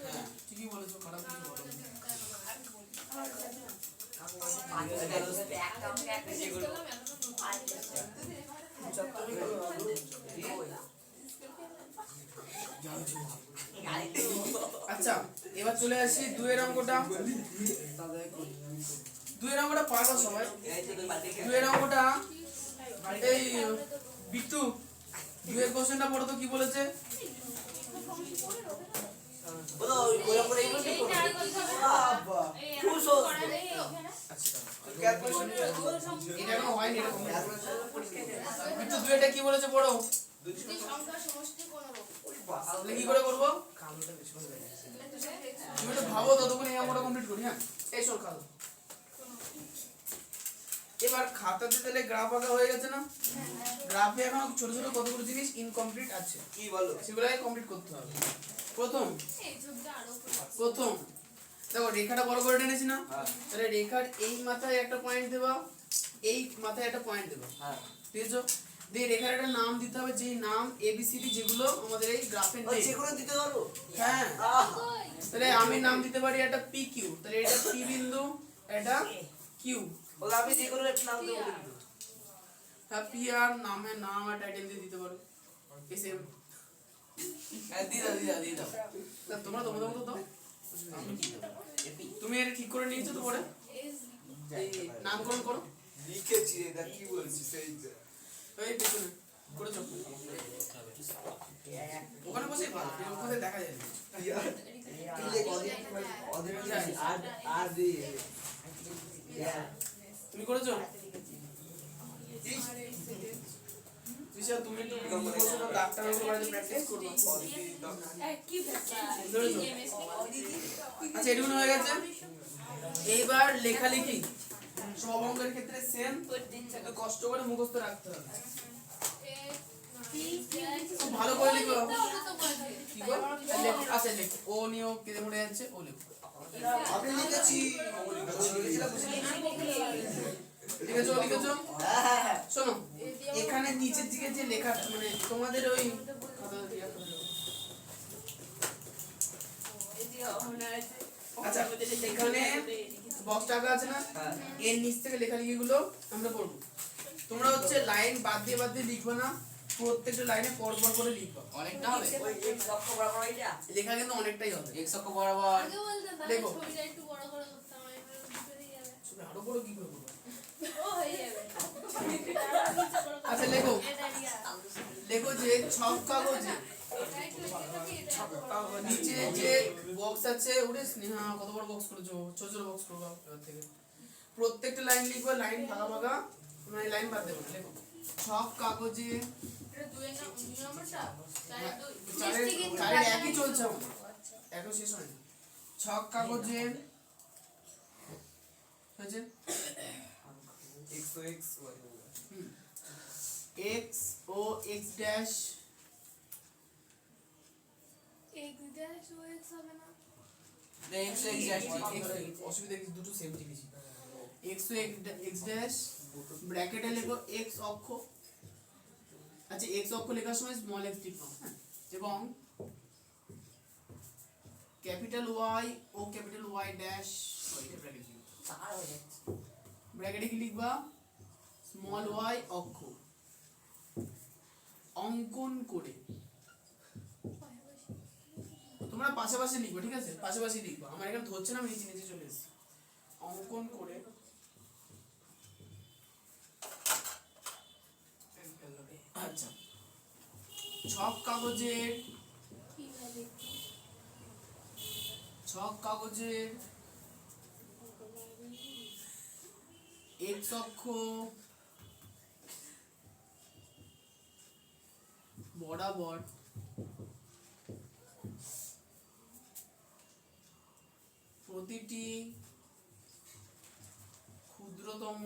হ্যাঁ ঠিকই বলেছো, খারাপ কিছু বলো না। আচ্ছা এবার চলে আসি দুয়ের অঙ্কটা। দুয়ের অঙ্কটা পারবা সবাই? দুয়ের অঙ্কটা এই বিট্টু দুয়ের কোশ্চেনটা পড়ো তো কি বলেছে? বলো ওই উপরে এইগুলো কি করবে বাবা খুশ হো আচ্ছা ক্যালকুলেশন এটা এখনো হয়নি এরকম। বিট্টু দুয়েরটা কি বলেছে পড়ো? তাহলে কি করে করবো? তুমি একটু ভাবো ততক্ষণ এই অঙ্কটা কমপ্লিট করি। হ্যাঁ এই শোন খালো। এবার খাতাতে তাহলে গ্রাফ আঁকা হয়ে গেছে না? গ্রাফে এখন ছোট ছোট কতগুলো জিনিস ইনকমপ্লিট আছে, কি বলো সেগুলোকে কমপ্লিট করতে হবে। প্রথম দেখো রেখাটা বড় করে টেনেছি না? তাহলে রেখার এই মাথায় একটা পয়েন্ট দেবা, এই মাথায় একটা পয়েন্ট দেবা। হ্যাঁ ঠিক আছে? দিয়ে রেখার একটা নাম দিতে হবে, যে নাম এবিসিডি যেগুলো আমাদের এই গ্রাফে ওই নেই। যেগুলো দিতে পারো হ্যাঁ তাহলে আমি নাম দিতে পারি একটা পি কিউ। তাহলে এটা পি বিন্দু, এটা কিউ। ওলা আমি যেগুলো একটা নাম দেবো কিন্তু হ্যাঁ পি আর নামের নাম আর টাইটেল দিয়ে দিতে পারো। এসে দিদা তা তোমরা তোমাদের মতো দাও। তুমি এটা ঠিক করে নিয়েছো তো? পরে নামকরণ করো। লিখেছি রে দা কি বলছিস এই যে এই পেছনে করেছো ওখানে বসে ভালো, ওখানে দেখা যায় না। আর দি তুমি করেছো? দিশা তুমি একটু বসে না, ডাক্তার বাবুর বাড়িতে প্র্যাকটিস করবে। আচ্ছা এটুকুন হয়ে গেছে। এইবার লেখালেখি সব অঙ্কের ক্ষেত্রে সেম, একটু কষ্ট করে মুখস্থ রাখতে হবে। খুব ভালো করে লিখো লিখতে হবে তো বলে দিই। কি গো আচ্ছা লেখো ও নিয়েও কেঁদে মরে যাচ্ছে ও লেখো আমি লিখেছি লিখেছো শোনো এখানে নিচের দিকে যে লেখা মানে তোমাদের ওই আচ্ছা এখানে বক্স টাকা আছে না এর নিচ থেকে লেখালেখি গুলো আমরা করবো তোমরা হচ্ছে লাইন বাদ দিয়ে লিখবে না প্রত্যেকটা লাইনে পর পর করে লিখবে অনেকটা হবে লেখা কিন্তু অনেকটাই হবে এক অক্ষ বরাবর আগে বলতেন তাহলে দেখো। ছবিটা একটু বড় করে করতাম আমি ভিতরে যাবে ছবি আরো বড় কি করে করবো? ও হয়ে যাবে আচ্ছা লেখো এটা রিয়া লেখো যে ছক কাগজে নিচে যে বক্স আছে ওরে স্নেহা কত বড় বক্স করেছো ছোট ছোট বক্স করবো এবার থেকে প্রত্যেকটা লাইন লিখবে লাইন ভাগা ভাগা মানে লাইন বাদ দেবো না লেখো ছক কাগজে এটা দুই নম্বরটা চারের একই চলছে আমাদের এখন শেষ হয়নি ছক কাগজে হয়েছে এক্স ও এক্স ড্যাশ এক ড্যাশ ও এক্স হবে না অসুবিধা কিছু দুটো সেম জিনিসই এক্স ও এক্স ড্যাশ ব্র্যাকেটে লেখো এক্স অক্ষ আচ্ছা এক্স অক্ষ লেখার সময় স্মল এক্স লিখো হ্যাঁ এবং ক্যাপিটাল ওয়াই ও ক্যাপিটাল ওয়াই ড্যাশ ব্র্যাকেটে কি লিখবা স্মল ওয়াই অক্ষ অঙ্কন করে তোমরা পাশাপাশি লিখবে ঠিক আছে পাশাপাশি লিখবা আমার এখানে ধরছে না আমি নিচে নিচে চলে এসেছি অঙ্কন করে আচ্ছা ছক কাগজের এক্স অক্ষ বরাবর প্রতিটি ক্ষুদ্রতম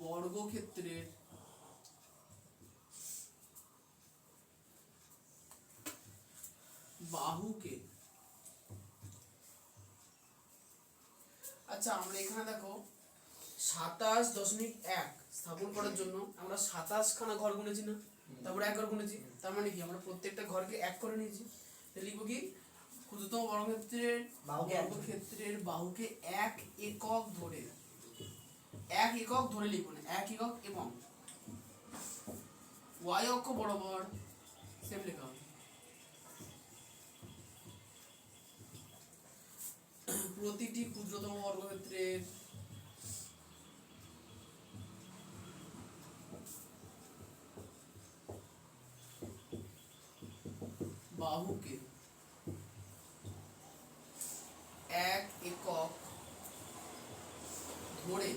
বর্গক্ষেত্রের বাহুকে আচ্ছা আমরা এখানে দেখো 27.1 স্থাপন করার জন্য আমরা 27 খানা ঘর গুনেছি না তারপরে এক ঘর গুনেছি তার মানে কি আমরা প্রত্যেকটা ঘরকে এক করে নিয়েছি তাহলে লিখবো কি ক্ষুদ্রতম বর্গক্ষেত্রের বাহুকে এক একক ধরে লিখবো না এক একক এবং ওয়াই অক্ষ বরাবর সেম লেখা হবে প্রতিটি ক্ষুদ্রতম বর্গক্ষেত্রের বাহুকে এক একক ধরে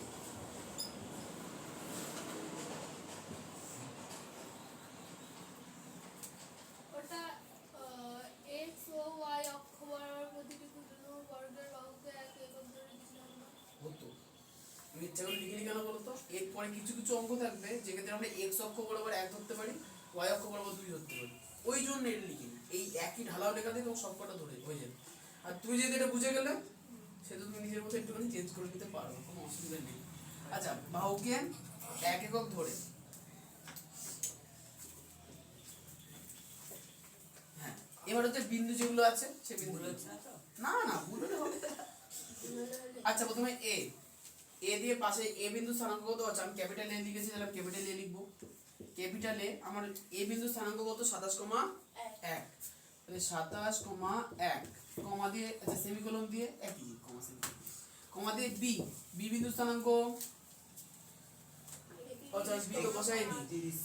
ওটা এক্স ও ওয়াই অক্ষ বরাবর প্রতিটি ক্ষুদ্রতম বর্গের বাহুকে এক একক ধরে দিলাম না হতো আমি ইচ্ছা করে লিখিনি কেন বলতো এরপরে কিছু কিছু অঙ্ক থাকবে যেক্ষেত্রে আমরা এক্স অক্ষ বরাবর এক ধরতে পারি ওয়াই অক্ষ বরাবর দুই ধরতে পারি ওই জন্য এটা লিখিনি এই একই ঢালাও লেখা দিয়ে তোমার সবকটা ধরে হয়ে যাবে আর তুমি যদি এটা বুঝে গেলে সেটা তুমি নিজের মতো একটুখানি চেঞ্জ করে নিতে পারো কোনো অসুবিধা নেই আচ্ছা বাহুকে এক একক ধরে হ্যাঁ এবার হচ্ছে বিন্দু যেগুলো আছে সে বিন্দু না না ভুল হলে হবে আচ্ছা প্রথমে এ দিয়ে পাশে এ বিন্দু স্থানাঙ্ক কত আছে আমি ক্যাপিটাল এ লিখেছি তাহলে ক্যাপিটাল এ লিখবো ক্যাপিটাল এ আমার এ বিন্দু স্থানাঙ্ক কত 27,1 তাহলে 27,1 কমা দিয়ে আচ্ছা সেমিকোলন দিয়ে একই কমা দিয়ে বি বিন্দু স্থানাঙ্ক 50 বি তো বসাইনি 30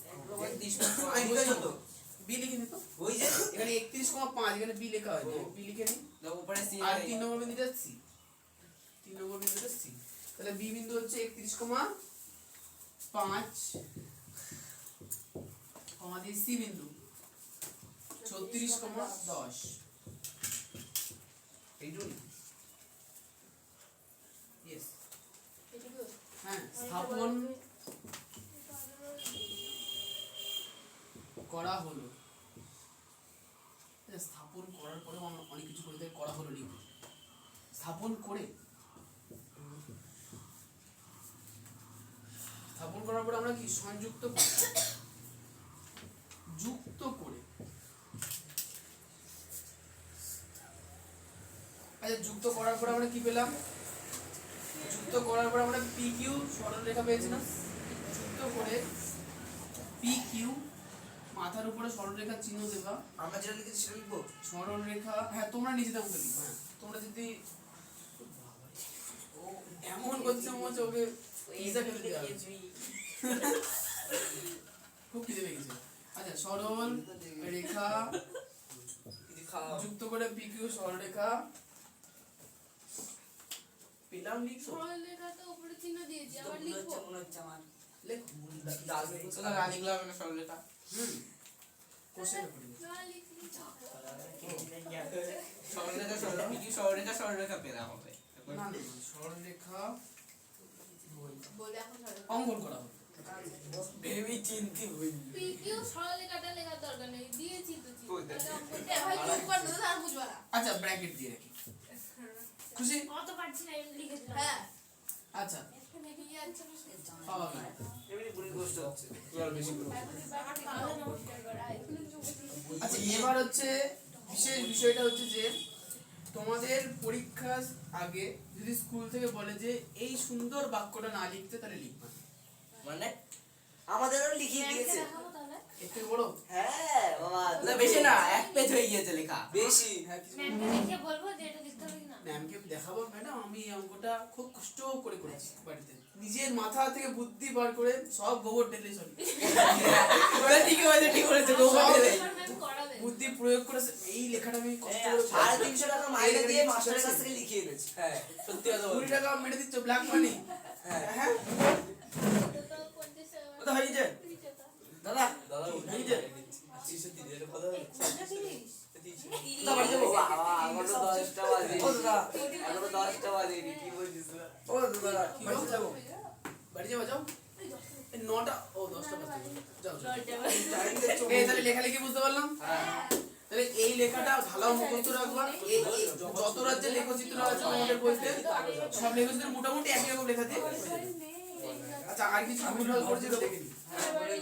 বি লিখে নি তো ওই যে এখানে 31,5 এখানে বি লেখা হয়নি বি লিখে নি উপরে সি আর 3 নম্বর বিন্দুটা সি 3 নম্বর বিন্দুটা সি তাহলে বি বিন্দু হচ্ছে 31,5 কমা দিয়ে সি বিন্দু 36,10 এইটুকুই ইয়েস হ্যাঁ স্থাপন করা হলো, স্থাপন করার পরে অনেক কিছু করে দেয়, করা হলো লিখব। স্থাপন করে, স্থাপন করার পরে আমরা কি সংযুক্ত করি, যুক্ত করে। আচ্ছা যুক্ত করার পরে আমরা কি পেলাম? যুক্ত করার পরে আমরা পি কিউ সরলরেখা পেয়েছিলাম। যুক্ত করে পি কিউ মাথার উপরে সরলরেখা চিহ্ন দেবা। আমরা যেটা লিখেছি সেটা লিখবো। সরলরেখা, হ্যাঁ তোমরা নিজেদের মতো লিখো। হ্যাঁ তোমরা যদি ও এমন করছে মনে হচ্ছে ওকে পিজা খেতে দেওয়া হচ্ছে। খুব খিদে লেগেছে। আচ্ছা সরল রেখা যুক্ত করে পি কিউ সরলরেখা পেলাম, লিখো। সরলরেখাটা উপরে চিহ্ন দিয়েছি, আবার লিখবো। মনে হচ্ছে আমার লেখো। তোরা রানী গুলো হবে না সরলরেখা। কোশ্চেন করি। না লিখলি সরলরেখা সরলরেখা পেলাম হবে। না না সরলরেখা বলে এখন সরল। অঙ্কন করা হবে। ভেবে চিন্তি হইল। পিকিউ সরলরেখাটা লেখার দরকার নেই, দিয়েছি তো চিহ্ন। কই দেখ। তাহলে অঙ্কন এ ভাই চুপ কর না, আর বুঝবা না। আচ্ছা ব্র্যাকেট দিয়ে রাখি। খুশি? অত পারছি না, এমনি লিখে দিলাম। হ্যাঁ আচ্ছা এখানে কি আছে না? পাওয়া গেল। এমনি বুড়ি গোষ্ঠ হচ্ছে। তোরা বেশি করে। ভালো নমস্কার করা, এখানে কিছু বলছি। আচ্ছা এবার হচ্ছে বিশেষ বিষয়টা হচ্ছে যে তোমাদের পরীক্ষার আগে যদি স্কুল থেকে বলে যে এই সুন্দর বাক্যটা না লিখতে, তাহলে লিখবে না। মানে আমাদেরও লিখিয়ে ব্যাংকে দিয়েছে। দেখাবো তাহলে? এর থেকে বড়? হ্যাঁ বাবা না বেশি না, এক পেজ হয়ে গিয়েছে লেখা। বেশি। হ্যাঁ কিছু ম্যামকে দেখে বলবো যে এটা লিখতে হবে কিনা। ম্যামকে দেখাবো, ম্যাডাম আমি এই অঙ্কটা খুব কষ্ট করে করেছি বাড়িতে, নিজের মাথা থেকে বুদ্ধি বার করে সব গোবর ঢেলে সরি ওরা ঠিকই বলেছে, ঠিক বলেছে, গোবর ঢেলে। আমার ম্যাম করাবে। বুদ্ধি প্রয়োগ করে এই লেখাটা আমি কষ্ট করে 350 টাকা মাইনে দিয়ে মাস্টারের কাছ থেকে লিখিয়ে এনেছি। হ্যাঁ সত্যি কথা 20 বলছি। টাকা মেরে দিচ্ছ ব্ল্যাক মানি। হ্যাঁ হ্যাঁ তো 50 টাকা। কোথা হয়ে গেছে? 30 টাকা। দাদা দাদা এই যে সত্যি দিয়ে কথা বলে। কোনটা দিলিস? কোথা বাড়ি যাবো? বাবা এখনো 10টা বাজে। ও দাদা, এখনো 10টা বাজে কি বলছিস না? ও দাদা, কি বাড়ি বলো? যাবো। বাড়ি যাবো, যাও। এই 9টা ও 10টা বাজে, যাও যাও। টাইম দেখছো? এই তাহলে লেখালেখি বুঝতে পারলাম। তাহলে এই লেখাটা ভালো মুখস্থ রাখবা। এই যত রাজ্যে লেখচিত্র আছে আমাদের বলতে সব লেখচিত্র মোটামুটি একই রকম লেখা দিয়ে। আচ্ছা আর কিছু ভুল ভাল করেছে তো দেখে নিই। এই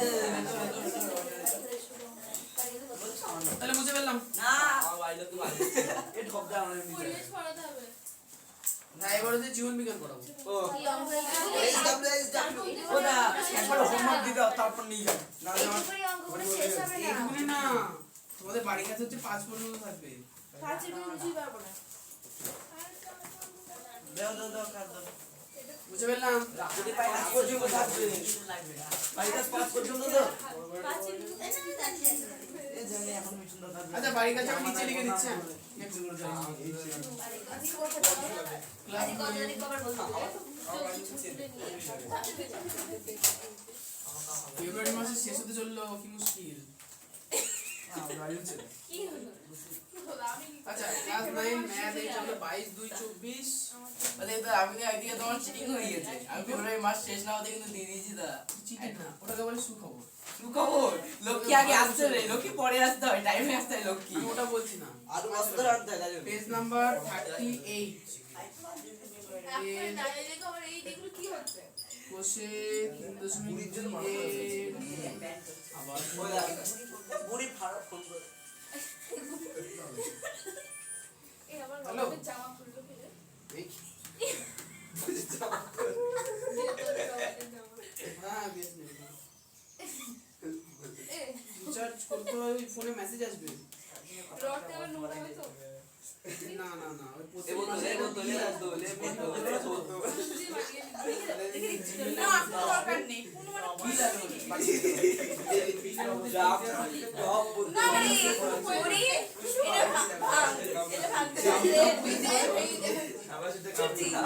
যে তাহলে বুঝে ফেললাম। না আমার বাড়ি লোক বাজে। এ ঠক দা আমার নিজে। পরিবেশ পড়াতে হবে। না এবার হচ্ছে জীবন বিজ্ঞান পড়াবো। ও কি অঙ্ক ও দা, একবার হোমওয়ার্ক দিয়ে দাও, তারপর নিয়ে যাও। না হলে আমার এইটুকুনি অঙ্কগুলো শেষ হবে না। এইটুকুনি না, তোমাদের বাড়ির কাছে হচ্ছে 5 পর্যন্ত থাকবে। কাছে বুঝতেই পারবো না। দাও দাও দাও কাট দাও। বুঝে ফেললাম। যদি পাই না পর্যন্ত থাকবে। লাগবে না বাড়িতে 5 পর্যন্ত তো। কাছে এই জানি এখন মিঠুন দাদা। আচ্ছা বাড়ির কাছে আমি নিচে লিখে দিচ্ছি। নেক্সট গুলো যাই। ক্লাস ফেব্রুয়ারি মাসে শেষ হতে চললো, কি মুশকিল। কি হলো? আচ্ছা ক্লাস 9 ম্যাথ এই চললো 22 2 24। মানে তো আমি একদিকে তোমার চিটিং হয়ে গেছে। আমি ফেব্রুয়ারি মাস শেষ না হতে কিন্তু দিয়ে দিয়েছি দাদা। চিকেন না, ওটাকে বলে সুখবর। সুখবর, লক্ষ্মী আগে আসতে রে, লক্ষ্মী পরে আসতে হয়, টাইমে আসতে হয় লক্ষ্মী। আমি ওটা বলছি না। আর বস্তা আনতে হয় তাই। পেজ নাম্বার 38 এখন ডাইরেক্ট আবার এই দেখলো কি হচ্ছে? কোষে 3.2 আবার ওই দেখ, বুড়ি ফাড়া ফোন করে। এই আমার হ্যালো। বাবার জামা খুললো ফেলে। দেখি। জামা। হ্যাঁ বেশ নেই। এ রিচার্জ করতে হয়, ওই ফোনে মেসেজ আসবে। রডটা আবার নোংরা হবে তো? না না না ওই এ বোতল এ বোতল এ বোতল এ বোতল এ বোতল। বুঝতেই পারিনি। না আসলে দরকার নেই। কোনো মানে জাম জব না মানে পড়ি এটা ভাঙ এটা ভাঙতে রে বিজে এই দেখেন আবার সেটা কাটছি না।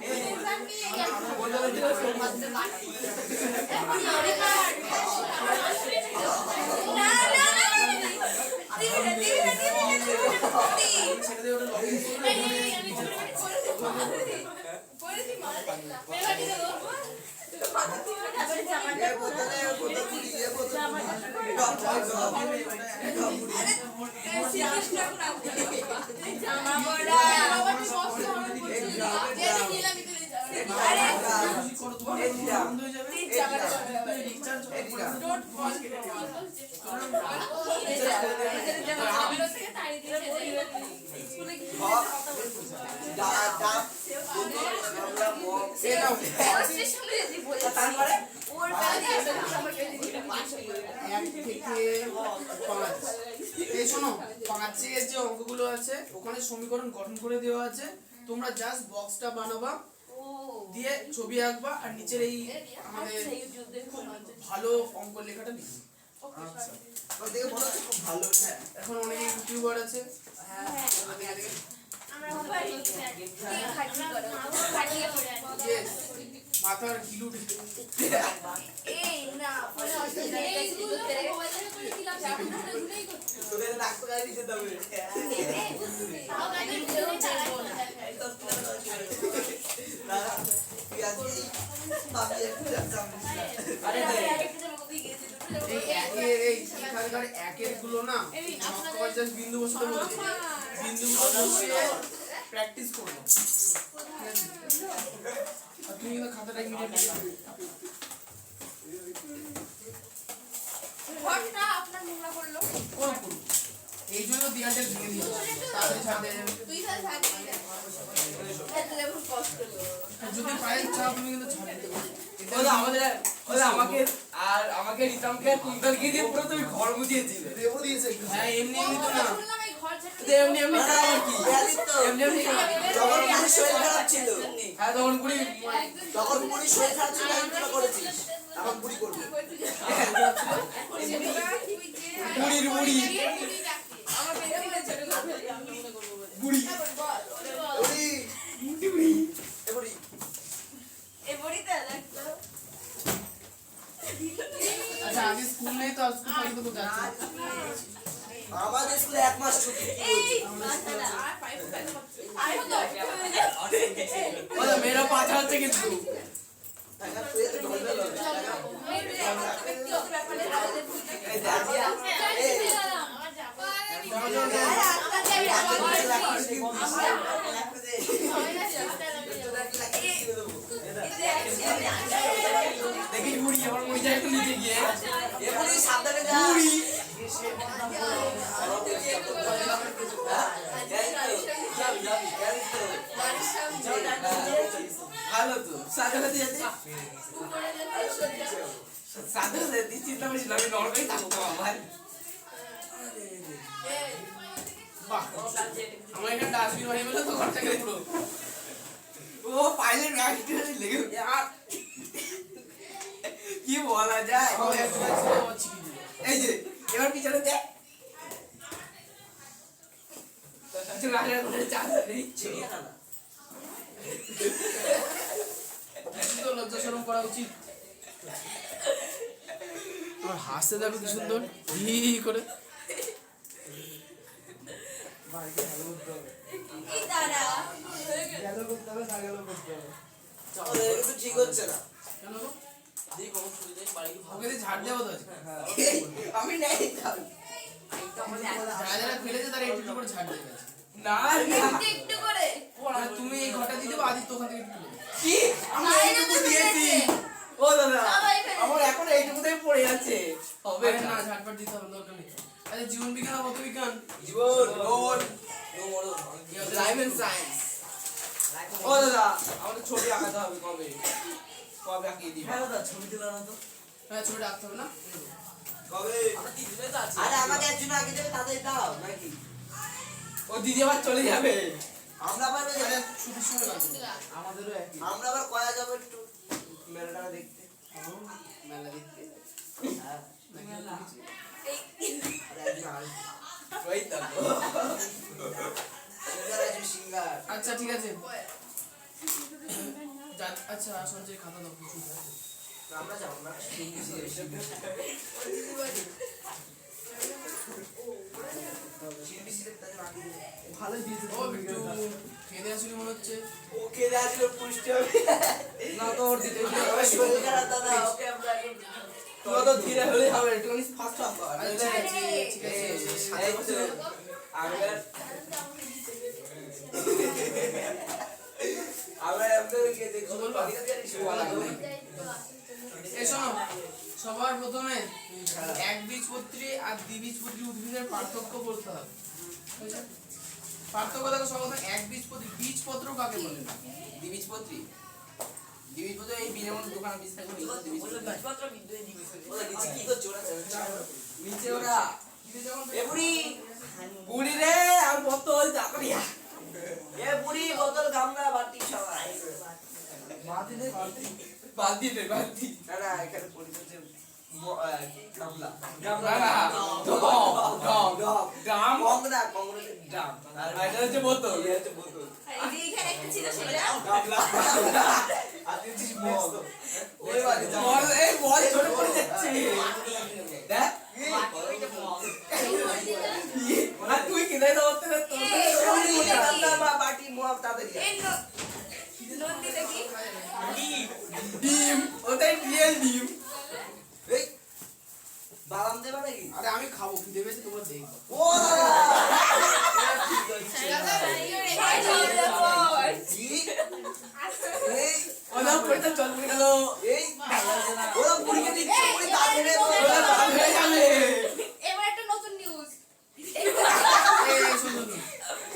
এবার নিয়ে গেল বোতলে দিলে সমাজ না না না দিবি না ছেড়ে দিয়ে ওটা লগে আমি ছোট করে দি মারা দেখলা মেলা দিলো মাথা দিয়ে জামা এ বোতলে বোতল জামা পড়া তারপরে এক থেকে 5 এই শোনো 5 এর যে অঙ্কগুলো আছে ওখানে সমীকরণ গঠন করে দেওয়া আছে, তোমরা জাস্ট বক্সটা বানাবা দিয়ে ছবি আঁকবা আর নিচের এই আমাদের খুব ভালো অঙ্ক লেখাটা লিখবে। আচ্ছা দেখে মনে হচ্ছে খুব ভালো। হ্যাঁ এখন অনেক ইউটিউবার আছে, Yes, মাথার গিলু তোদের ডাক্তার গাড়ি দিতে হবে। তুই আজকে ভাবি একটু যাচ্ছিস। আরে এই একের এই এখানকার একের গুলো না সবসময় জাস্ট বিন্দু বসাতে বলছি, বিন্দুগুলো বসিয়ে প্র্যাকটিস করবো। আর তুমি কিন্তু খাতাটা ইমিডিয়েটলি আপনার নোংরা করলো করো এই জন্য দেয়ালটা ভেঙে দিয়েছি, তাড়াতাড়ি ছাড় দেওয়া যাবে। তুই তাহলে থাকবি না এত কষ্ট আর যদি পায়ের চাপ তুমি কিন্তু ছাড় দিতে পারো। আমাকে আর আমাকে রিতমকে কুন্তলকে দিয়ে পুরো তুমি ঘর মুছিয়েছিলে। দেবো দিয়েছে। হ্যাঁ এমনি এমনি তো না, শুনলাম এই ঘর ঝাড়তে এমনি এমনি এমনি এমনি তখন পুরি শরীর খারাপ ছিল। হ্যাঁ তখন পুরি তখন পুরি শরীর খারাপ ছিল, আমি তোরা করেছিস। এখন পুরি করবি। পুরির মুড়ি আমার পেন্সিলের ছোট করে আমি মনে করবো বুড়ি পুরি এ পুরি এই বড়িটা দেখতো আচ্ছা আগে স্কুল নেই তো, স্কুল পর্যন্ত তো যাচ্ছে। আমাদের স্কুলে 1 মাস ছুটি। এই মাথাটা আর পাইপ কাজ করছে আর তো ওরা মেয়েরা পাঁচা হচ্ছে কিন্তু টাকা তুই এত ঢল ঢল হবে। ব্যক্তিগত ব্যাপারে আমাদের এই দেখ এই দেখি বুড়ি আমার মুড়ি যায় একটু নিচে গিয়ে এমনি সাবধানে যা। বুড়ি ভালো তো সাথে সাথে যাচ্ছে সাথে সাথে চিন্তা করছি আমি নর্মালি থাকবো ভাই বাহ, আমার এখানে ডাস্টবিন বানিয়ে বলে তো ঘরটা গেলে পুরো ও পাইলেট গাড়িটা লেগে আর কি বলা যায় আমার একটা ছিল, আমার ছিপি দিল। এই যে এবার পিছনে দেখ রাজার ঘরে চাষ নেই ছিড়িয়ে না। একটু তো লজ্জা শরম করা উচিত। আমার হাসতে দেখো কি সুন্দর হি করে। এই দাঁড়া ওদের কিন্তু ঠিক হচ্ছে না। কেন গো? ওকে দিয়ে ঝাড় দেবো তো আজকে। আমি নেই যারা যারা ফেলেছে তারা একটু একটু করে ঝাড় দেবে আজকে। না না একটু করে আর তুমি এই ঘরটা দিয়ে দেবো, আদিত্য ওখান থেকে একটু তুলে দেবে। কি আমি এইটুকু দিয়েছি ও দাদা আমার এখন এইটুকুতেই পড়ে আছে হবে আরে না না ঝাড়পাট দিতে হবে দরকার নেই। আচ্ছা জীবন বিজ্ঞান আর ভৌত বিজ্ঞান জীবন গোল লাইফ এন্ড সায়েন্স ও দাদা আমাদের ছবি আঁকাতে হবে কবে কবে আঁকিয়ে দিবি হ্যাঁ দাদা ছবি তুলে না তো। হ্যাঁ ছবি রাখতে হবে না। কবে? আরে আমাকে একজন আগে দেবে তাদের দাও নাকি? ও দিদি আবার চলে যাবে আমরা আবার আরে ছুটির সময় লাগবে। আমাদেরও একই আমরা আবার কয়া যাবো একটু মেলাটা দেখতে। মেলা দেখতে হ্যাঁ নাকি আর কিছু? আরে একজন আসবে। ওই তো সিঙ্গার আসবে সিঙ্গার। আচ্ছা ঠিক আছে আচ্ছা সঞ্জয় খাতা দাও কিছু। আমরা যাবো না। ভালো দিয়েছে। ও একটু খেতে আসলে মনে হচ্ছে। ওকে আসলে পুষ্টি হবে। না তো ওর দিতে আমার শরীর খারাপ দাদা, ওকে আমরা তুই তো ধীরে হলে হবে একটুখানি ফাস্ট ফাস্ট কর আচ্ছা, ঠিক আছে এই তো আমরা আপনাদেরকে দেখো এই শোনো, সবার প্রথমে একবীজপত্রী আর দ্বিবীজপত্রী উদ্ভিদের পার্থক্য বলতে হবে। বুঝলে? পার্থক্য দেখো, সবার প্রথমে একবীজপত্রী, বীজপত্র কাকে বলে? দ্বিবীজপত্রী দ্বিবীজপত্রী এই বিনের মধ্যে দোকানে বীজ থাকবে বীজপত্র বিদ্যুৎ ওরা নিচে কি করছে ওরা নিচে ওরা এ বুড়ি বুড়ি রে আর বোতল চাকরিয়া এ বুড়ি বোতল গামলা বাটি সবাই বালতি রে বালতি না না এখানে পরিচর্যা গামলা না না ডম ড্রাম কংগ্রা কংগ্রেসের ড্রাম আর এটা হচ্ছে বোতল এই হচ্ছে বোতল এই যে এখানে একটা ছিল সেটা গামলা আর দিস মগ ওই বাড়ি যাও বল এই বল ছোট পড়ে যাচ্ছে দেখ আর তুই কিনে ধরতে রে তোর গামলা বাটি মগ তাড়াতাড়ি এই নন্দি দেখি ডিম ওটাই রিয়েল ডিম এই বাদাম দেবে নাকি আরে আমি খাবো, খিদে পেয়েছে, তোমরা দেখবো। ও দাদা কি এই ওলা পয়সা চল গেল এই ওরা বুড়িকে দিচ্ছে বুড়ি তাড়াতাড়ি ওলা লাল হয়ে যাবে এবার একটা নতুন নিউজ এই শোনো, শোনো।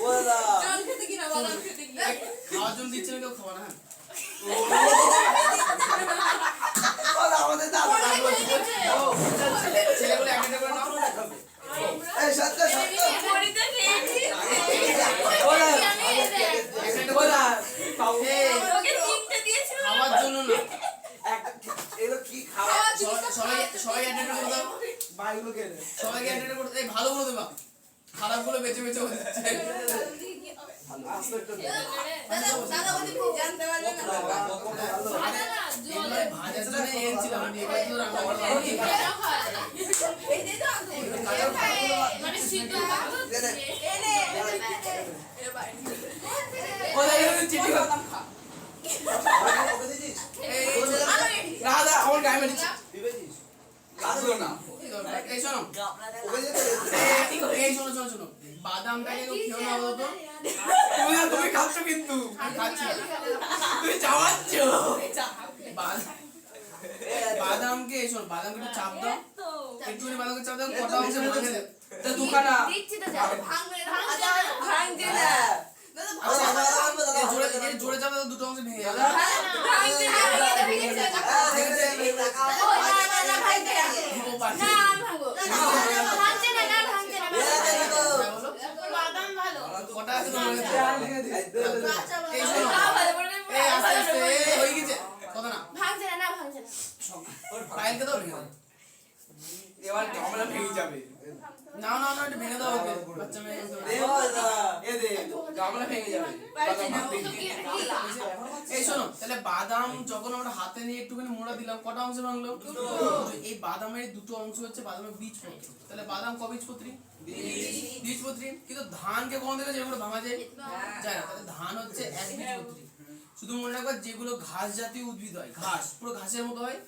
ও দাদা জল খেতে কিনা বাদাম খেতে কিনা খাওয়ার জন্য দিচ্ছে না, কেউ খাওয়া না, হ্যাঁ? ওরা আমাদের দাদা ছেলেগুলো এক একটা করে নাও। এই সত্য সত্য বড়িতে খেয়েছি ওলা আমি এই দেখ এক একটা করে ওলা এই, ওকে তিনটে দিয়েছিল খাওয়ার জন্য না, একটা এলো কি খাওয়া সবাই সবাই এক একটা করে দাও, বাইগুলো কে সবাইকে এক একটা করে, এই ভালো করে দেবা, খারাপ গুলো বেঁচে বেঁচে হচ্ছে। আস্তে একটু দাদা দাদা বলি জানতে পারবে না ভাজা না জল এগুলো ভাজার জন্য এনেছিলাম, আমি এবার তো রান্না করবো। এই যে তো মানে সিদ্ধ ভাত এনে ওলা এর চিঠি বাদাম খা ওকে দিছিস এই, না না আমার গায়ে মেরেছে দিবেছিস কাজলো না এই শোনো, ওকে দিতে এই শোনো শোনো শোনো, বাদামটাকে কেউ খেও না বলো তো, তুমি খাচ্ছ কিন্তু আমি খাচ্ছি না। তুমি চাওয়াচ্ছ বাদামকে এই শোনো, বাদামকে একটু চাপ দাও, একটুখানি বাদামকে চাপ দাও, কটা অংশে ভাঙে দেবে। তা দুখানা দিচ্ছি তো যা ভাঙবে ভাঙছে না দাদা আচ্ছা, দাদা এই জোরে এই জোরে চাপ দাও, দুটো অংশে ভেঙে যাবে। ভাঙছে না ভেঙে গেছে না ভাঙতে ও পারছে। না আমি ভাঙবো ভাঙছে না না ভাঙছে না হ্যাঁ, বলো। বাদাম ভালো কটা আছে তোমার কাছে? এই শোনো, ভালো করে এই আস্তে আস্তে, এই হয়ে গেছে, কথা না, ভাঙছে না না ভাঙছে না পায়েলকে দাও, ভেঙে দাও। এবার গামলা ভেঙে যাবে না না না, একটু ভেঙে দাও ওকে, বাচ্চা মেয়ে একদম। এ দে গামলা ভেঙে যাবে এই শোনো, তাহলে বাদাম যখন আমরা হাতে নিয়ে একটুখানি মোড়া দিলাম, কটা অংশ ভাঙলো? এই বাদামের দুটো অংশ হচ্ছে বাদামের বীজপত্র। তাহলে বাদাম কবীজপত্রী? বীজপত্রী। কিন্তু ধানকে কোন থেকে যেগুলো ভাঙা যায় যায় না, তাহলে ধান হচ্ছে একবীজপত্রী। শুধু মনে রাখবা, যেগুলো ঘাস জাতীয় উদ্ভিদ হয়, ঘাস পুরো ঘাসের মতো হয়,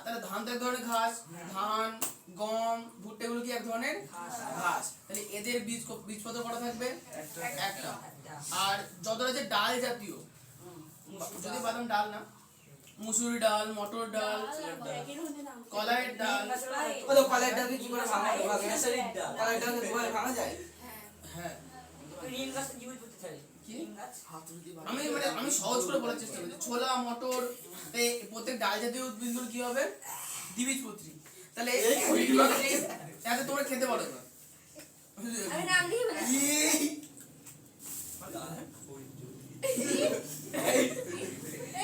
তাহলে ধান তো এক ধরনের ঘাস, ধান গম ভুট্টা এগুলো কি এক ধরনের ঘাস। তাহলে এদের বীজপত্র কটা থাকবে? একটা। আর যতটা যে ডাল জাতীয়, যদি বাদাম ডাল না, মুসুরি ডাল, মটর ডাল, কলাইয়ের ডাল, ও তো কলাইটাকে কি করে ভাঙা যায় কলাইটাকে কি করে ভাঙা যায় হ্যাঁ রিং গাছ জীবিত করতে চাই কি? রিং গাছ আমি সহজ করে বলার চেষ্টা করছি। ছোলা, মটর, প্রত্যেক ডাল জাতীয় উদ্ভিদগুলো কি হবে? দ্বিবীজপত্রী। তাহলে এতে তোমরা খেতে পারো না। আমি নাম লিখে বলেছি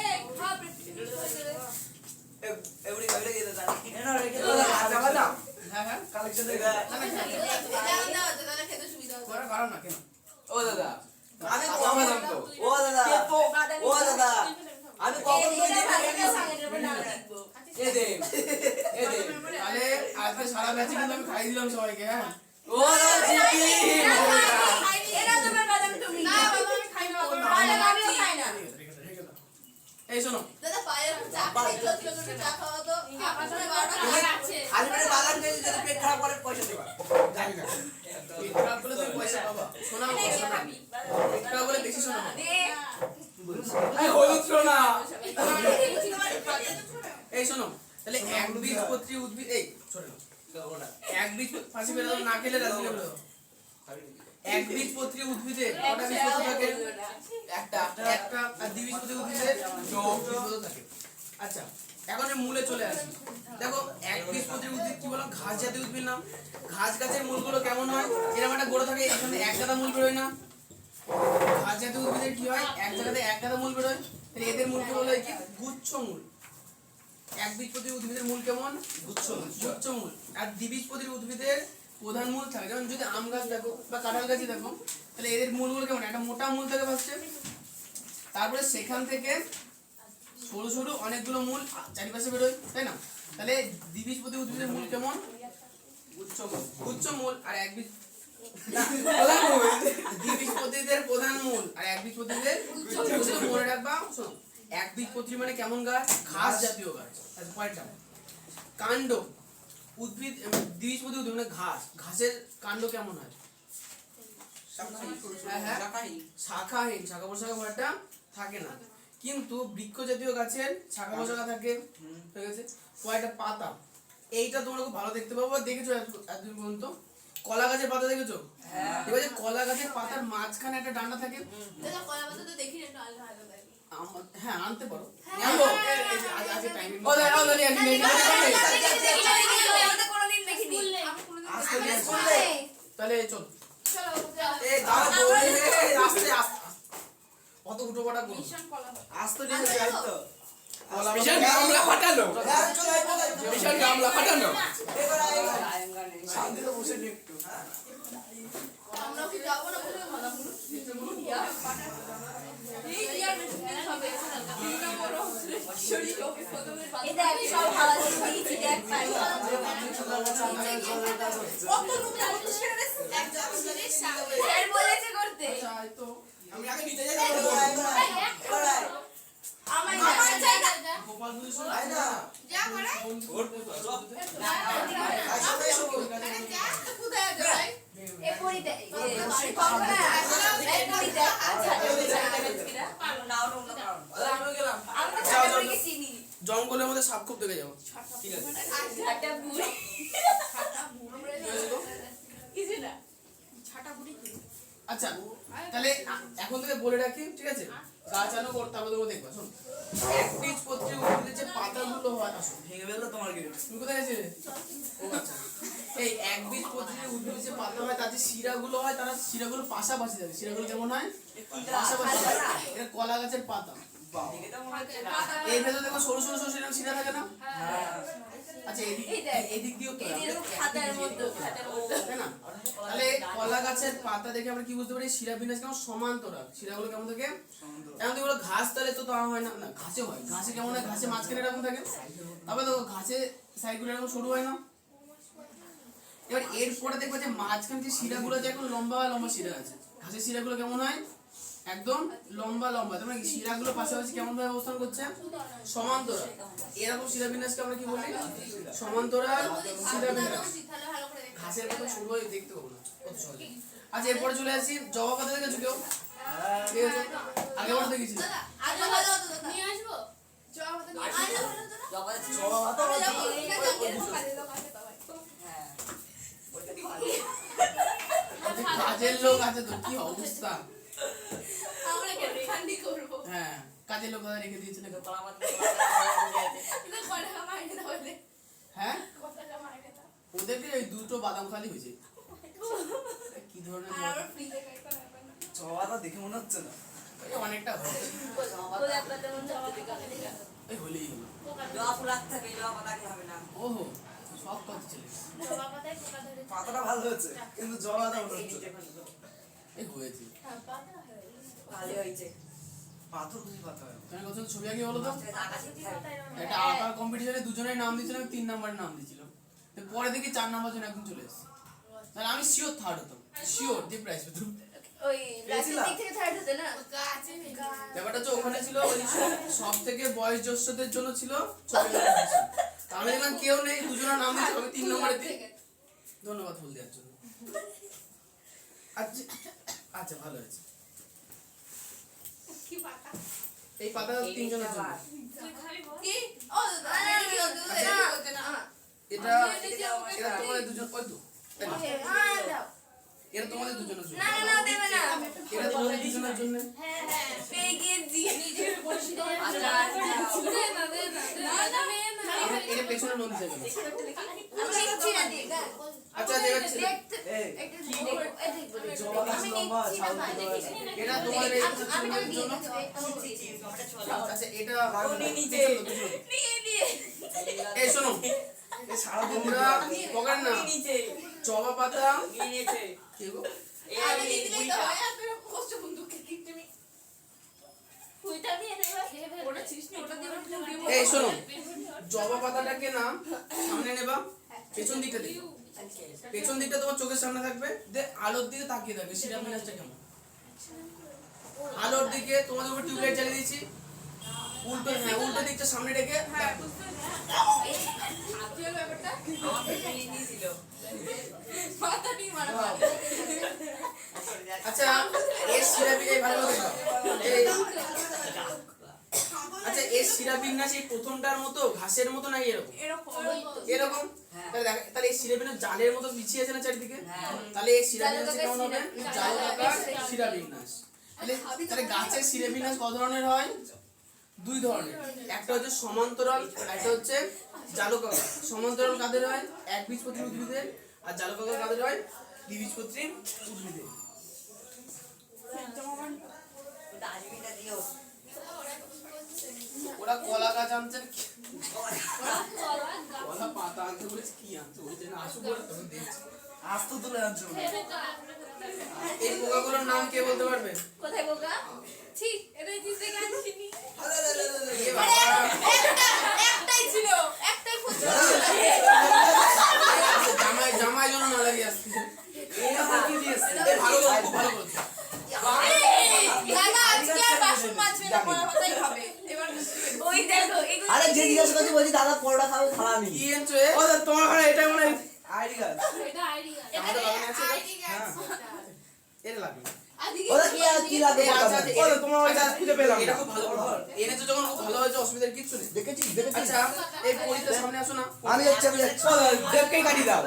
এই খাও এবারে বাইরে গিয়ে দাদা এনো রেখে দাও আচ্ছা বাদাম হ্যাঁ হ্যাঁ, কালেকশন দাদা খেতে সুবিধা হবে করা কারণ না কেন? ও দাদা আমি আচ্ছা বাদাম তো ও দাদা ও দাদা আমি কখন এ দে এ দে তাহলে আজকে সারা ব্যাচে কিন্তু আমি খাই দিলাম সবাইকে। হ্যাঁ ও দাদা চিঠি এরা তোমার বাদাম তুমি না বাবা আমি খাই না বাদাম আমিও খাই না এই শোনো দাদা পায়ের উপর চা খেয়ে চোদ্দ চা খাওয়া তো আসলে 12টা আর আছে খালি পেটে বাদাম খেয়ে যদি পেট খারাপ করে পয়সা দেবা জানি না পেট খারাপ করলে তুমি পয়সা পাবা শোনা পেট খারাপ করলে বেশি শোনা হলুদ শোনা এই শোনো তাহলে একবীজপত্রী উদ্ভিদ এই ছোট একবীজ ফাঁসি বেরো না খেলে রাজি হবে একবীজপত্রী উদ্ভিদে কটা বীজপত্র থাকে একটা আর দ্বিবীজপত্রী উদ্ভিদে 9 বীজপত্র থাকে আচ্ছা এখন এর মূলে চলে আসি দেখো একবীজপত্রী উদ্ভিদ কি বলো ঘাস জাতীয় উদ্ভিদ না ঘাস গাছের মূলগুলো কেমন হয় এরকম একটা গোড়া থাকে এখানে এক গাদা মূল বেরোয় না ঘাস জাতীয় উদ্ভিদের কি হয় এক জায়গাতে এক গাদা মূল বেরোয় তাহলে এদের মূলগুলো হলো কি গুচ্ছ মূল একবীজপত্রী উদ্ভিদের মূল কেমন গুচ্ছ মূল আর দ্বিবীজপত্রী উদ্ভিদের প্রধান মূল থাকে যেমন যদি আম গাছ দেখো বা কাঁঠাল গাছই দেখো তাহলে এদের মূলগুলো কেমন একটা মোটা মূল থাকে ফার্স্টে তারপরে সেখান থেকে সরু সরু অনেকগুলো মূল চারিপাশে বেরোয় তাই না তাহলে দ্বিবীজপত্রী উদ্ভিদের মূল কেমন গুচ্ছ মূল আর একবীজ দ্বিবীজপত্রীদের প্রধান মূল আর একবীজপত্রীদের মনে রাখবা শোনো একবীজপত্রী মানে কেমন গাছ ঘাস জাতীয় গাছ আচ্ছা পয়েন্টটা কাণ্ড উদ্ভিদ দ্বিবীজপত্রী উদ্ভিদ মানে ঘাসের কাণ্ড কেমন হয় শাখাহীন শাখা প্রশাখা ভরাটা থাকে না কিন্তু বৃক্ষ জাতীয় গাছের শাখা প্রশাখা থাকে ঠিক আছে কয়টা পাতা এইটা তোমরা খুব ভালো দেখতে পাবো দেখেছো এতদিন পর্যন্ত কলা গাছের পাতা দেখেছো এবার যে কলা গাছের পাতার মাঝখানে একটা ডান্ডা থাকে দাদা কলা পাতা তো দেখি না একটু আলাদা আলাদা থাকে হ্যাঁ আনতে পারো আনবো। আজকে টাইম আমাদের কোনোদিন দেখিনি আমি কোনোদিন তাহলে চল চলো এই দাঁড়া বলে আস্তে আস্তে কত উঠো পাটা করো আস্তে নিয়ে যাই তো বিশাল গামলা ফাটানো চলে বিশাল গামলা ফাটানো শান্তিতে বসে নি একটু আমরা কি যাবো না বলে ভালো এই ইয়ার মেশিন হবে না বড় শরীর ওকে প্রথমে এটা সব হাওয়া দিয়েছি দেখ পাই কত লোক আছে সেটা একদম জিনিস স্যার বলেছে করতে চাই তো আমি আগে নিতে যাই আমার চাই না গোপাল দুই শুন আই না যা করে ওর পুতো সব যা তো কোথায় যাই এ পড়িতে এ পাবনা এই পড়িতে আচ্ছা নাও না কারণ আমি গেলাম আমরা ছাড়া করে চিনি জঙ্গলের মধ্যে সাপ খুব দেখে যাবো ঠিক আছে একটা বুড়ি কিছু না আচ্ছা তাহলে এখন থেকে বলে রাখি ঠিক আছে গাছ আনো করতে হবে তোমরা দেখবা শোন একবীজপত্রী উদ্ভিদের যে পাতাগুলো হয় আসো ভেঙে ফেললো তোমার কি তুমি কোথায় গেছিলে ও আচ্ছা এই একবীজপত্রী উদ্ভিদের যে পাতা হয় তার যে শিরাগুলো হয় তারা শিরাগুলো পাশাপাশি থাকে শিরাগুলো কেমন হয় পাশাপাশি এটা কলা গাছের পাতা দেখে তো মনে হচ্ছে না এর ভেতর দেখো সরু সরু সরু শিরা থাকে না আচ্ছা এদিক দিয়েও তো এরকম খাতার মধ্যে তাই না তাহলে কলা গাছের পাতা দেখে আমরা কি বুঝতে পারি শিরা বিন্যাস কেমন সমান্তরাল শিরাগুলো কেমন থাকে যেমন তুমি বলো ঘাস তাহলে তো তা হয় না না ঘাসে হয় ঘাসে কেমন হয় ঘাসে মাঝখানে এরকম থাকে তারপরে দেখো ঘাসে সাইডগুলো এরকম সরু হয় না এবার এরপরে দেখবে যে মাঝখানে যে শিরাগুলো যে এখন লম্বা লম্বা শিরা আছে ঘাসের শিরাগুলো কেমন হয় একদম লম্বা লম্বা তার মানে শিরাগুলো পাশাপাশি কেমন ভাবে অবস্থান করছে সমান্তরাল এরকম শিরা বিন্যাসকে আমরা কি বলি সমান্তরাল শিরা বিন্যাস তাহলে ভালো করে দেখ ঘাসের মতো শুরু হয়ে দেখতে পাবো না কত সহজে আচ্ছা এরপরে চলে আসি জবা পাতা দেখেছো কেউ ঠিক আছে আগে বড় দেখেছি দাদা আজ ভালো হতো দাদা নিয়ে আসবো জবা পাতা নিয়ে আজ ভালো হতো না জবা ছিল সব কথা আমরা যাবো ঠিক আছে এরকম কাজে লোক আছে তো ভাই হ্যাঁ ওইটা ঠিক আচ্ছা, কাজের লোক আছে তো কি অবস্থা আমরা কেন ঠান্ডি করবো হ্যাঁ কাজের লোক দাদা রেখে দিয়েছে নাকি? কলা পাতা কিন্তু কটা মাইনে দাও বলে হ্যাঁ কটা মাইনে দাও ওদেরকে এই দুটো বাদাম খালি হয়েছে কি ধরনের আর আমরা ফ্রিতে খাইতে না জবাটা দেখে মনে হচ্ছে না এই অনেকটা হয়েছে তোর একটা তেমন যাওয়া দিকে এই হলেই হলো জবা ফুল রাখতে হবে জবা পাতা কি হবে না ওহো সব কথা ছেলে জবা পাতায় পোকা ধরে পাতাটা ভালো হয়েছে কিন্তু জবাটা মনে হচ্ছে এই হয়েছে পাতা হয়ে ভালো হয়েছে পাথর খুশি পাতা হয় তুমি কত ছবি আঁকি বলো তো আকাশে একটা আঁকার কম্পিটিশনে দুজনের নাম দিয়েছিলাম 3 নাম্বারের নাম দিয়েছিল তো পরে দেখি 4 নাম্বার জন একদম চলে এসেছে তাহলে আমি শিওর থার্ড হতাম শিওর যে প্রাইজ পেতাম ওই গাছের দিক থেকে থার্ড হতে না গাছে ব্যাপারটা হচ্ছে ওখানে ছিল ওই সব থেকে বয়স জ্যেষ্ঠদের জন্য ছিল ছবি আঁকা ছিল। তা আমি দেখলাম কেউ নেই, দুজনের নাম দিয়েছে, আমি 3 নম্বরে দিই। ধন্যবাদ ফুল দেওয়ার জন্য। আচ্ছা আচ্ছা ভালো হয়েছে। কি পাতা এই পাতা 3 জনের জন্য। তুই খাবি বল কি ও দাদা কি করতে না এটা এটা তোমাদের দুজন ওই তো এই নাও। দাও এটা তোমাদের দুজনের জন্য। না না দেবে না এটা তোমাদের দুজনের জন্য। হ্যাঁ হ্যাঁ পেয়ে গিয়েছি নিজের বসে দে আচ্ছা, দে না দে না এটা পেছনে নন দেবে না। আমি নিচ্ছি না দিয়ে আচ্ছা দেখাচ্ছি। দেখতে এই, একটু দেখো এই দেখো জবা গাছ আমি লম্বা, নিচ্ছি না ছাল ভাই দিতে দেখি হয়। এটা তোমাদের এই আমি তো দুজনের দিয়ে জন্য। দিচ্ছি আচ্ছা এটা নিচে। নিয়ে দিয়ে এই শোনো, এই সারাদিন তোমরা পকেট না নিচে জবা পাতা নিয়েছে কি গো? আমি দিয়ে দিলেই তো হয় আর তোর কষ্ট বন্ধুকে কিনতে মি ফুইটা নিয়ে নেবা ওটা ছিস না ওটা দিয়ে ওটা এই শোনো, জবা পাতাটাকে না সামনে নেবা, পেছন দিকটা দেখো। পেছন দিকটা তোমার চোখের সামনে থাকবে, দে আলোর দিকে তাকিয়ে থাকবে। সিরাপ মিনাসটা কেমন? আলোর দিকে তোমাদের উপর টিউবলাইট জ্বালিয়ে দিয়েছি, উল্টো হ্যাঁ উল্টো দিকটা সামনে রেখে দেখো। কি হলো ব্যাপারটা আমাকে নিয়ে নিয়েছিল মাথা নিয়ে মারা আচ্ছা এর সিরাপি এই ভালো করে দাও। এই আচ্ছা এর সিরাপ বিন্যাস এই প্রথমটার মতো ঘাসের মতো না এরকম এরকম? তাহলে এই সিরাপ বিন্যাস জালের মতো বিছিয়ে আছে না চারিদিকে? তাহলে এই সিরাপ বিন্যাস কেমন হবে? জালকাকার সিরাপ বিন্যাস। তাহলে গাছের সিরাপ বিন্যাস কত ধরনের হয়? 2 ধরনের। একটা হচ্ছে সমান্তরাল, একটা হচ্ছে জালকাকার। সমান্তরাল কাদের হয়? একবীজপত্রী উদ্ভিদের, আর জালকাকার কাদের হয়? দ্বিবীজপত্রী উদ্ভিদের। ডাস্টবিনটা দিও ওরা কলা গাছ আনছেন, কলা পাতা আনতে বলেছে, কি আনতে বলেছে না আসু বলে তখন দেখছি। আস্ত তুলে আনছো এই পোকাগুলোর নাম কে বলতে পারবে? কোথায় বোকা ঠিক এটা দিতে গানছিনি এ বাবা, একটাই ছিল একটাই ফুটবল জামাই জামাই জন্য না লাগে আসছে। কি দিয়েছে এ ভালো বলছে, খুব ভালো বলছে। দাদা আজকে আর বাসন মাজবে না পড়া কথাই হবে এবার ওই দেখো এগুলো আরে যে জিজ্ঞাসা করছি বলছি দাদা পরোটা খাবে খাওয়া আমি কি এনেছো এ? ও তোমার ঘরে এটা মনে হয় আইডি গাছ এটা আইডিয়া আমাদের বাগানে আছে এটা? আইডি গাছ এটা লাগবে। আদিকে ওরা কি আর কি লাগবে এই আচ্ছা আচ্ছা, ও তোমার ওই গাছ খুঁজে পেলাম এটা না। খুব ভালো বলছো। এনেছো যখন খুব ভালো হয়েছে, অসুবিধার কিচ্ছু নেই। দেখেছিস দেখেছিস আচ্ছা এই পরিতে সামনে আসো না। আমি যাচ্ছি আমি যাচ্ছি ও দেবকেই কাটি দাও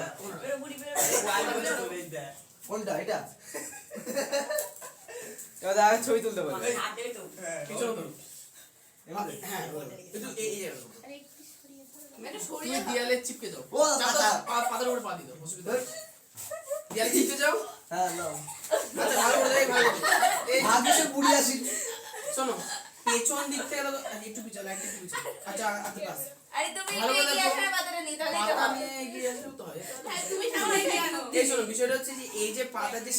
কোনটা এটা এবার দেখা ছবি তুলতে পারবে হাতে তো পিছনে ধরো। হ্যাঁ একটু এই জায়গায়। এটা তুমি সরিয়ে দেয়ালে চিপকে যাও। ও, যাও তো, পাতা। পাতার উপরে পা দিয়ে দাও, অসুবিধা নেই। দেয়ালে চিপকে যাও। হ্যাঁ নাও আচ্ছা ভালো করে যাই, ভালো করে। এই আগে বুড়ি আসি শোনো, পেছন দিক থেকে দেখো, একটু পিছালে, একটু পিছালে। আচ্ছা আচ্ছা বাস। আরে তুমি ভালো করে এগিয়ে দেখো। আসার বাতাটা নিয়ে তাহলে পাতা এটা নিয়ে এগিয়ে আসলেও তো হয়। হ্যাঁ তুমি সামনে এগিয়ে আনো এই শোনো, বিষয়টা হচ্ছে যে এই যে পাতার যে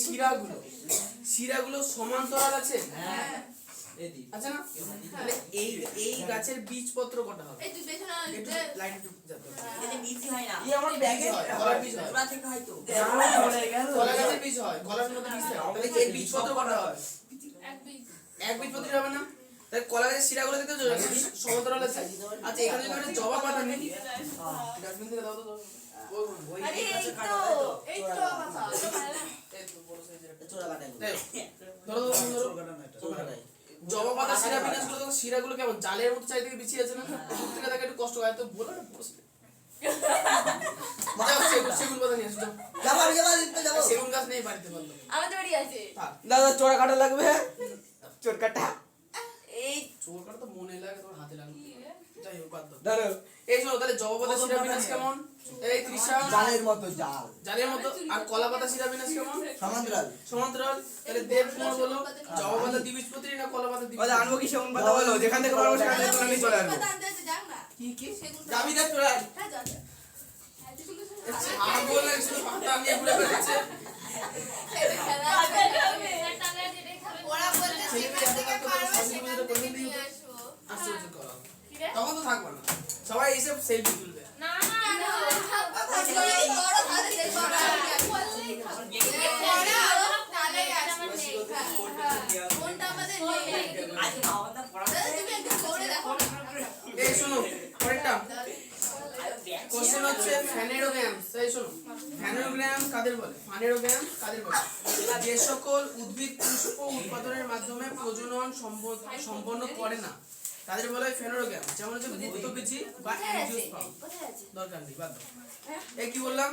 শিরাগুলো সমান্তরাল আছে। আচ্ছা না? তাহলে এই গাছের বীজপত্র কটা হবে? এই তুই পেছনে একটু লাইট একটু যাতে হবে। এতে মিথি হয় না ই আমার ব্যাগে কলার বীজ হয়। ওরা থেকে হয়তো পড়ে গেল কলা গাছের বীজ হয়, কলার মধ্যে বীজ থাকে। তাহলে এই বীজপত্র কটা হয়? এক বিজ এক বীজপত্রী হবে না? তাহলে কলা গাছের শিরাগুলো দেখতে পাচ্ছ, সমান্তরাল আছে। আচ্ছা এখানে যদি আমরা জবা পাতা নিই, ডাস্টবিন থেকে দাও তো দাও। ওই আরে এই তো বাবা এই তো বড় সাইজের একটা চোরা কাটাই এই, ধরো ধরো ধরো। জবা পাতা শিরা বিন্যাসগুলো দেখো, শিরাগুলো কেমন জালের মতো চারিদিকে বিছিয়ে আছে না? দূর থেকে দেখে একটু কষ্ট হয়, তো বলো না বসে। যাও সেগুন পাতা নিয়ে আসো, যাও। যাবো আমি যাবো আমি যাবো সেগুন গাছ নেই বাড়িতে বললো। আমাদের বাড়ি আছে থাক। দাদা চোরা কাটা লাগবে চোর কাটা এই চোর কাটা তো মনে লাগে, তোমার হাতে লাগবে। যাই হোক বাদ দাও। ধরো এই শোনো, তাহলে জবা পাতা শিরা বিন্যাস কেমন? এই তৃষা জালের মতো জাল জালের মতো। আর কলা পাতা শিরা বিন্যাস কেমন? সমান্তরাল সমান্তরাল। তাহলে দেব কুমার বলো, জবা পাতা দ্বিবীজপত্রী না কলা পাতা ওদের দ্বিবীজপত্রী? আনবো কি সেগুন পাতা বলো যেখান থেকে পারবো সেখান থেকে তুলে নিয়ে চলে আসবো কথা আনতে আছে যাও না কি কি সেগুন যাবি দেখ তোরা। হ্যাঁ যাও যাও আর বলে শুধু পাতা নিয়ে ঘুরে বেড়াচ্ছে। এটা খেলা আছে টাকা যেটা খাবে ওরা বলছে ছেলে মেয়ে যেখান থেকে এত পারবে কষ্ট সেখান করে থেকে দিই। নিয়ে আসবো আশ্চর্য করা। কি রে তখন তো থাকবো না, সবাই এসে সেলফি তুলবে। না না না বড় হাতে দেখো বললেই খাবে পরে আরো তাহলে আসবে কোশ্চেন হচ্ছে ফ্যানেরোগ্যামস। তাই শোনো, ফ্যানেরোগ্যাম কাদের বলে? ফ্যানেরোগ্যাম কাদের বলে? যে সকল উদ্ভিদ পুষ্প উৎপাদনের মাধ্যমে প্রজনন সম্পন্ন করে না তাদের বলা হয় ফ্যানেরোগ্যাম। যেমন হচ্ছে ভূতবীজি বা অ্যাঞ্জিওস্পার্ম। দরকার নেই, বাদ দাও। এই কি বললাম?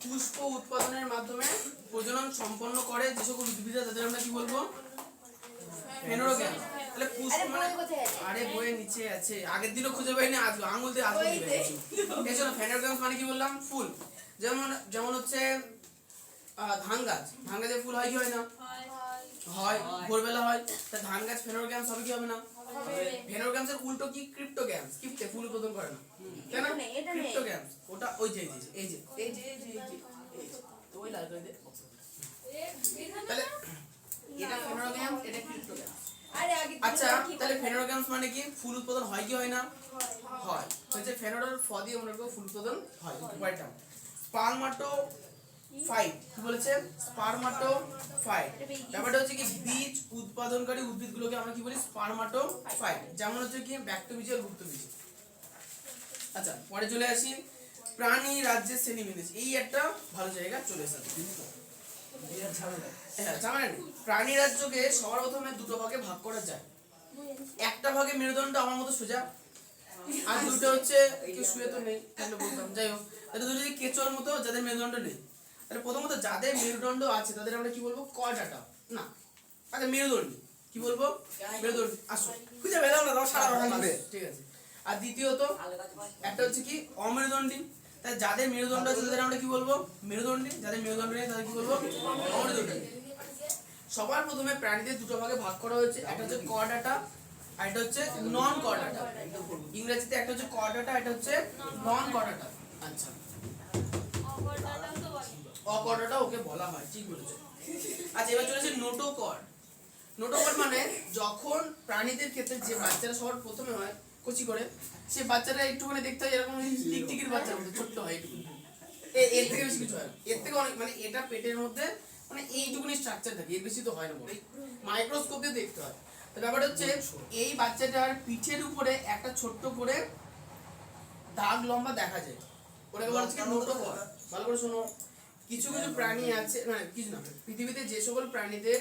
পুষ্প উৎপাদনের মাধ্যমে প্রজনন সম্পন্ন করে যে সকল উদ্ভিদ তাদের আমরা কি বলবো? ফ্যানেরোগ্যাম। তাহলে পুষ্প মানে, আরে বইয়ের নিচে আছে, আগের দিনও খুঁজে পাইনি, আজ আঙুল দিয়ে আজকে দিবে। এই জন্য ফ্যানেরোগ্যাম মানে কি বললাম? ফুল। যেমন হচ্ছে ধান গাছ, ধান গাছের ফুল হয় কি হয় না? হয়, ভোরবেলা হয়। তা ধান গাছ ফ্যানেরোগ্যামস হবে কি হবে না? ফ্যানেরোগ্যামস এর উল্টো কি? ক্রিপ্টোগ্যামস। ক্রিপ্টে ফুল উৎপাদন করে না, কেন? ক্রিপ্টোগ্যামস ওটা ওই যে এই যে ওই লাল করে দে। তাহলে এটা ফ্যানেরোগ্যামস, এটা ক্রিপ্টোগ্যামস। আচ্ছা, তাহলে ফ্যানেরোগ্যামস মানে কি? ফুল উৎপাদন হয় কি হয় না? হয়। হচ্ছে ফ্যানেরোর ফ দিয়ে মনে রাখো ফুল উৎপাদন হয়। পরেরটা স্পারমাটোফাইট। কি বলেছে? স্পারমাটোফাইট। ব্যাপারটা হচ্ছে কি, বীজ উৎপাদনকারী উদ্ভিদগুলোকে আমরা কি বলি? স্পারমাটোফাইট। যেমন হচ্ছে কি ব্যাক্টোবীজ আর গুপ্তবীজ। আচ্ছা, পরে চলে আসি প্রাণী রাজ্যের শ্রেণীবিন্যাস। এই একটা ভালো জায়গা চলে এসেছে। হ্যাঁ, ঝামেলা নেই। প্রাণী রাজ্যকে সবার প্রথমে দুটো ভাগে ভাগ করা যায়। একটা ভাগে মেরুদণ্ড আমার মতো সোজা, আর দুটো হচ্ছে একটু শুয়ে তো নেই, তাহলে বলতাম। যাই হোক, তাহলে দুটো কেঁচোর মতো যাদের মেরুদণ্ড নেই। তাহলে প্রথমত যাদের মেরুদণ্ড আছে তাদের আমরা কি বলবো? কর্ডাটা না। আচ্ছা, মেরুদণ্ডী কি বলবো? মেরুদণ্ডী। আসো, খুঁজে পেলাম না, দাও সারা হবে। ঠিক আছে। আর দ্বিতীয়ত একটা হচ্ছে কি অমেরুদণ্ডী। তাই যাদের মেরুদণ্ড আছে তাদের আমরা কি বলবো? মেরুদণ্ডী। যাদের মেরুদণ্ড নেই তাদের কি বলবো? অমেরুদণ্ডী। সবার প্রথমে প্রাণীদের দুটো ভাগে ভাগ করা হয়েছে, একটা হচ্ছে কর্ডাটা আর এটা হচ্ছে নন কর্ডাটা। ইংরেজিতে একটা হচ্ছে কর্ডাটা, এটা হচ্ছে নন কর্ডাটা। আচ্ছা, অকর্ডাটা ওকে বলা হয়, ঠিক বলেছো। আচ্ছা, এবার চলেছে নোটোকর্ড। নোটোকর্ড মানে যখন প্রাণীদের ক্ষেত্রে যে বাচ্চারা সবার প্রথমে হয় কচি করে, সে বাচ্চাটা একটুখানি দেখতে হয় এরকম টিকটিকির বাচ্চার মতো ছোট্ট হয়, একটু এর থেকে বেশি কিছু হয় না। এর থেকে অনেক, মানে এটা পেটের মধ্যে মানে এইটুকুনি স্ট্রাকচার থাকে, এর বেশি তো হয় না, বলে মাইক্রোস্কোপ দিয়ে দেখতে হয়। তো ব্যাপারটা হচ্ছে এই বাচ্চাটার পিঠের উপরে একটা ছোট্ট করে দাগ লম্বা দেখা যায়, ওটাকে বলা হচ্ছে নোটোকর্ড। ভালো করে শোনো, কিছু কিছু প্রাণী আছে, মানে কিছু না, পৃথিবীতে যে সকল প্রাণীদের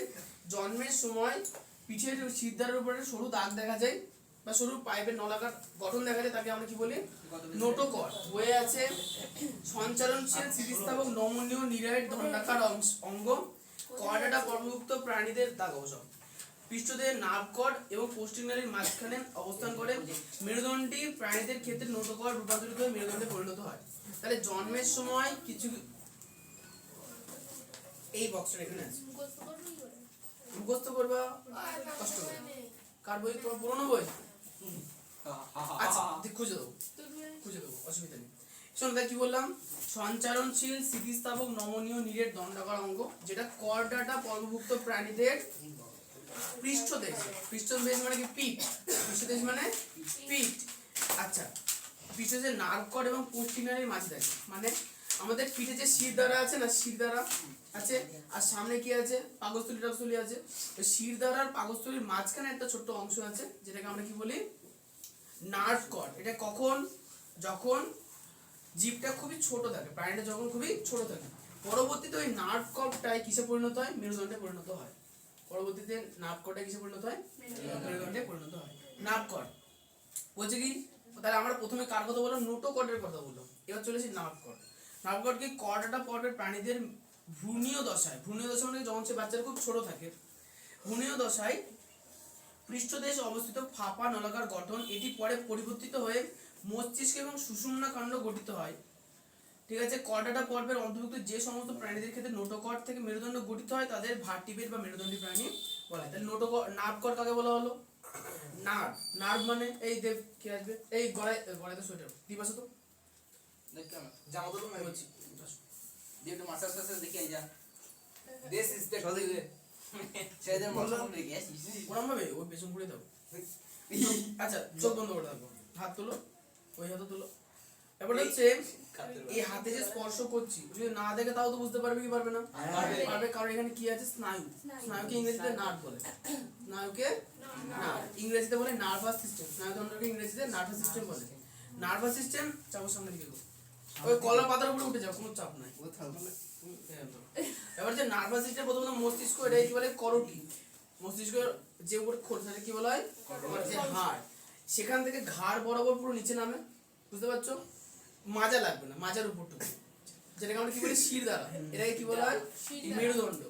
জন্মের সময় পিঠের শিরদাঁড়ের উপরে সরু দাগ দেখা যায় বা সরু পাইপের নলাকার গঠন দেখা যায়, তাকে আমরা কি বলি? নোটোকর্ড। বইয়ে আছে সঞ্চারণশীল স্থিতিস্থাপক নমনীয় নিরায়িত দণ্ডাকার অঙ্গ কর্ডাটা পর্বভুক্ত প্রাণীদের দাগ অবসর। পৃষ্ঠদেহের নার্ভ কর্ড এবং কোষ্ঠীনালীর মাঝখানে অবস্থান করে। মেরুদণ্ডী প্রাণীদের ক্ষেত্রে নোটোকর্ড রূপান্তরিত হয়ে মেরুদণ্ডে পরিণত হয়। তাহলে জন্মের সময় কিছু, এই বক্সটা এখানে আছে, মুখস্থ করবা কষ্ট করে। কার বই? তোমার পুরনো বই? আচ্ছা, খুঁজে দেবো, অসুবিধা নেই। শোনো, তাই কি বললাম? সঞ্চারণশীল স্থিতিস্থাপক নমনীয় নিরেট দণ্ডাকার অঙ্গ, যেটা কর্ডাটা পর্বভুক্ত প্রাণীদের পৃষ্ঠদেশ। পৃষ্ঠদেশ মানে কি? পিঠ। পৃষ্ঠদেশ মানে পিঠ। আচ্ছা, পৃষ্ঠদেশের নার্ভ কর্ড এবং কোষ্ঠীনালীর মাঝে থাকে, মানে আমাদের পিঠে যে শিরদাঁড়া আছে না, শিরদাঁড়া আছে, আর সামনে কি আছে? পাকস্থলী আছে। তো শিরদাঁড়ার পাকস্থলীর মাঝখানে একটা ছোট্ট অংশ আছে, যেটাকে আমরা কি বলি? Nerve cord. এটা কখন? যখন জীবটা খুবই ছোট থাকে, প্রাণীটা যখন খুবই ছোট থাকে, পরবর্তীতে ওই নার্ভ কর্ডটাই কিসে পরিণত হয়? মেরুদণ্ডে পরিণত হয়। পরবর্তীতে নার্ভ কর্ডটা কিসে পরিণত হয়? মেরুদণ্ডে পরিণত হয়। নার্ভ কর্ড বলছে কি? তাহলে আমরা প্রথমে কার কথা বললাম? নোটোকর্ডের কথা বললাম। এবার চলেছি নার্ভ কর্ড। নার্ভ কর্ড কি? কর্ডাটা পর্বের প্রাণীদের ভ্রূণীয় দশায়, ভ্রূণীয় দশা মানে যখন সে বাচ্চারা খুব ছোট থাকে, ভ্রূণীয় দশায় পৃষ্ঠদেশে অবস্থিত ফাঁপা নলাকার গঠন, এটি পরে পরিবর্তিত হয়ে মস্তিষ্ক এবং সুষুম্না কাণ্ড গঠিত হয়। ঠিক আছে। কর্ডাটা পর্বের অন্তর্ভুক্ত যে সমস্ত প্রাণীদের ক্ষেত্রে নোটোকর্ড থেকে মেরুদণ্ড গঠিত হয় তাদের ভার্টিব্রেট বা মেরুদণ্ডী প্রাণী বলা হয়। তাহলে নার্ভ কর্ড কাকে বলা হলো? নার্ভ মানে এই দেব কি আসবে? এই গলায় তো সোয়েটার দিব আছে তো, দেখ কেন জামা তো আমি বলছি দিয়ে তো মাসাজ টাসাজ দেখি আই যা দিস ইজ দ্য ছেলেদের মতো রেখে আসিস ওরম ভাবে ওই পেছন ঘুরে দাও। আচ্ছা, চোখ বন্ধ করে থাকো, হাত তোলো, ওই হাতও তোলো। এবার হচ্ছে এই হাতে যে স্পর্শ করছি, যদি না দেখে তাও তো বুঝতে পারবে কি পারবে না? পারবে, কারণ এখানে কি আছে? স্নায়ু। স্নায়ুকে ইংরেজিতে নার্ভ বলে। স্নায়ুকে ইংরেজিতে বলে নার্ভাস সিস্টেম। স্নায়ুতন্ত্রকে ইংরেজিতে নার্ভাস সিস্টেম বলে। নার্ভাস সিস্টেম চাপের সামনে দিকে ওই কলার পাতার উপরে উঠে যাও, কোনো চাপ নাই। কোথাও এবার যে নার্ভাস সিস্টেম প্রথমত মস্তিষ্ক, এটাকে কি বলে করোটি। মস্তিষ্ক যে উপরে খোলস আছে কি বলা হয়, তোমার যে হাড়, সেখান থেকে ঘাড় বরাবর পুরো নিচে নামে, বুঝতে পারছো? মাজা লাগবে না, মাজার উপরটুকু, যেটাকে আমরা কি বলি শির দ্বারা, এটাকে কি বলা হয় মেরুদণ্ড।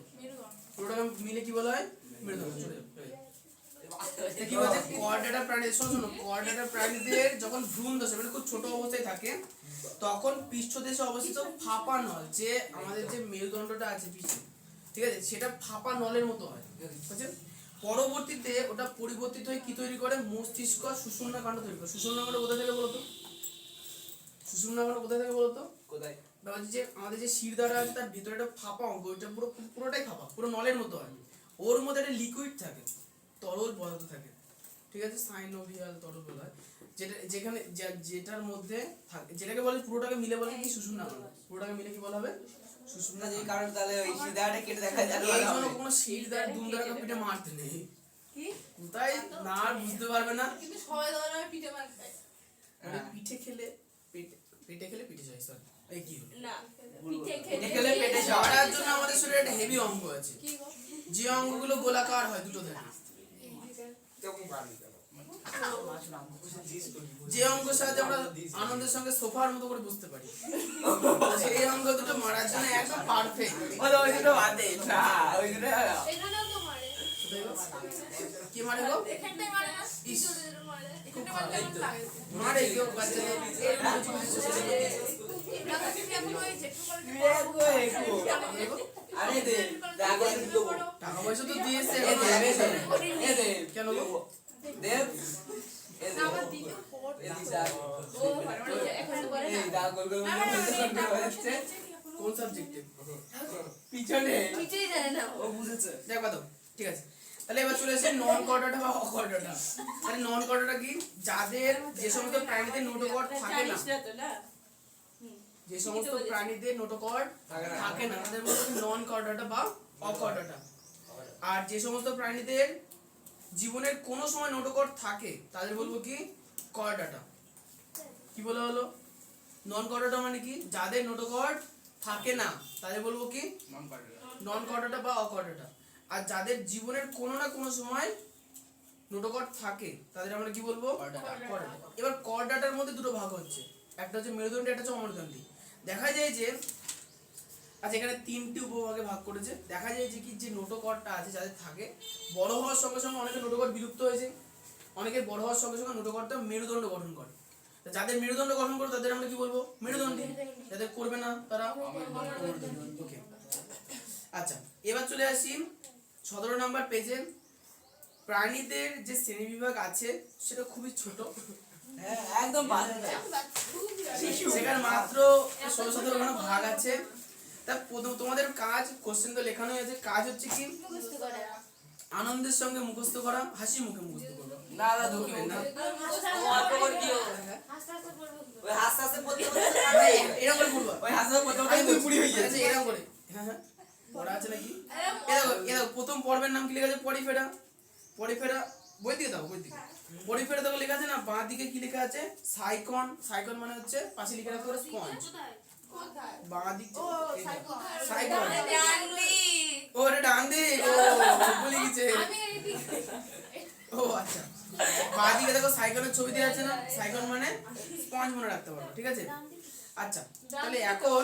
পুরোটাকে মিলে কি বলা হয় মেরুদণ্ড। চলে যাও। এটা কি বলছে কোয়াড্রেটা প্রাণী, শোনো কোয়াড্রেটা প্রাণীদের যখন ভ্রূণ দশা মানে খুব ছোট অবস্থায় থাকে, তখন পৃষ্ঠদেশে অবস্থিত ফাঁপা নল, যে আমাদের যে মেরুদণ্ডটা আছে পিছনে, ঠিক আছে, সেটা ফাঁপা নলের মতো হয়, বুঝছেন? পরবর্তীতে ওটা পরিবর্তিত হয়ে কি তৈরি করে, মস্তিষ্ক সুষুম্না কাণ্ড তৈরি করে। সুষুম্না কাণ্ড কোথায় থেকে বলতো, সুষুম্না কাণ্ড কোথায় থেকে বলতো? কোথায়? যে আমাদের যে শির দ্বারা আছে তার ভিতরে একটা ফাঁপা অঙ্গ, ওইটা পুরোটাই ফাঁপা, পুরো নলের মতো হয়। ওর মধ্যে একটা লিকুইড থাকে, তরল পদার্থ থাকে, ঠিক আছে, সাইনোভিয়াল তরল বলা হয়, যেটা যেখানে যেটার মধ্যে থাকে, যেটাকে বলে পুরোটাকে মিলে বলে কি সুষুম্না কাণ্ড। পুরোটাকে মিলে কি বলা হবে সুষুম্না। যে কারণ তাহলে ওই সিধাটা কেটে দেখা যায় এই জন্য কোনো শির দ্বার দুম দ্বারা পিঠে মারতে নেই, কি কোথায় না আর বুঝতে পারবে না। কিন্তু সবাই ধরে আমি পিঠে মার খাই মানে পিঠে খেলে পেটে খেলে পিঠে যায়, সরি এই কি হলো না পিঠে পেটে খেলে খেলে পেটে যাওয়ার জন্য আমাদের শরীরে একটা হেভি অঙ্গ আছে, কি গো যে অঙ্গগুলো গোলাকার হয় দুটো থেকে, যে অঙ্গের সাহায্যে আমরা আনন্দের সঙ্গে সোফার মতো করে বুঝতে পারি, সেই অঙ্গ দুটো মারার জন্য একদম পারফেক্ট। ওই দুটো বাদে না, ওই দুটো এখানেও তো মারে কি মারে গো? এখানটাই মারে না ইস, ছোট মারে খুব এখানটা খারাপ। মারলে আমার লাগে মারে কেউ বাচ্চাদের আরে দে দেখো দুটো টাকা পয়সা তো দিয়েছে, এ দে কেন গো? দেব এ দে এ দিশা এই দা গোল গোল হচ্ছে কোন সাবজেক্টে? পিছনে পিঠেই জানে না ও বুঝেছে। দেখো তো, ঠিক আছে, তাহলে এবার চলে আসে নন কর্ডাটা বা অকর্ডাটা। তাহলে নন কর্ডাটা কি, যাদের যে সমস্ত প্রাণীদের নোটোকর্ড থাকে না, জানিস না তো না যে সমস্ত প্রাণীদের নোটোকর্ড থাকে না তাদের বলবো নন কর্ডাটা বা অকর্ডাটা। আর যে সমস্ত প্রাণীদের জীবনের কোনো সময় নোটোকর্ড থাকে তাদের বলবো কি কর্ডাটা। কি বলা হলো? নন কর্ডাটা মানে কি, যাদের নোটোকর্ড থাকে না তাদের বলবো কি নন কর্ডাটা বা অকর্ডাটা। আর যাদের জীবনের কোনো না কোনো সময় নোটোকর্ড থাকে তাদের আমরা কি বলবো কর্ডাটা। এবার কর্ডাটার মধ্যে দুটো ভাগ হচ্ছে, একটা হচ্ছে মেরুদণ্ডী, একটা হচ্ছে অমেরুদণ্ডী। দেখা যায় যে আচ্ছা এখানে তিনটি উপভাগে ভাগ করেছে। দেখা যায় যে কি যে নোটোকর্ডটা আছে যাদের থাকে, বড় হওয়ার সঙ্গে সঙ্গে অনেকের নোটোকর্ড বিলুপ্ত হয়েছে, অনেকের বড় হওয়ার সঙ্গে সঙ্গে নোটোকর্ডটা মেরুদণ্ড গঠন করে। যাদের মেরুদণ্ড গঠন করে তাদের আমরা কি বলবো মেরুদণ্ডী, যাদের করবে না তারা অমেরুদণ্ডী। ওকে, আচ্ছা এবার চলে আসি 17 নম্বর পেজে। প্রাণীদের যে শ্রেণীবিভাগ আছে সেটা খুবই ছোট, হ্যাঁ একদম বাজে না সেখানে মাত্র 16-17 ভাগ আছে। তা তোমাদের কাজ, কোশ্চেন তো লেখানোই আছে, কাজ হচ্ছে কি আনন্দের সঙ্গে মুখস্থ করা, হাসি মুখে মুখস্থ করবা। না না দুঃখ না অল্প করে দিও আস্তে আস্তে পড়বো ওই হাসতে হাসতে পড়তে পড়তে এরকম করে করবা, ওই হাসতে হাসতে পড়তে পড়তে দুই পুরি হয়ে আচ্ছা যাচ্ছে। এরকম করে, হ্যাঁ হ্যাঁ পড়া আছে নাকি? এ দেখো প্রথম পর্বের নাম কি লেখা আছে? পরিফেরা। পরিফেরা বই দিকে দাও, বই দিকে পরিফেরা দেখো লেখা আছে না, বাঁ দিকে কি লেখা আছে? সাইকন। সাইকন মানে হচ্ছে পাশে লিখে রাখতে হবে স্পঞ্জ। কোথায় বাঁ দিক ও সাইকন। জানলি ও এটা ডান দিক, ও ভুলে গেছে। আমি এদিক ও আচ্ছা, বাঁ দিকে দেখো সাইকনের ছবি দেওয়া আছে না, সাইকন মানে স্পঞ্জ মনে রাখতে পারো, ঠিক আছে? আচ্ছা তাহলে এখন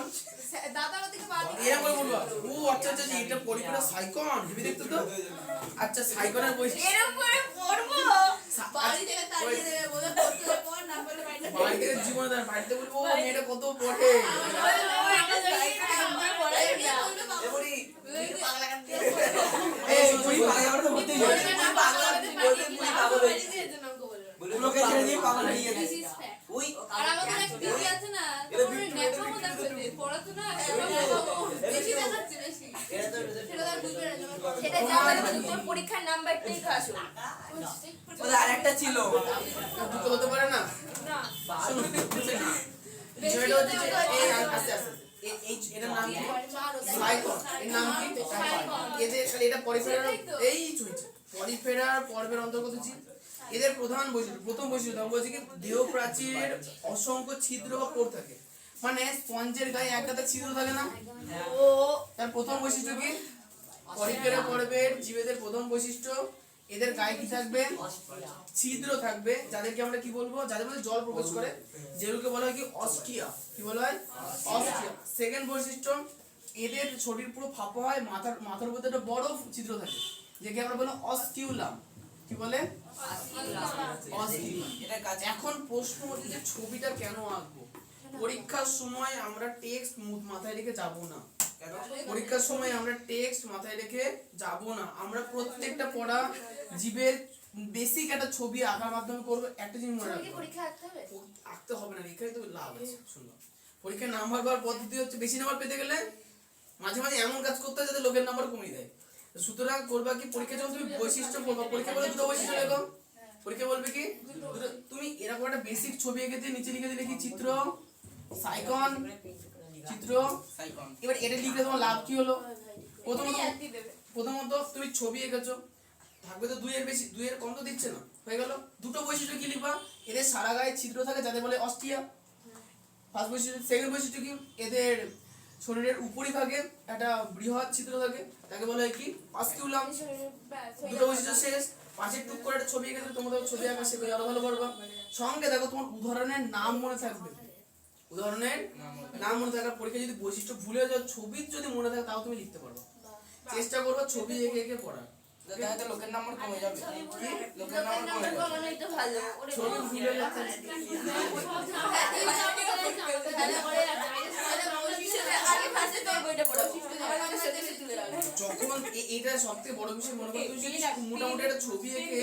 দাদার ওদিকে বাড়ি এরকম করে বলবা, ও আচ্ছা আচ্ছা এটা পরিফেরা সাইকন ভেবে দেখতো তো। আচ্ছা সাইকনের বই এরকম করে পড়বো বাড়ি থেকে তাড়িয়ে দেবে বলে পড়তে পড় না বলে বাড়িতে বাড়িতে জীবনে তার বাড়িতে বলবো ও মেয়েটা কত পড়ে। এবারে পাগলা কান্দি এই পুরি পাগল আমরা তো হতেই যাবে পাগল বলতে পুরি পাগল হয়ে বলে লোকে ছেড়ে দিয়ে পাগল হয়ে গেছে ওই আর আমাদের এক দিদি আছে না এটা তোমরা বিট্টু নেপামো দেখতে পড়াশোনা বেশি দেখাচ্ছে বেশি এটা তো সেটা তো আর বুঝবে না যখন সেটা জানলে তোর পরীক্ষার নাম্বারটাই খাস ওদের আরেকটা ছিল দুটো হতে পারে না। না শোনো বিষয়টা হচ্ছে যে এই আস্তে আস্তে এটার নাম কি? সাইকন। এর নাম কি? এদের খালি এটা পরিফেরার এই চলছে পরিফেরার পর্বের অন্তর্গত জীব। এদের প্রধান বৈশিষ্ট্য, প্রথম বৈশিষ্ট্য বলছি কি দেহ প্রাচীরের অসংখ্য ছিদ্র বা পোর থাকে। মানে স্পঞ্জের গায়ে এক গাদা ছিদ্র থাকে না? তার প্রথম বৈশিষ্ট্য কি? পরিফেরা পর্বের জীবেদের প্রথম বৈশিষ্ট্য এদের গায়ে কি থাকবে? ছিদ্র থাকবে, যাদেরকে আমরা কি বলবো? যাদের মধ্যে জল প্রবেশ করে, যেগুলোকে বলা হয় কি অস্টিয়া। কি বলা হয়? অস্টিয়া। সেকেন্ড বৈশিষ্ট্য, এদের শরীর পুরো ফাঁপা হয়, মাথার মধ্যে একটা বড় ছিদ্র থাকে, যেকে আমরা বলি অস্টিউলাম। কি বলে? অস্টিউলাম। এটা কাজ এখন প্রশ্ন হচ্ছে যে ছবিটা কেন আঁকবো? পরীক্ষার সময় আমরা টেক্সট মাথায় রেখে যাব না। পরীক্ষার সময় আমরা টেক্সট মাথায় রেখে যাব না। আমরা প্রত্যেকটা পড়া জীবের বেসিক একটা ছবি আঁকার মাধ্যমে করব। একটা জিনিস মনে রাখবে, পরীক্ষা আঁকতে হবে? আঁকতে হবে না, এখানে তো লাভ আছে। শুনো, পরীক্ষায় নাম্বার পাওয়ার পদ্ধতি হচ্ছে বেশি নাম্বার পেতে গেলে মাঝে মাঝে এমন কাজ করতে হয় যাতে লোকের নাম্বার কমিয়ে দেয়। সুতরাং করবা কি, পরীক্ষা যখন তুমি বৈশিষ্ট্য বলবা, পরীক্ষা বলে দুটো বৈশিষ্ট্য লেখো। পরীক্ষা বলবে কি, তুমি এরকম একটা বেসিক ছবি এঁকে দিয়ে নিচে লিখে দিলে কি চিত্র সাইকন, চিত্র সাইকন। এবার এটা লিখলে তোমার লাভ কি হলো? প্রথমত তুমি ছবি এঁকেছো, থাকবে তো দুইয়ের বেশি, দুইয়ের কম তো দিচ্ছে না, হয়ে গেল। দুটো বৈশিষ্ট্য কি লিখবা? এদের সারা গায়ে ছিদ্র থাকে, যাদের বলে অস্টিয়া। ফার্স্ট বৈশিষ্ট্য। সেকেন্ড বৈশিষ্ট্য কি? এদের শরীরের উপরিভাগে একটা বৃহৎ ছিদ্র থাকে, তাকে বলা হয় কি? অস্টিউলাম। দুটো বৈশিষ্ট্য শেষ। পাশে টুক করে একটা ছবি এঁকে দিলে তোমাদের ছবি আঁকা শেখে আরো ভালো পারবা। সঙ্গে দেখো তোমার উদাহরণের নাম মনে থাকবে, উদাহরণের নাম মনে থাকার। পরীক্ষা যদি বৈশিষ্ট্য ভুলে যাও, ছবি যদি মনে থাকে তাও তুমি লিখতে পারবে। চেষ্টা করবে ছবি এঁকে এঁকে পড়ার। তাহলে লোকের নাম্বার কমে যাবে। লোকের নাম্বার কমে যাবে। ছবি ভুলে যাচ্ছে। যখন এটা সবথেকে বড় বিষয় মনে করো, তুমি যদি মোটামুটি একটা ছবি এঁকে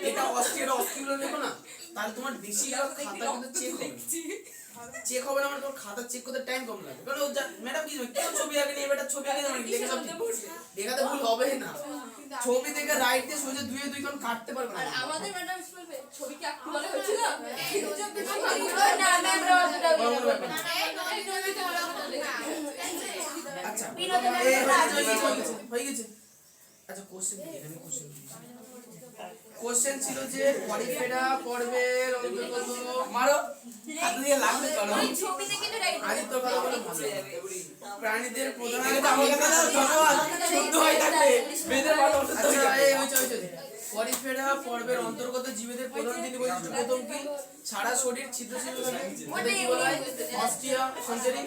এটা অস্টিউলাম লেখো না, তাহলে তোমার বেশিরভাগ খাতা কিন্তু চেক হবে না। মানে তোমার খাতা চেক করতে টাইম কম লাগবে, কারণ ম্যাডাম কি কেউ ছবি আঁকে নিয়ে এটা ছবি আঁকে মানে লেখা সব দেখাতে ভুল হবে না। ছবি দেখে রাইট দিয়ে সোজা দুই কারণ কাটতে পারবে না। আমাদের ম্যাডাম বলবে ছবি কি আঁকতে বলা হয়েছিল? আচ্ছা হয়ে গেছে। আচ্ছা কোশ্চেন ছিল যে পরিফেরা পর্বের অন্তর্গত মারো হাত দিয়ে লাগবে চলো। ছবি দেখে তো রাইট আদিত্য কথা বলে ভালো। প্রাণীদের প্রধান পরিফেরা পর্বের অন্তর্গত জীবেদের প্রধান তিনটি বৈশিষ্ট্য। প্রথম কি? সারা শরীর ছিদ্র ছিদ্র থাকে, এটাকে কি বলা হয়? অস্টিয়া সঞ্চারী।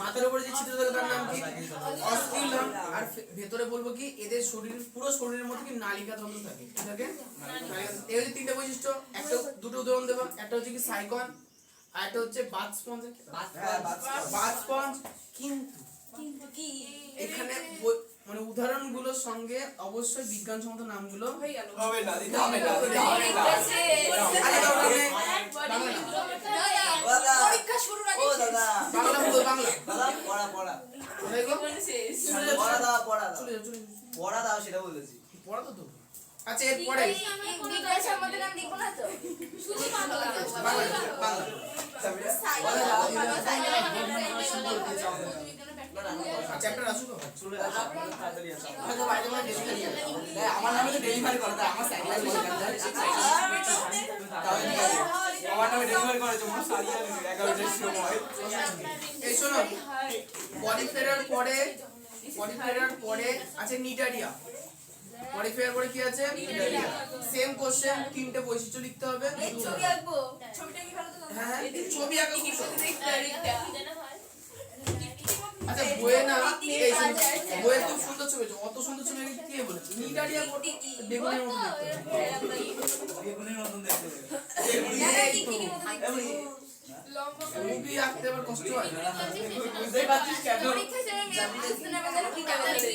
মাথার উপরে যে ছিদ্র থাকে তার নাম কি? অস্টিউলাম। আর ভেতরে বলবো কি, এদের শরীর পুরো শরীরের মধ্যে কি নালিকা তন্ত্র থাকে। কি থাকে? এই হচ্ছে তিনটে বৈশিষ্ট্য। একটা দুটো উদাহরণ দেবা। একটা হচ্ছে কি সাইকন, আর একটা হচ্ছে বাথ স্পঞ্জ। Bath sponge. কিন্তু কি এখানে মানে উদাহরণগুলোর সঙ্গে অবশ্যই বিজ্ঞানসম্মত নামগুলো হবে না, দিতে হবে না। পরীক্ষা শুরুর আগে ও দাদা, বাংলা বলো, বাংলা দাদা পড়া পড়া পড়া দাও, পড়া দাও, পড়া দাও, সেটা বলেছি। পড়া তো দেবো। আচ্ছা এরপরে বিজ্ঞান সম্মত নাম লিখবো না তো? শুধু বাংলা বাংলা আচ্ছা একটা আসুক চলে আসো, তাড়াতাড়ি আসো। হয়তো বাইরে বাইরে ডেলিভারি আছে। আমার নামে তো ডেলিভারি করে, তাই আমার স্যালারি বলে দেন। আমার নামে ডেলিভারি করেছে মোট 11টার সময়। এই শোনো, পরিফেরার পরে আছে নিটারিয়া। পরিফেরার পরে কি আছে? নিটারিয়া। সেম কোশ্চেন, তিনটে বৈশিষ্ট্য লিখতে হবে। ছবি আঁকবো। ছবিটা কি ভালো তো? হ্যাঁ ছবি আঁকা খুব সহজ। জানা হয় আচ্ছা বইয়ে না, এই বইয়ে খুব সুন্দর ছবি আছে, অত সুন্দর ছবি কে বলেছে? নিটারিয়া বেগুনের মতো দেখতে হবে। বেগুনের মতন দেখতে হবে। মুভি আঁকতে আবার কষ্ট হয়। বুঝতেই পারছিস কেন? পরীক্ষা ছেড়ে মেয়ে বুঝতে না পারলে কি টাকা দেবে?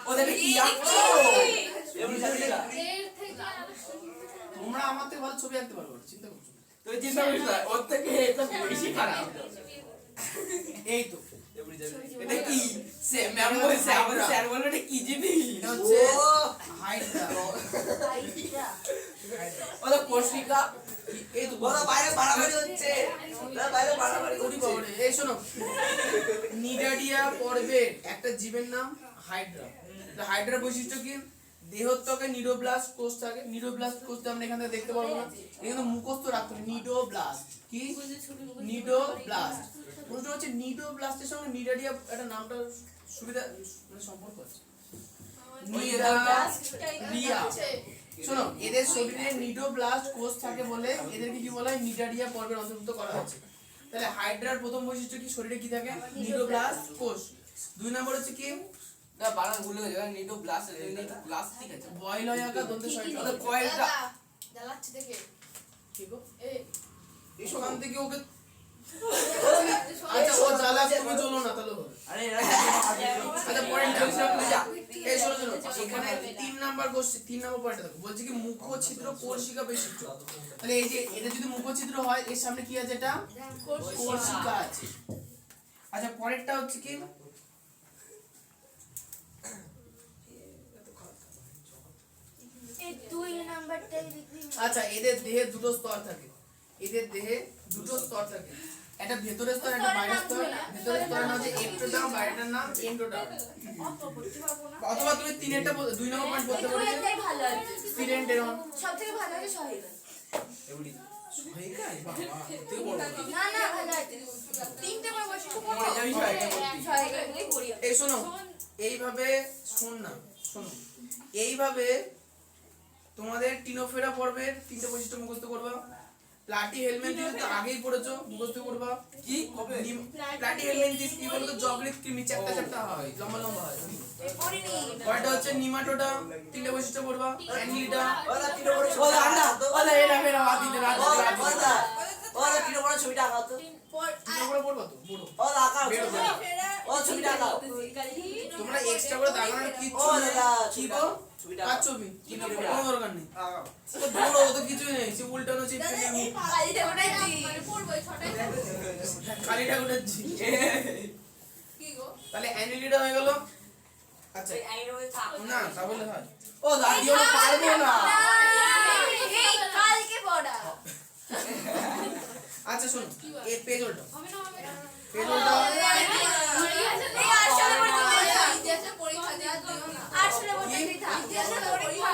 ও দেখে কি আঁকছো? এমনি যাচ্ছে না। এর থেকে তোমরা আমার থেকে ভালো ছবি আঁকতে পারবে, চিন্তা করছো না। তুই চিন্তা করিস না, ওর থেকে এটা বেশি খারাপ। এই তো এটা কি? ম্যাম বলছে, আমার স্যার বললো এটা কি জিনিস? এটা হচ্ছে হাইড্রা। ওটা কোশিকা। এই তো ওরা বাইরে বাড়াবাড়ি হচ্ছে, ওরা বাইরে বাড়াবাড়ি ওরে করছে। বাবারে, এই শোনো, নিডারিয়া পর্বের একটা জীবের নাম হাইড্রা। হাইড্রার বৈশিষ্ট্য কি? দেহত্বকে নিডোব্লাস্ট কোষ থাকে। নিডোব্লাস্ট কোষটা আমরা এখান থেকে দেখতে পারবো না, এখানে মুখস্থ রাখতে হবে। নিডোব্লাস্ট কি? নিডোব্লাস্ট। প্রশ্ন হচ্ছে নিডোব্লাস্টের সঙ্গে নিডারিয়া একটা নামটা সুবিধা মানে সম্পর্ক আছে। নিডারিয়া, শোনো, এদের শরীরে নিডোব্লাস্ট কোষ থাকে বলে এদেরকে কি বলা হয়? নিডারিয়া পর্বের অন্তর্ভুক্ত করা হয়েছে। তাহলে হাইড্রার প্রথম বৈশিষ্ট্য কি? শরীরে কি থাকে? নিডোব্লাস্ট কোষ। 2 নম্বর হচ্ছে কি? না বানান ভুলে গেছে, নিডো ব্লাস্ট ব্লাস্ট ঠিক আছে। বয়েল হয়ে আঁকা দন্তে শরীর ওটা কয়েলটা জ্বালাচ্ছে দেখে কি গো? এই ওখান থেকে ওকে আচ্ছা ও জ্বালা, তুমি জ্বলো না তাহলে হবে। আরে এরা আচ্ছা পয়েন্ট যা এই শোনো শোনো, এখানে 3 নাম্বার কোশ্চেন, 3 নাম্বার পয়েন্টটা দেখো, বলছে কি মুখছিদ্র কোর্সিকা বৈশিষ্ট্য। তাহলে এই যে এটা যদি মুখছিদ্র হয় এর সামনে কি আছে? এটা কোর্সিকা আছে। আচ্ছা পরেরটা হচ্ছে কি? এই 2 নাম্বারটাই লিখবি। আচ্ছা এদের দেহে দুটো স্তর থাকে, এদের দেহে দুটো স্তর থাকে, একটা ভেতরের স্তর একটা বাইরের স্তর। ভেতরের স্তরের নাম হচ্ছে এক্টোডার্ম, বাইরেটার নাম এন্ডোডার্ম। অথবা তুমি 3 2 নম্বর পয়েন্ট বলতে পারো যে এটাই ভালো আছে। স্পিরেন্টেরন। সবথেকে ভালো আছে সহায়িকা। সহায়িকা বাবা তুই বল না না ভালো আছে। 3টে করে বৈশিষ্ট্য মরে যাবি সহায়িকা বলতে। সহায়িকা এগুলোই করি। এই শোনো, এইভাবে শোন না, শোনো, এইভাবে তোমাদের টিনোফেরা পর্বের 3টে বৈশিষ্ট্য মুখস্থ করবা। প্লাটি হেলমেন্থিস তো আগেই পড়েছো, মুখস্থ করবা। কি কবে? প্লাটি হেলমেন্থিস কি বলতো? জগলিত কৃমি, চ্যাপ্টা চ্যাপ্টা হয়, লম্বা লম্বা হয়। পড়িনি। কয়টা হচ্ছে? নিমাটোডা 3টে বৈশিষ্ট্য পড়বা। অ্যানিলিডা, ওরা তিন নম্বরে ও আন্ডা ওলা এরা ফেরা হাতিতে রাত ওরা তিন নম্বরে ছবিটা আঁকাও তো। 3 নম্বরে পড়বা তো বড়। ওরা আঁকাও বেরো ছবিটা। ও ছবিটা আঁকাও। তোমরা এক্সট্রা করে দাগানোর ও কিচ্ছু নেই। দাদা কি ছবিটা গো? ছবিটা কার আঁকাও। ছবি? কি না কোনো দরকার নেই। আঁকাও। তো বড় ও তো কিছুই নেই, সে উল্টানো চিপ থেকে কালিতে ওঠাইছি। খালিটা উঠেছি। কি গো তাহলে অ্যানিলিডা হয়ে গেল। আচ্ছা এই রয়ে থাক না তা বলে হয়। ও দাদি ওটা পারবে না। এই কালকে পড়া। আচ্ছা শোনো, এই পেজ উল্টো, হবে না হবে না পেজ উল্টো। এই আসলে পড়তে ইতিহাসে পরীক্ষা দেওয়া দিও না আসলে পড়তে দিতা। ইতিহাসে পরীক্ষা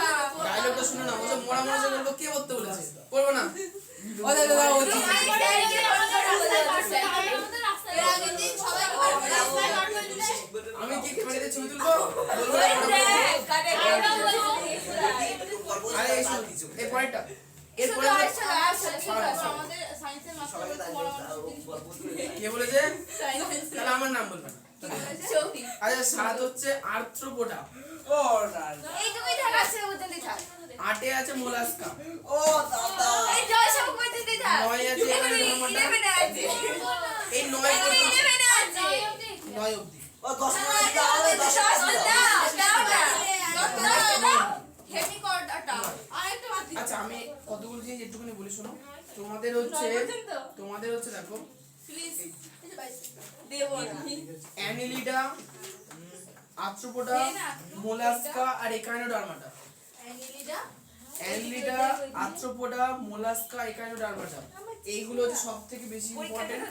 ডায়লগটা শুনে না, ওসব মোড়া মোড়া যে বলবো, কে বলতে বলেছে? করবো না। ও দাদা দাদা ও ঠিক। এর আগের দিন সবাইকে বলবো রাস্তায় কাটবে দিলে আমি কি ক্যামেরাতে ছবি তুলবো? বলবো না, আরে এই শোনো, এই পরেরটা, এর পরে আমাদের সায়েন্সের মাস্টার বলতে বড় মানুষ কে বলেছে? তাহলে আমার নাম বলবে না। আচ্ছা 7 হচ্ছে আর্থ্রোপোডা, ও না। এইটুকুই থাক আছে বুঝতে থাক। 8 এ আছে মোলাস্কা, ও দাদা। এই জয় সব বুঝতে থাক। 9 আছে এখানে নম্বরটা, 11 আছে। এই 9 পর্যন্ত, 11 আছে। 9 অবধি। ও 10 নম্বরে দিতে হবে 10 নম্বরে দিতে হবে। হেভি কর্ডাটা আরেকটা বাকি আচ্ছা আমি কতগুলো জিনিস একটুখানি বলি শোনো। তোমাদের হচ্ছে দেখো, প্লিজ দেব না। অ্যানিলিডা, আর্থ্রোপোডা, মোলাস্কা আর echinodermata. Annelida, arthropoda, mollusca, echinodermata, এইগুলো হচ্ছে সবথেকে বেশি ইম্পর্টেন্ট।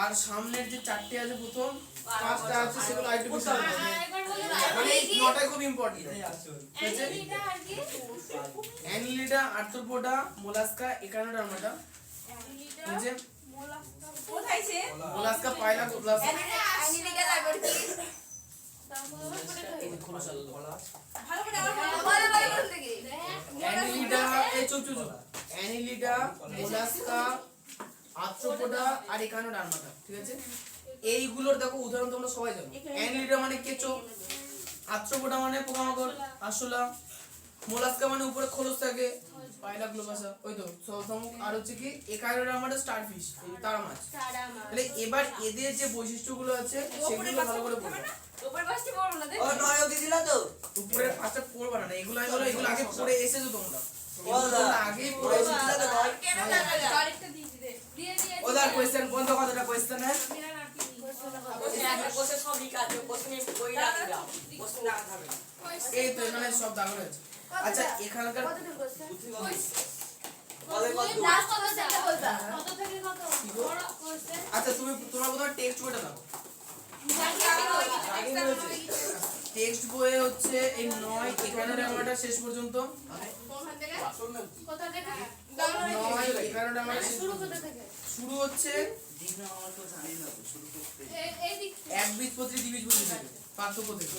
আর সামনের যে 4টে আছে, প্রথম 5টা আছে, সেগুলো আরেকটু বেশি মানে 9টাই খুব important. Annelida, arthropoda, mollusca, Echinodermata. বুঝে? কোথায় সে? মোলাস্কা পাইলা প্লাস অ্যানিলিটা লাগবে কি? ভালো করে আমার বলে বলে কোন থেকে? অ্যানিলিডা, এই চুপ চুপ চুপ। অ্যানিলিডা, মোলাস্কা, আর্থ্রোপোডা আর একাইনোডার্মাটা, ঠিক আছে? এইগুলোর দেখো উদাহরণ তোমরা সবাই জানো। অ্যানিলিডা মানে কেঁচো, আর্থ্রোপোডা মানে পোকামাকড়, আরশোলা, মোলাস্কা মানে উপরে খোলস থাকে, পাইলা গ্লোবাসা, ওই তো সবসমুখ। আর হচ্ছে কি একাইনোডার্মাটা স্টারফিশ, তারা মাছ। তাহলে এবার এদের যে বৈশিষ্ট্যগুলো আছে সেগুলো ভালো করে পড়বে। উপর বসতে পারবো না ও 9 অবধি দিলা তো। উপরের পাঁচটা পড়বা না, এগুলো আমি বলো, এগুলো আগে পড়ে এসেছো তোমরা, ও এগুলো দাদা তোমরা আগেই পড়ে এসেছো। দিলা তো নয়। কেন জানা আরেকটা দিয়ে দিবে দিয়ে দিয়ে ওদার কোশ্চেন বন্ধ কতটা কোশ্চেন है? কোশ্চেন সব লিখা আছে কোশ্চেন বই রাখি দাও কোশ্চেন রাখা থাকবে না এই তো এখানে সব দাগ রয়েছে। আচ্ছা এখানকার কত দূর করছে? বলে কত? লাস্ট কত থেকে বলবা? কত থেকে কত বড় কোশ্চেন আচ্ছা তুমি তোমার প্রথমে টেক্সট বইটা দাও। জানি আমি আগে হয়েছে। টেক্সট বইয়ে হচ্ছে এই 9 11 নাম্বারটা শেষ পর্যন্ত, কোনখান থেকে? কোথা থেকে? 9 11 নাম্বার শুরু কোথা থেকে? শুরু হচ্ছে এই দিক একবীজপত্রী দ্বিবীজপত্রী থেকে, পার্থক্য থেকে।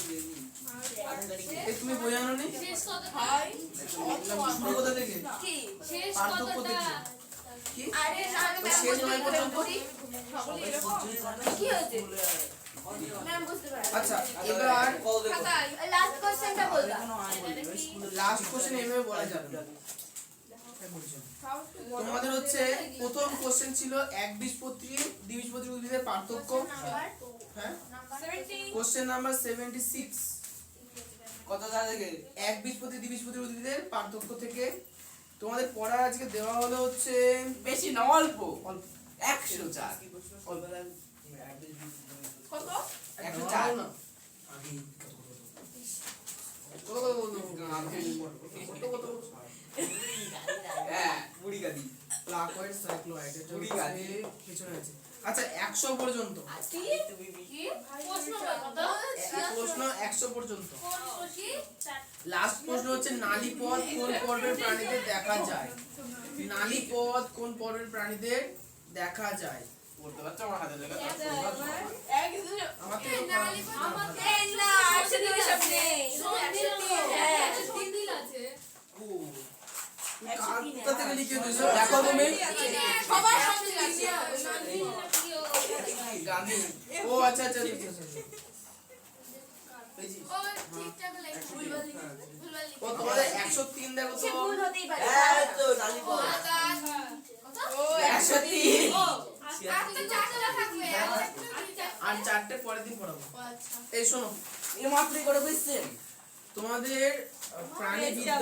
এই তুমি বই আনো নি? শেষ কতটা? ভাই শুরু কোথা থেকে? কি? শেষ পার্থক্য কতটা? থেকে। কি? আরে না আমি ম্যাম শেষ নয় পর্যন্ত? সকলে এরকম কি হয়েছে? ম্যাম বুঝতে পারে আচ্ছা, এবার খাতায় লাস্ট কোশ্চেনটা বলবা লাস্ট কোশ্চেন এভাবে বলা যাবে না। তোমাদের হচ্ছে প্রথম কোশ্চেন ছিল একবীজপত্রী দ্বিবীজপত্রী উদ্ভিদের পার্থক্য। হ্যাঁ, 70 কোশ্চেন নাম্বার 76 কত দাঁড়া থেকে? একবীজপত্রী দ্বিবীজপত্রী উদ্ভিদের পার্থক্য থেকে। তোমাদের পড়া আজকে দেওয়া হলো হচ্ছে বেশি না অল্প অল্প 104 কত? 104 না। হ্যাঁ বুড়ি গাদি প্লাকয়েড সাইক্লোয়েড এটা কুড়ি হচ্ছে গাড়ি। পিছনে আছে। আচ্ছা 100 পর্যন্ত কি? কি? প্রশ্নটা কত? প্রশ্ন 100 পর্যন্ত। কোন কোশি? লাস্ট প্রশ্ন হচ্ছে নালীপথ কোন পর্বের প্রাণীদের দেখা যায়? নালীপথ কোন পর্বের প্রাণীদের দেখা যায়? পড়তে পারছো আমার হাতে লেখা এক দুটো আমার থেকে এই না আসলে সব নেই হ্যাঁ সন্ধিল আছে। কোথা থেকে লিখে দিয়েছো? দেখো তুমি সবার সন্ধিল আছে গান্ধী। ও আচ্ছা আচ্ছা আচ্ছা, আচ্ছা, আচ্ছা। ও ঠিকঠাক লেখা। ভুলভাল লিখা। ও তোমাদের 103 দেখো সে তো। ভুল হতেই পারে হ্যাঁ তো নালি ও পড় আকাশ। কত? ও 103 ও আর তো চারটা থাকবে। আর 4টে পরের দিন পড়াবো। আচ্ছা। এই শোনো, এই মাত্রই করে বুঝছেন তোমাদের প্রাণীবিদ্যা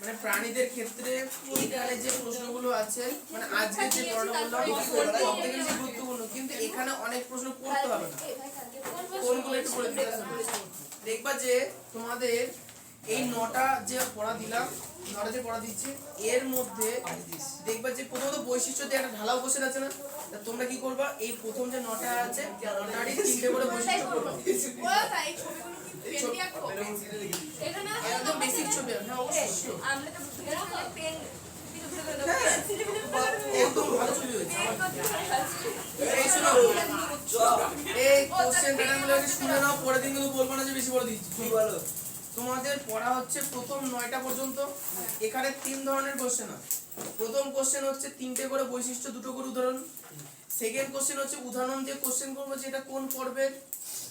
মানে প্রাণীদের ক্ষেত্রে এইখানে যে প্রশ্নগুলো আছে মানে আজকে যে পড়ানো বললাম প্রত্যেকের যে গুরুত্বপূর্ণ, কিন্তু এখানে অনেক প্রশ্ন পড়তে হবে না। কোনগুলো একটু পড়ে দিতে হবে। দেখবা যে তোমাদের এই 9টা যে পড়া দিলাম, 9টা যে পড়া দিচ্ছি এর মধ্যে দেখবা যে প্রথমত বৈশিষ্ট্য দিয়ে একটা ঢালাও কোশ্চেন আছে না, তা তোমরা কি করবা এই প্রথম যে 9টা আছে 9টারই 3টে করে বৈশিষ্ট্য করবা। বলো তাই ছবিগুলো কি পেন দিয়ে আঁকবো এটা না একদম বেসিক ছবি, হ্যাঁ অবশ্যই আমরা তো বুঝতে পারি পেন একদম ভালো ছবি হয়েছে। এই শোনো, এই কোশ্চেন প্যাটার্নগুলো আগে শুনে নাও, পরের দিন কিন্তু বলবো না যে বেশি বলে দিচ্ছি। কি বলো তোমাদের পড়া হচ্ছে প্রথম 9টা পর্যন্ত। এখানে 3 ধরনের কোশ্চেন আছে। প্রথম কোশ্চেন হচ্ছে 3টে করে বৈশিষ্ট্য, 2টো করে উদাহরণ। সেকেন্ড কোশ্চেন হচ্ছে উদাহরণ দিয়ে কোশ্চেন করবো যে এটা কোন পর্বের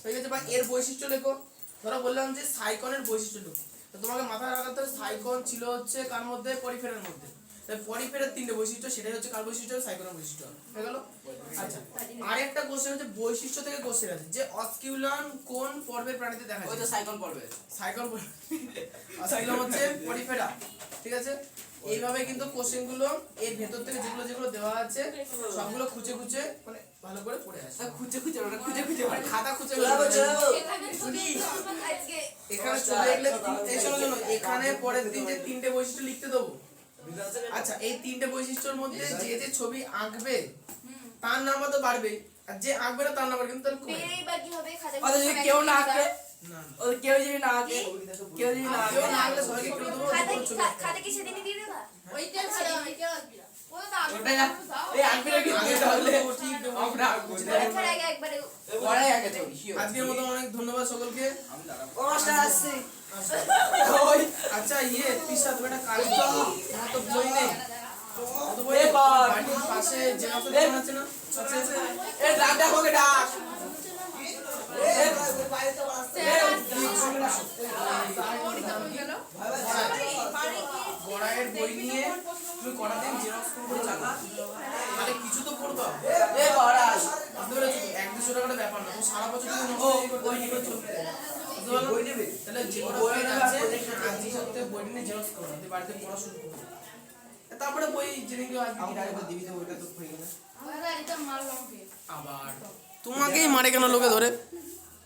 হয়ে গেছে বা এর বৈশিষ্ট্য লেখো। ধরো বললাম যে সাইকনের বৈশিষ্ট্য লেখো, তো তোমাকে মাথায় রাখাতে হবে সাইকন ছিল হচ্ছে কার মধ্যে, পরিফেরের মধ্যে। তাই পরিফেরের 3টে বৈশিষ্ট্য, সেটাই হচ্ছে কার বৈশিষ্ট্য, সাইকনের বৈশিষ্ট্য হয়ে গেল। আচ্ছা, আরেকটা কোশ্চেন হচ্ছে বৈশিষ্ট্য থেকে কোশ্চেন আছে যে অস্কিউলান কোন পর্বের প্রাণীতে দেখা ওই তো যায়? সাইকেল পড়বে সাইকল অস্কিউলান হচ্ছে পরিফেরা, ঠিক আছে। এইভাবে কিন্তু কোশ্চেনগুলো এর ভেতর থেকে যেগুলো যেগুলো দেওয়া আছে সবগুলো খুঁজে খুঁজে মানে ভালো করে পড়ে আসে। খুঁজে খুঁজে ওটা খুঁজে খুঁজে মানে খাতা খুঁজে চলাবো চলাবো এখানে ছবি আজকে এখানে চলে গেলে এই শোনো শোনো, এখানে পরের দিন যে 3টে বৈশিষ্ট্য লিখতে দেবো। আচ্ছা, এই 3টে বৈশিষ্ট্যের মধ্যে যে যে ছবি আঁকবে তার নাম্বার তো বাড়বে, আর যে আঁকবে না তার নাম্বার কিন্তু তাহলে কমে যাবে। পেরেই বা কি হবে খাতা অত যদি কেউ না আঁকে না ও কেউ যদি না আঁকে কেউ যদি না কেউ আঁকে না আঁকলে সবাইকে কেউ দেবো, খাতা দুটো ছবি আঁকবে। খাতা কি সেদিনই দিয়ে দেবা ওইটা ছেড়ে ওইটা আসবি না। ও তো আমি ওটাই না এই আঁকবি না কিন্তু তাহলে ঠিক দেবো। আমরা আঁকবো পরীক্ষার আগে একবারে পড়াই আগে তো আজকের মতো অনেক ধন্যবাদ সকলকে। ও মাস্টার আসছে ওই আচ্ছা পিসা তুমি একটা কাজ করো, তোমার তো বই নেই, তো বই এবার। বাড়ির পাশে যে আছে দোকান আছে না, আছে এ ডাক ডাক ওকে ডাক বড়াইয়ের বই নিয়ে তুমি কটা দিন জেরক্স করে চালা, মানে কিছু তো পড়বা। এ বড়াই বুঝতে পেরেছো? 1-200 টাকার ব্যাপার না, ও সারা বছর তুমি ও নষ্ট বই নিবে চলবে। বই নেবে তাহলে যে কটা বই বই নেবে আছে আর আজই সপ্তাহে বই নিয়ে জেরক্স করো, দিয়ে বাড়িতে পড়া শুরু করো। তারপরে বই যেদিনকে আসবে দিবি তো ওইটা তো হয়ে গেল। আমরা এটা মারলাম কে? আবার তোমাকেই মারে কেন লোকে ধরে?